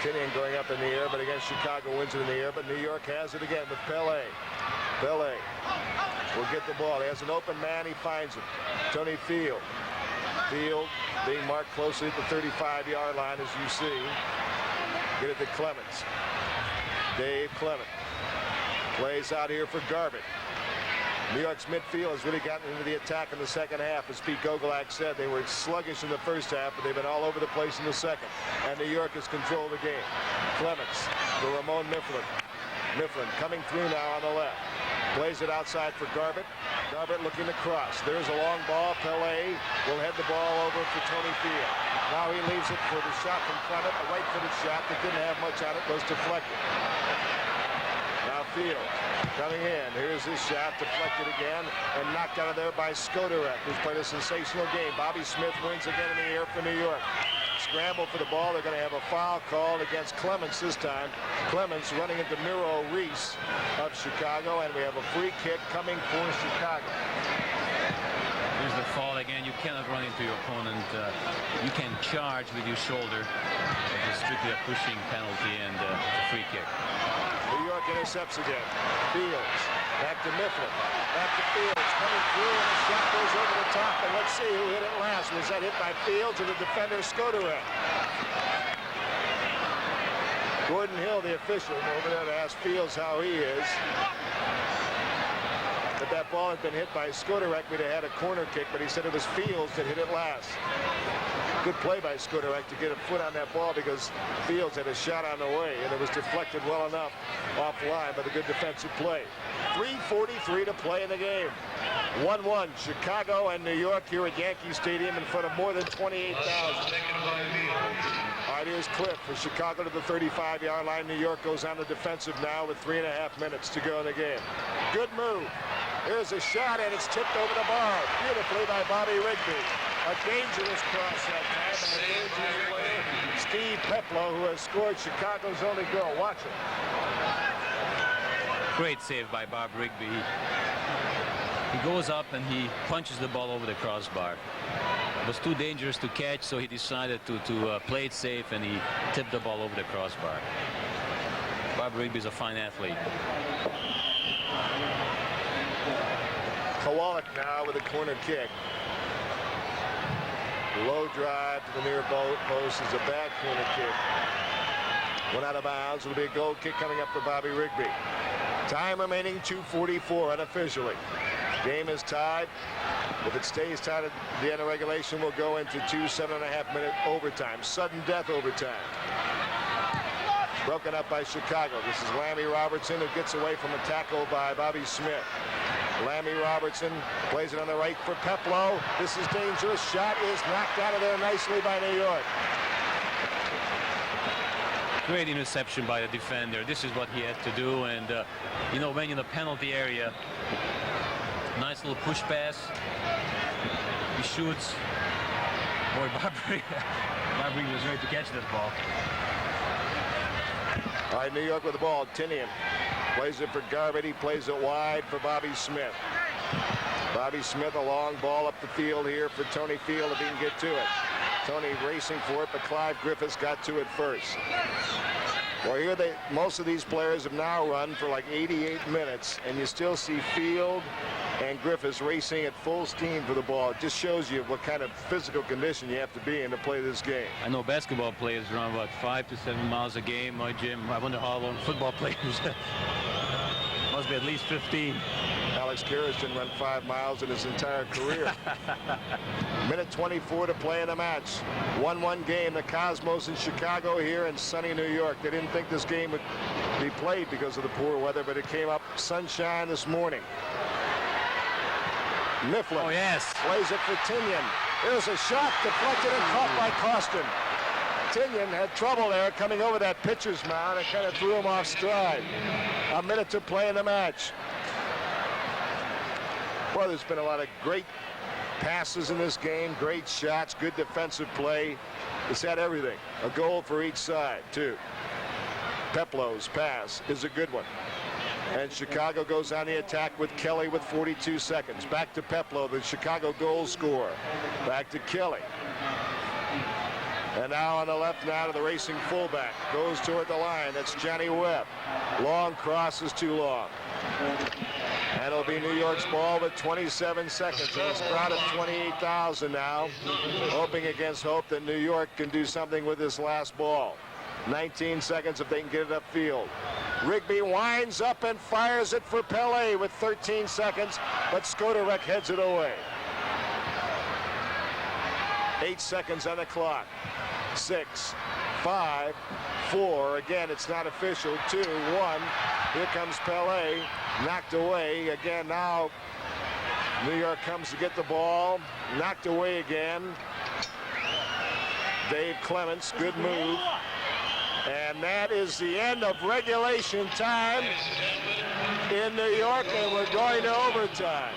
Tinian going up in the air, but again Chicago wins it in the air, but New York has it again with Pele. Pele will get the ball. He has an open man. He finds him. Tony Field. Field being marked closely at the 35-yard line, as you see. Get it to Clements. Dave Clement plays out here for Garbett. New York's midfield has really gotten into the attack in the second half. As Pete Gogolak said, they were sluggish in the first half, but they've been all over the place in the second. And New York has controlled the game. Clements for Ramon Mifflin. Mifflin coming through now on the left. Plays it outside for Garbett. Garbett looking to cross. There's a long ball. Pele will head the ball over for Tony Field. Now he leaves it for the shot from Clement. A right-footed shot that didn't have much on it, was deflected. Now Field coming in. Here's his shot, deflected again, and knocked out of there by Skodarek, who's played a sensational game. Bobby Smith wins again in the air for New York. Scramble for the ball. They're going to have a foul called against Clements this time. Clements running into Miro Reese of Chicago, and we have a free kick coming for Chicago. Here's the fall again. You cannot run into your opponent. You can charge with your shoulder. It's strictly a pushing penalty, and it's a free kick. New York intercepts again. Fields back to Mifflin. Back to Fields coming through, and the shot goes over the top. And let's see who hit it last. Was that hit by Fields or the defender Skodarek? Gordon Hill, the official, over there to ask Fields how he is. If that ball had been hit by Skodarek, we'd have had a corner kick, but he said it was Fields that hit it last. Good play by Skodarek to get a foot on that ball, because Fields had a shot on the way, and it was deflected well enough offline by the good defensive play. 3:43 to play in the game. 1-1, Chicago and New York here at Yankee Stadium in front of more than 28,000. All right, here's Cliff for Chicago to the 35-yard line. New York goes on the defensive now with 3.5 minutes to go in the game. Good move. Here's a shot, and it's tipped over the bar. Beautifully by Bobby Rigby. A dangerous cross that time, and the dangerous player, Steve Peplow, who has scored Chicago's only goal. Watch it. Great save by Bob Rigby. He goes up and he punches the ball over the crossbar. It was too dangerous to catch, so he decided to play it safe, and he tipped the ball over the crossbar. Bob Rigby is a fine athlete. Kowalik now with a corner kick. Low drive to the near post is a bad corner kick. Went out of bounds. It'll be a goal kick coming up for Bobby Rigby. Time remaining 2:44 unofficially. Game is tied. If it stays tied at the end of regulation, we'll go into 2 7.5-minute overtime. Sudden death overtime. Broken up by Chicago. This is Lammy Robertson, who gets away from a tackle by Bobby Smith. Lammy Robertson plays it on the right for Peplow. This is dangerous. Shot is knocked out of there nicely by New York. Great interception by the defender. This is what he had to do. And, you know, when you're in the penalty area, nice little push pass. He shoots. Boy, Barbary was ready to catch this ball. All right, New York with the ball. Tinian plays it for Garbutt. He plays it wide for Bobby Smith. Bobby Smith, a long ball up the field here for Tony Field if he can get to it. Tony racing for it, but Clive Griffiths got to it first. Well, here most of these players have now run for like 88 minutes, and you still see Field and Griffiths racing at full steam for the ball. It just shows you what kind of physical condition you have to be in to play this game. I know basketball players run about 5 to 7 miles a game. My gym, I wonder how long football players must be at least 15. Alex Karras didn't run 5 miles in his entire career. Minute 24 to play in the match. 1-1 game. The Cosmos in Chicago here in sunny New York. They didn't think this game would be played because of the poor weather, but it came up sunshine this morning. Mifflin plays it for Tinian. There's a shot deflected and caught by Costin. Tinian had trouble there coming over that pitcher's mound and kind of threw him off stride. A minute to play in the match. Well, there's been a lot of great passes in this game, great shots, good defensive play. It's had everything. A goal for each side, too. Peplow's pass is a good one. And Chicago goes on the attack with Kelly with 42 seconds. Back to Peplow, the Chicago goal scorer. Back to Kelly. And now on the left now to the racing fullback. Goes toward the line. That's Johnny Webb. Long cross is too long. And it'll be New York's ball with 27 seconds. And it's crowd of 28,000 now. Hoping against hope that New York can do something with this last ball. 19 seconds if they can get it upfield. Rigby winds up and fires it for Pele with 13 seconds, but Skodarek heads it away. 8 seconds on the clock. 6, 5, 4. Again, it's not official. 2, 1. Here comes Pele. Knocked away. Again, now New York comes to get the ball. Knocked away again. Dave Clements, good move. And that is the end of regulation time in New York, and we're going to overtime.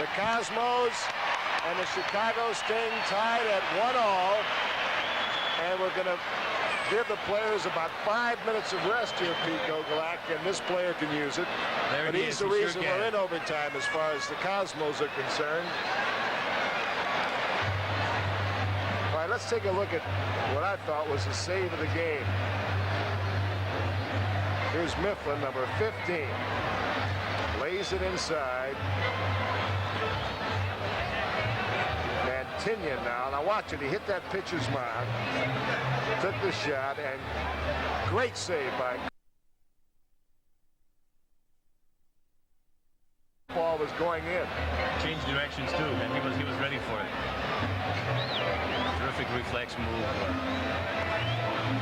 The Cosmos and the Chicago staying tied at 1-1, and we're going to give the players about 5 minutes of rest here, Pete Gogolak, and this player can use it. But he's the reason we're in overtime as far as the Cosmos are concerned. All right, let's take a look at what I thought was the save of the game. Here's Mifflin, number 15. Lays it inside. And Tinian now watch it. He hit that pitcher's mound. Took the shot, and great save by. Ball was going in. Changed directions too, and he was ready for it. Terrific reflex move.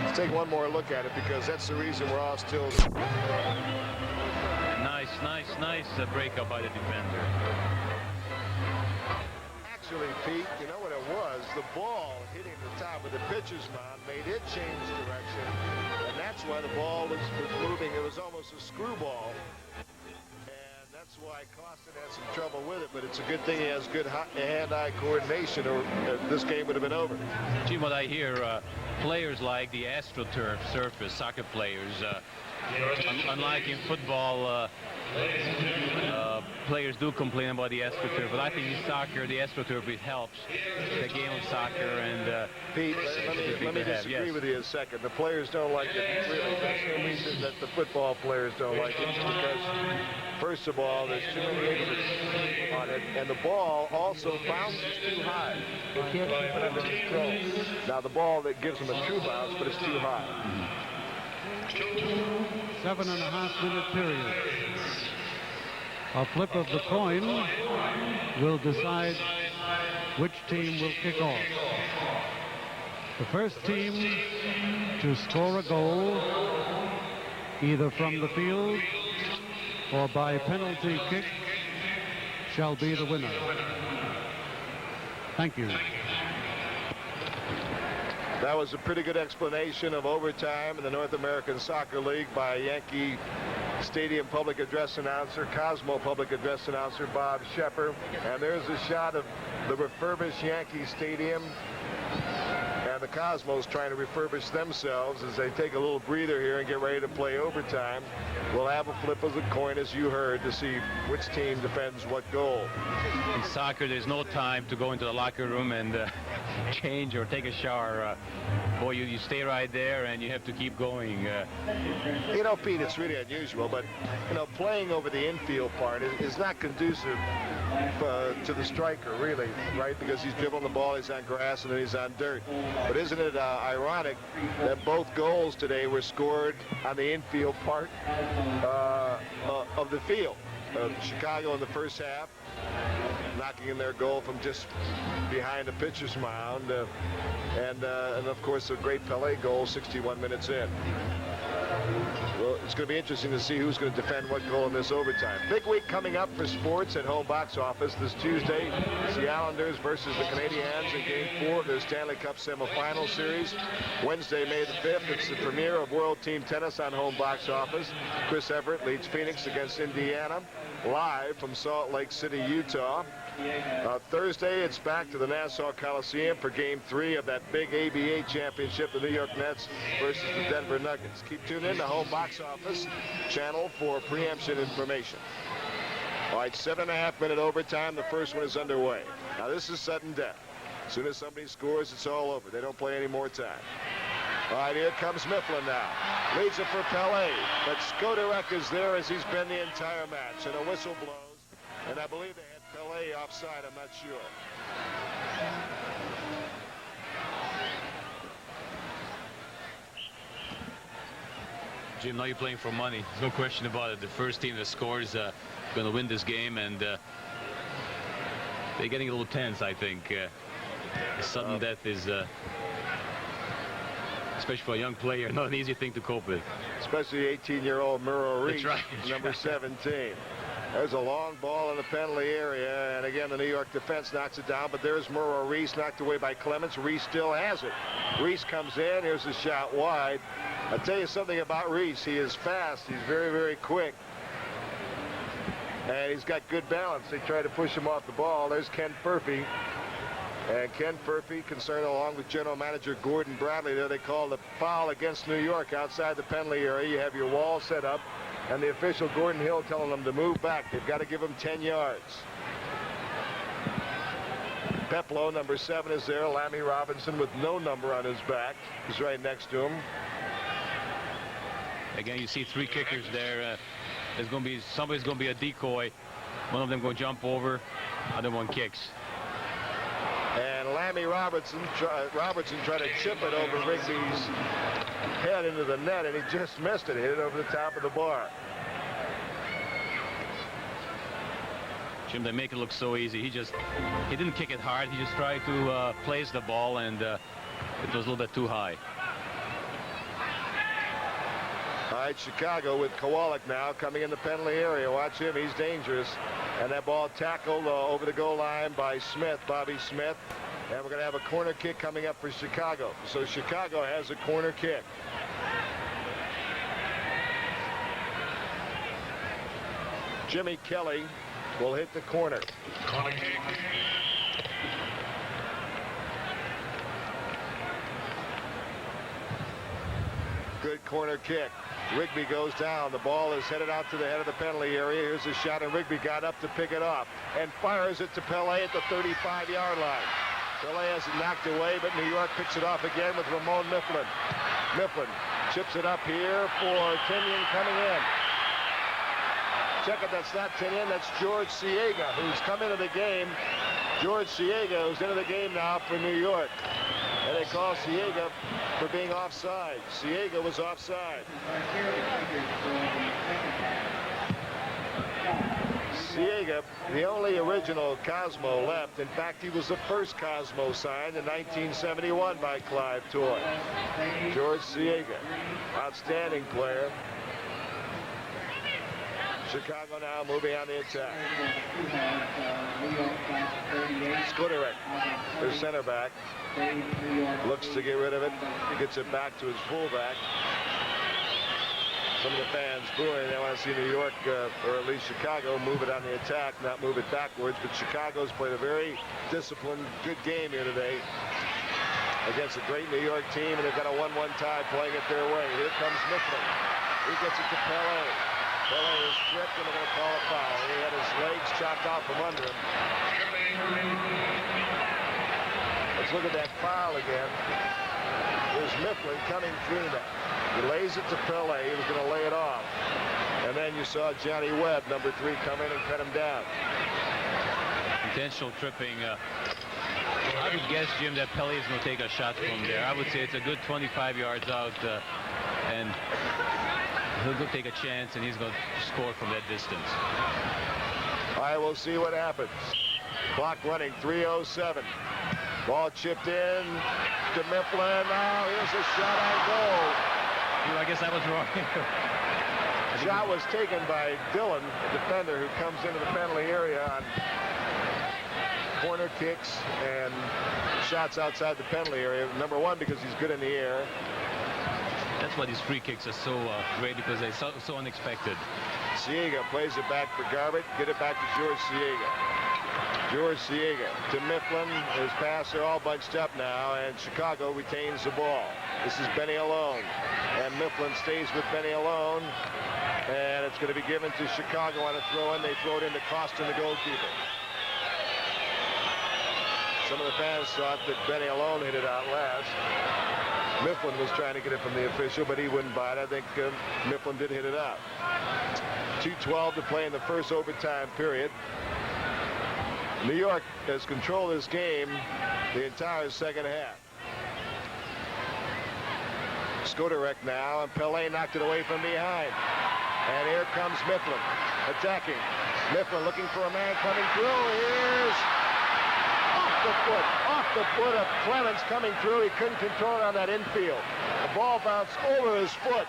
Let's take one more look at it because that's the reason we're all still. Nice breakup by the defender. Actually, Pete, you know what it was? The ball hitting the top of the pitcher's mound made it change direction, and that's why the ball was moving. It was almost a screwball, and that's why Costin had some trouble with it. But it's a good thing he has good hand-eye coordination, or this game would have been over. Gee, what I hear, players like the AstroTurf surface, soccer players, unlike in football, players do complain about the AstroTurf, but I think in soccer, the AstroTurf, it helps the game of soccer. And Pete, let me disagree with you a second. The players don't like it. Really, that's the reason that the football players don't like it, because first of all, there's too many ignorance on it, and the ball also bounces too high. They can't keep it under control. Now, the ball that gives them a true bounce, but it's too high. 7.5-minute period. A flip of the coin will decide which team will kick off. The first team to score a goal, either from the field or by penalty kick, shall be the winner. Thank you. That was a pretty good explanation of overtime in the North American Soccer League by Yankee Stadium public address announcer, Cosmo public address announcer Bob Shepard. And there's a shot of the refurbished Yankee Stadium. And the Cosmos trying to refurbish themselves as they take a little breather here and get ready to play overtime. We'll have a flip of the coin, as you heard, to see which team defends what goal. In soccer, there's no time to go into the locker room and change or take a shower. Boy, you stay right there and you have to keep going. You know, Pete, it's really unusual, but, you know, playing over the infield part is not conducive to the striker, really, right? Because he's dribbling the ball, he's on grass, and then he's on dirt. But isn't it ironic that both goals today were scored on the infield part of the field? Chicago in the first half, knocking in their goal from just behind a pitcher's mound, and of course a great Pelé goal 61 minutes in. Well, it's going to be interesting to see who's going to defend what goal in this overtime. Big week coming up for sports at home box office this Tuesday. It's the Islanders versus the Canadiens in Game 4 of their Stanley Cup semifinal series. Wednesday, May the 5th, it's the premiere of World Team Tennis on home box office. Chris Everett leads Phoenix against Indiana, live from Salt Lake City, Utah. Thursday, it's back to the Nassau Coliseum for Game 3 of that big ABA championship, the New York Nets versus the Denver Nuggets. Keep tuned in to Home Box Office channel for preemption information. All right, 7.5-minute overtime. The first one is underway. Now, this is sudden death. As soon as somebody scores, it's all over. They don't play any more time. All right, here comes Mifflin now. Leads it for Pelé, but Skoderek is there as he's been the entire match, and a whistle blows. And I believe they had Pelé offside, I'm not sure. Jim, now you're playing for money. There's no question about it. The first team that scores going to win this game, and they're getting a little tense, I think. The sudden death is, especially for a young player, not an easy thing to cope with. Especially 18-year-old Murrow Reese, right, number 17. There's a long ball in the penalty area, and again, the New York defense knocks it down, but there's Murrow Reese knocked away by Clemens. Reese still has it. Reese comes in. Here's a shot wide. I'll tell you something about Reese. He is fast. He's very, very quick. And he's got good balance. They try to push him off the ball. There's Ken Furphy. And Ken Furphy, concerned along with general manager Gordon Bradley there, they call the foul against New York outside the penalty area. You have your wall set up, and the official Gordon Hill telling them to move back. They've got to give him 10 yards. Peplow, number 7, is there. Lammy Robinson with no number on his back is right next to him. Again, you see 3 kickers there. There's going to be somebody's going to be a decoy. One of them going to jump over. Other one kicks. And Lammy Robertson tried to chip it over Rigby's head into the net, and he just missed it. He hit it over the top of the bar. Jim, they make it look so easy. He didn't kick it hard. He just tried to place the ball, and it was a little bit too high. All right, Chicago with Kowalik now coming in the penalty area. Watch him. He's dangerous. And that ball tackled over the goal line by Smith, Bobby Smith. And we're going to have a corner kick coming up for Chicago. So Chicago has a corner kick. Jimmy Kelly will hit the corner. Corner kick. Good corner kick. Rigby goes down. The ball is headed out to the head of the penalty area. Here's a shot, and Rigby got up to pick it off and fires it to Pelé at the 35-yard line. Pelé has it knocked away, but New York picks it off again with Ramon Mifflin. Mifflin chips it up here for Tinian coming in. Check it, that's not Tinian, that's George Siega, who's come into the game. George Siega, who's into the game now for New York. And they call Siega for being offside. Siega was offside. Siega, the only original Cosmo left. In fact, he was the first Cosmo signed in 1971 by Clive Toy. George Siega, outstanding player. Chicago now moving on the attack. Skudorek, their center back, looks to get rid of it, gets it back to his fullback. Some of the fans booing. They want to see New York, or at least Chicago, move it on the attack, not move it backwards. But Chicago's played a very disciplined, good game here today against a great New York team, and they've got a 1-1 tie playing it their way. Here comes Mifflin. He gets it to Pele. Pele is stripped, and they're going to call a foul. He had his legs chopped off from under him. Let's look at that foul again. There's Mifflin coming through now. He lays it to Pele. He was going to lay it off. And then you saw Johnny Webb, number 3, come in and cut him down. Intentional tripping. I would guess, Jim, that Pele is going to take a shot from there. I would say it's a good 25 yards out, and he'll go take a chance, and he's going to score from that distance. All right, we'll see what happens. Clock running, 3:07. Ball chipped in to Mifflin. Now here's a shot on goal. I guess I was wrong. Shot was taken by Dillon, a defender who comes into the penalty area on corner kicks and shots outside the penalty area. Number 1, because he's good in the air. That's why these free kicks are so great, because they're so unexpected. Siega plays it back for Garbutt. Get it back to George Siega. George Siega to Mifflin. His pass are all bunched up now, and Chicago retains the ball. This is Benny Alone, and Mifflin stays with Benny Alone, and it's going to be given to Chicago on a throw-in. They throw it into Costin, the goalkeeper. Some of the fans thought that Benny Alone hit it out last. Mifflin was trying to get it from the official, but he wouldn't buy it. I think Mifflin did hit it out. 2:12 to play in the first overtime period. New York has controlled this game the entire second half. Skudorek now, and Pele knocked it away from behind. And here comes Mifflin attacking. Mifflin looking for a man coming through. Here's off the foot of Clemens coming through. He couldn't control it on that infield. The ball bounced over his foot.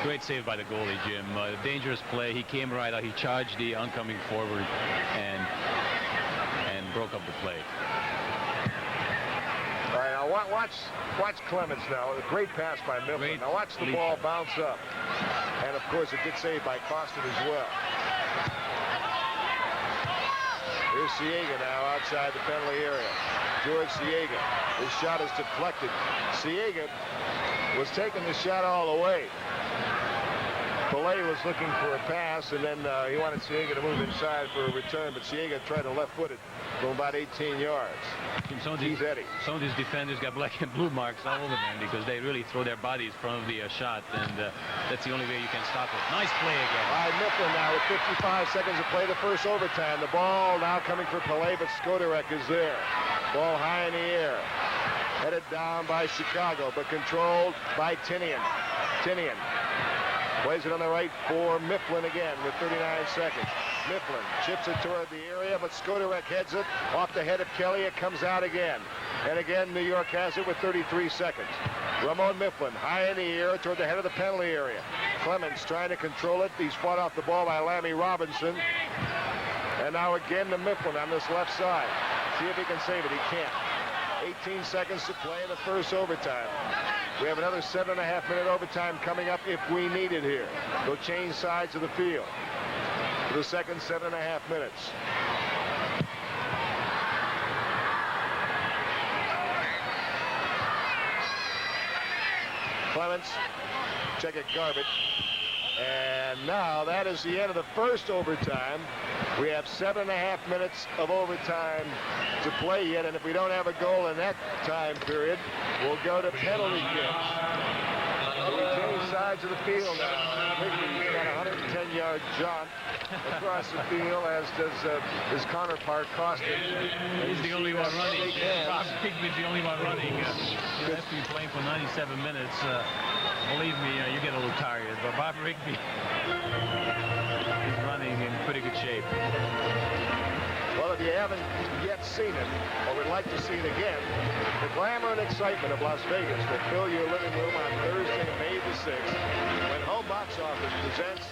Great save by the goalie, Jim. Dangerous play. He came right out. He charged the oncoming forward and broke up the play. All right, now watch Clemens now. A great pass by Mifflin. Now watch the ball bounce up. And, of course, a good save by Costin as well. Here's Siega now outside the penalty area. George Siega. His shot is deflected. Siega was taking the shot all the way. Pele was looking for a pass, and then he wanted Siega to move inside for a return, but Siega tried to left-footed from about 18 yards. Some of these defenders got black and blue marks all over them because they really throw their bodies in front of the shot, and that's the only way you can stop it. Nice play again. All right, Mifflin now with 55 seconds to play the first overtime. The ball now coming for Pele, but Skudorek is there. Ball high in the air. Headed down by Chicago, but controlled by Tinian. Tinian plays it on the right for Mifflin again with 39 seconds. Mifflin chips it toward the area, but Skudorek heads it off the head of Kelly. It comes out again. And again, New York has it with 33 seconds. Ramon Mifflin high in the air toward the head of the penalty area. Clemens trying to control it. He's fought off the ball by Lammy Robinson. And now again to Mifflin on this left side. See if he can save it. He can't. 18 seconds to play in the first overtime. We have another 7.5-minute overtime coming up if we need it here. They'll change sides of the field for the second 7.5 minutes. Clemens, check it, Garbutt. And now that is the end of the first overtime. We have 7.5 minutes of overtime to play yet, and if we don't have a goal in that time period, we'll go to penalty kicks. So we change sides of the field now. Rigby's got a 110-yard jaunt across the field, as does his counterpart, Costin. He's the only one running. Bob Rigby's the only one running. After you playing for 97 minutes, believe me, you get a little tired. But Bob Rigby is running in pretty good shape. Well, if you haven't yet seen it, or would like to see it again, the glamour and excitement of Las Vegas will fill your living room on Thursday, May the 6th, when Home Box Office presents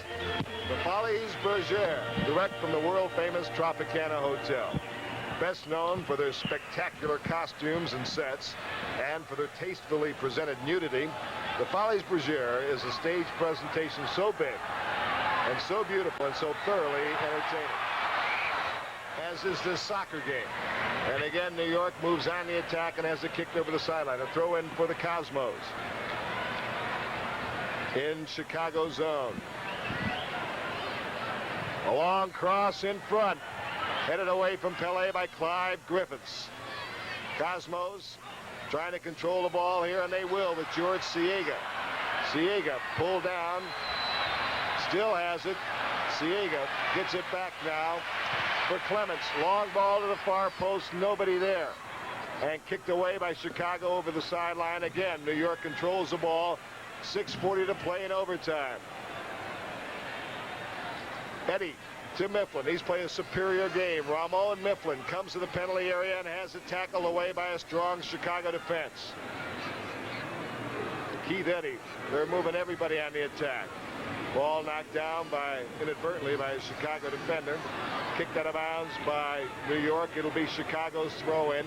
The Folies Bergère, direct from the world-famous Tropicana Hotel. Best known for their spectacular costumes and sets, and for their tastefully presented nudity, The Folies Bergère is a stage presentation so big, and so beautiful, and so thoroughly entertaining, as is this soccer game. And again, New York moves on the attack and has it kicked over the sideline. A throw in for the Cosmos. In Chicago zone. A long cross in front. Headed away from Pelé by Clive Griffiths. Cosmos trying to control the ball here, and they will with George Siega. Siega pulled down. Still has it. Siega gets it back now for Clements. Long ball to the far post, nobody there. And kicked away by Chicago over the sideline. Again, New York controls the ball. 6:40 to play in overtime. Eddie to Mifflin. He's played a superior game. Ramon Mifflin comes to the penalty area and has it tackled away by a strong Chicago defense. Keith Eddy. They're moving everybody on the attack. Ball knocked down inadvertently by a Chicago defender. Kicked out of bounds by New York. It'll be Chicago's throw-in.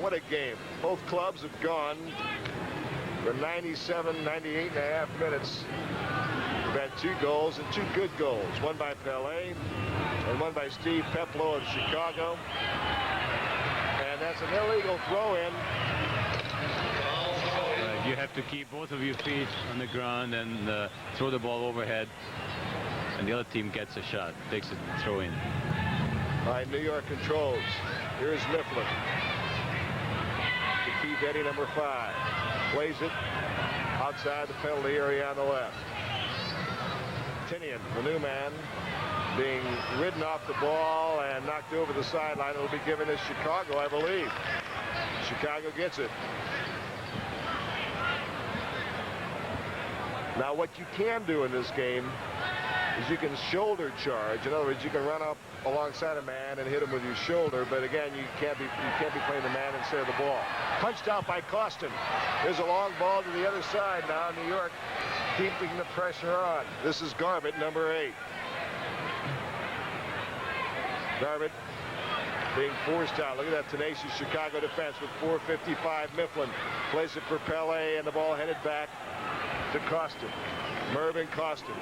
What a game. Both clubs have gone for 97, 98 and a half minutes. We've had 2 goals and 2 good goals. One by Pelé and one by Steve Peplow of Chicago. And that's an illegal throw-in. You have to keep both of your feet on the ground and throw the ball overhead, and the other team gets a shot, takes it, throw in. All right, New York controls. Here's Mifflin. To Keith Eddy, number 5. Plays it outside the penalty area on the left. Tinian, the new man, being ridden off the ball and knocked over the sideline. It'll be given to Chicago, I believe. Chicago gets it. Now, what you can do in this game is you can shoulder charge. In other words, you can run up alongside a man and hit him with your shoulder. But again, you can't be playing the man instead of the ball. Punched out by Costin. There's a long ball to the other side now. New York keeping the pressure on. This is Garbutt, number 8. Garbutt being forced out. Look at that tenacious Chicago defense with 4:55. Mifflin plays it for Pelé, and the ball headed back to Costin. Mervyn Costin.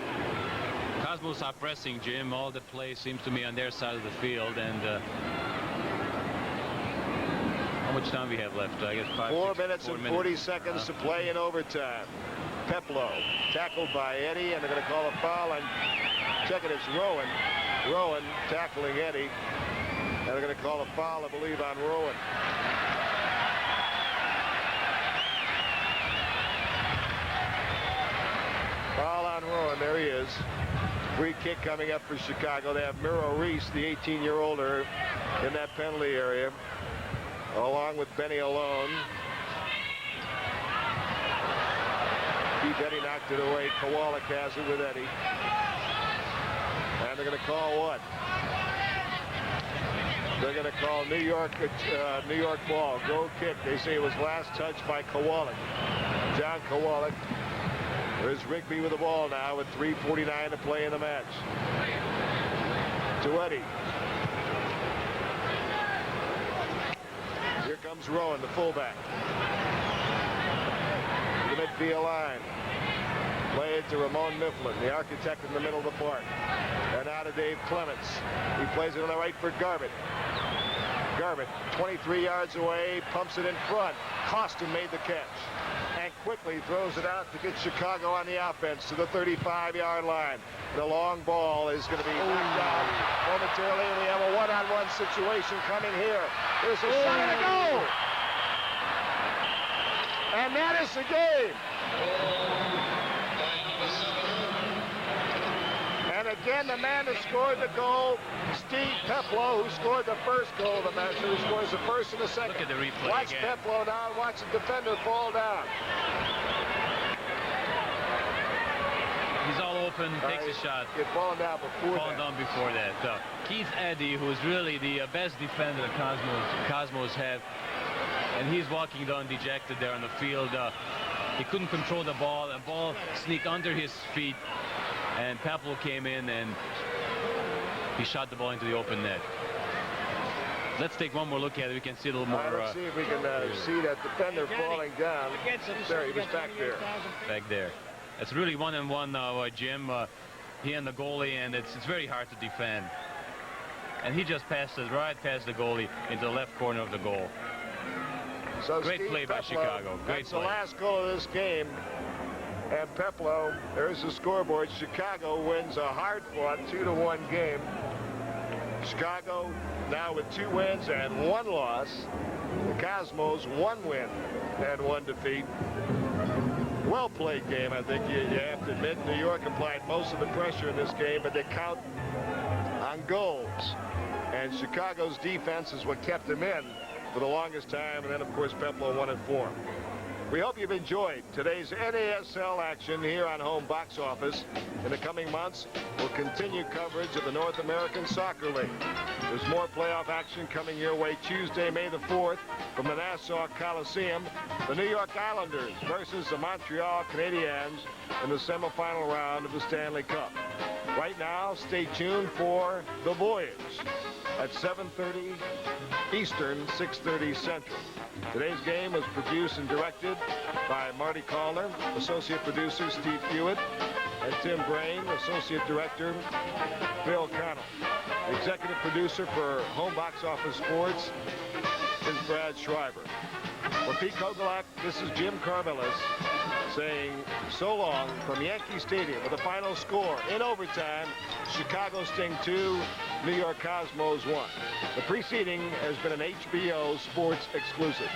Cosmos are pressing, Jim. All the play seems to be on their side of the field. And how much time we have left? I guess 4 minutes and 40 seconds to play in overtime. Peplow tackled by Eddy, and they're going to call a foul. And check it, it's Rowan. Rowan tackling Eddy. And they're going to call a foul, I believe, on Rowan. Foul on Rowan. There he is. Free kick coming up for Chicago. They have Miro Reese, the 18-year-older, in that penalty area, along with Benny Alone. Keith Eddy knocked it away. Kowalik has it with Eddy. And they're going to call what? They're going to call New York ball. Goal kick. They say it was last touched by Kowalik. John Kowalik. There's Rigby with the ball now with 3:49 to play in the match. To Eddy. Here comes Rowan, the fullback. To the midfield line. Play it to Ramon Mifflin, the architect in the middle of the park. And now to Dave Clements. He plays it on the right for Garbutt. Garbutt, 23 yards away, pumps it in front. Costin made the catch. And quickly throws it out to get Chicago on the offense to the 35-yard line. The long ball is going to be knocked out momentarily, and we have a one-on-one situation coming here. There's a shot and a goal! And that is the game. And again, the man that scored the goal, Steve Peplow, who scored the first goal of the match, who scores the first and the second. Look at the replay Watch again. Peplow now, and watch the defender fall down. He's all open, takes a shot. He had fallen down before Fallen that. down before that. Keith Eddy, who is really the best defender the Cosmos have, and he's walking down dejected there on the field. He couldn't control the ball. The ball sneaked under his feet, and Peplow came in and he shot the ball into the open net. Let's take one more look at it. We can see a little more. Let's see if we can see that defender falling down. There, he was back there. Back there. It's really 1-on-1 now, Jim. He and the goalie, and it's very hard to defend. And he just passed it right past the goalie into the left corner of the goal. So Great Steve play by Peplow, Chicago. Great that's play. the last goal of this game. And Peplow, there's the scoreboard. Chicago wins a hard-fought 2-1 game. Chicago now with 2 wins and 1 loss. The Cosmos 1 win and 1 defeat. Well-played game, I think you have to admit. New York applied most of the pressure in this game, but they count on goals. And Chicago's defense is what kept them in for the longest time, and then, of course, Peplow won it for them. We hope you've enjoyed today's NASL action here on Home Box Office. In the coming months, we'll continue coverage of the North American Soccer League. There's more playoff action coming your way Tuesday, May the 4th, from the Nassau Coliseum. The New York Islanders versus the Montreal Canadiens in the semifinal round of the Stanley Cup. Right now, stay tuned for The Voyage at 7:30 Eastern, 6:30 Central. Today's game was produced and directed by Marty Calner, associate producer Steve Hewitt, and Tim Brain, associate director Bill Connell. The executive producer for Home Box Office Sports is Brad Schreiber. For Pete Kogelak, this is Jim Carvelis saying so long from Yankee Stadium with the final score in overtime, Chicago Sting 2, New York Cosmos 1. The preceding has been an HBO Sports exclusive.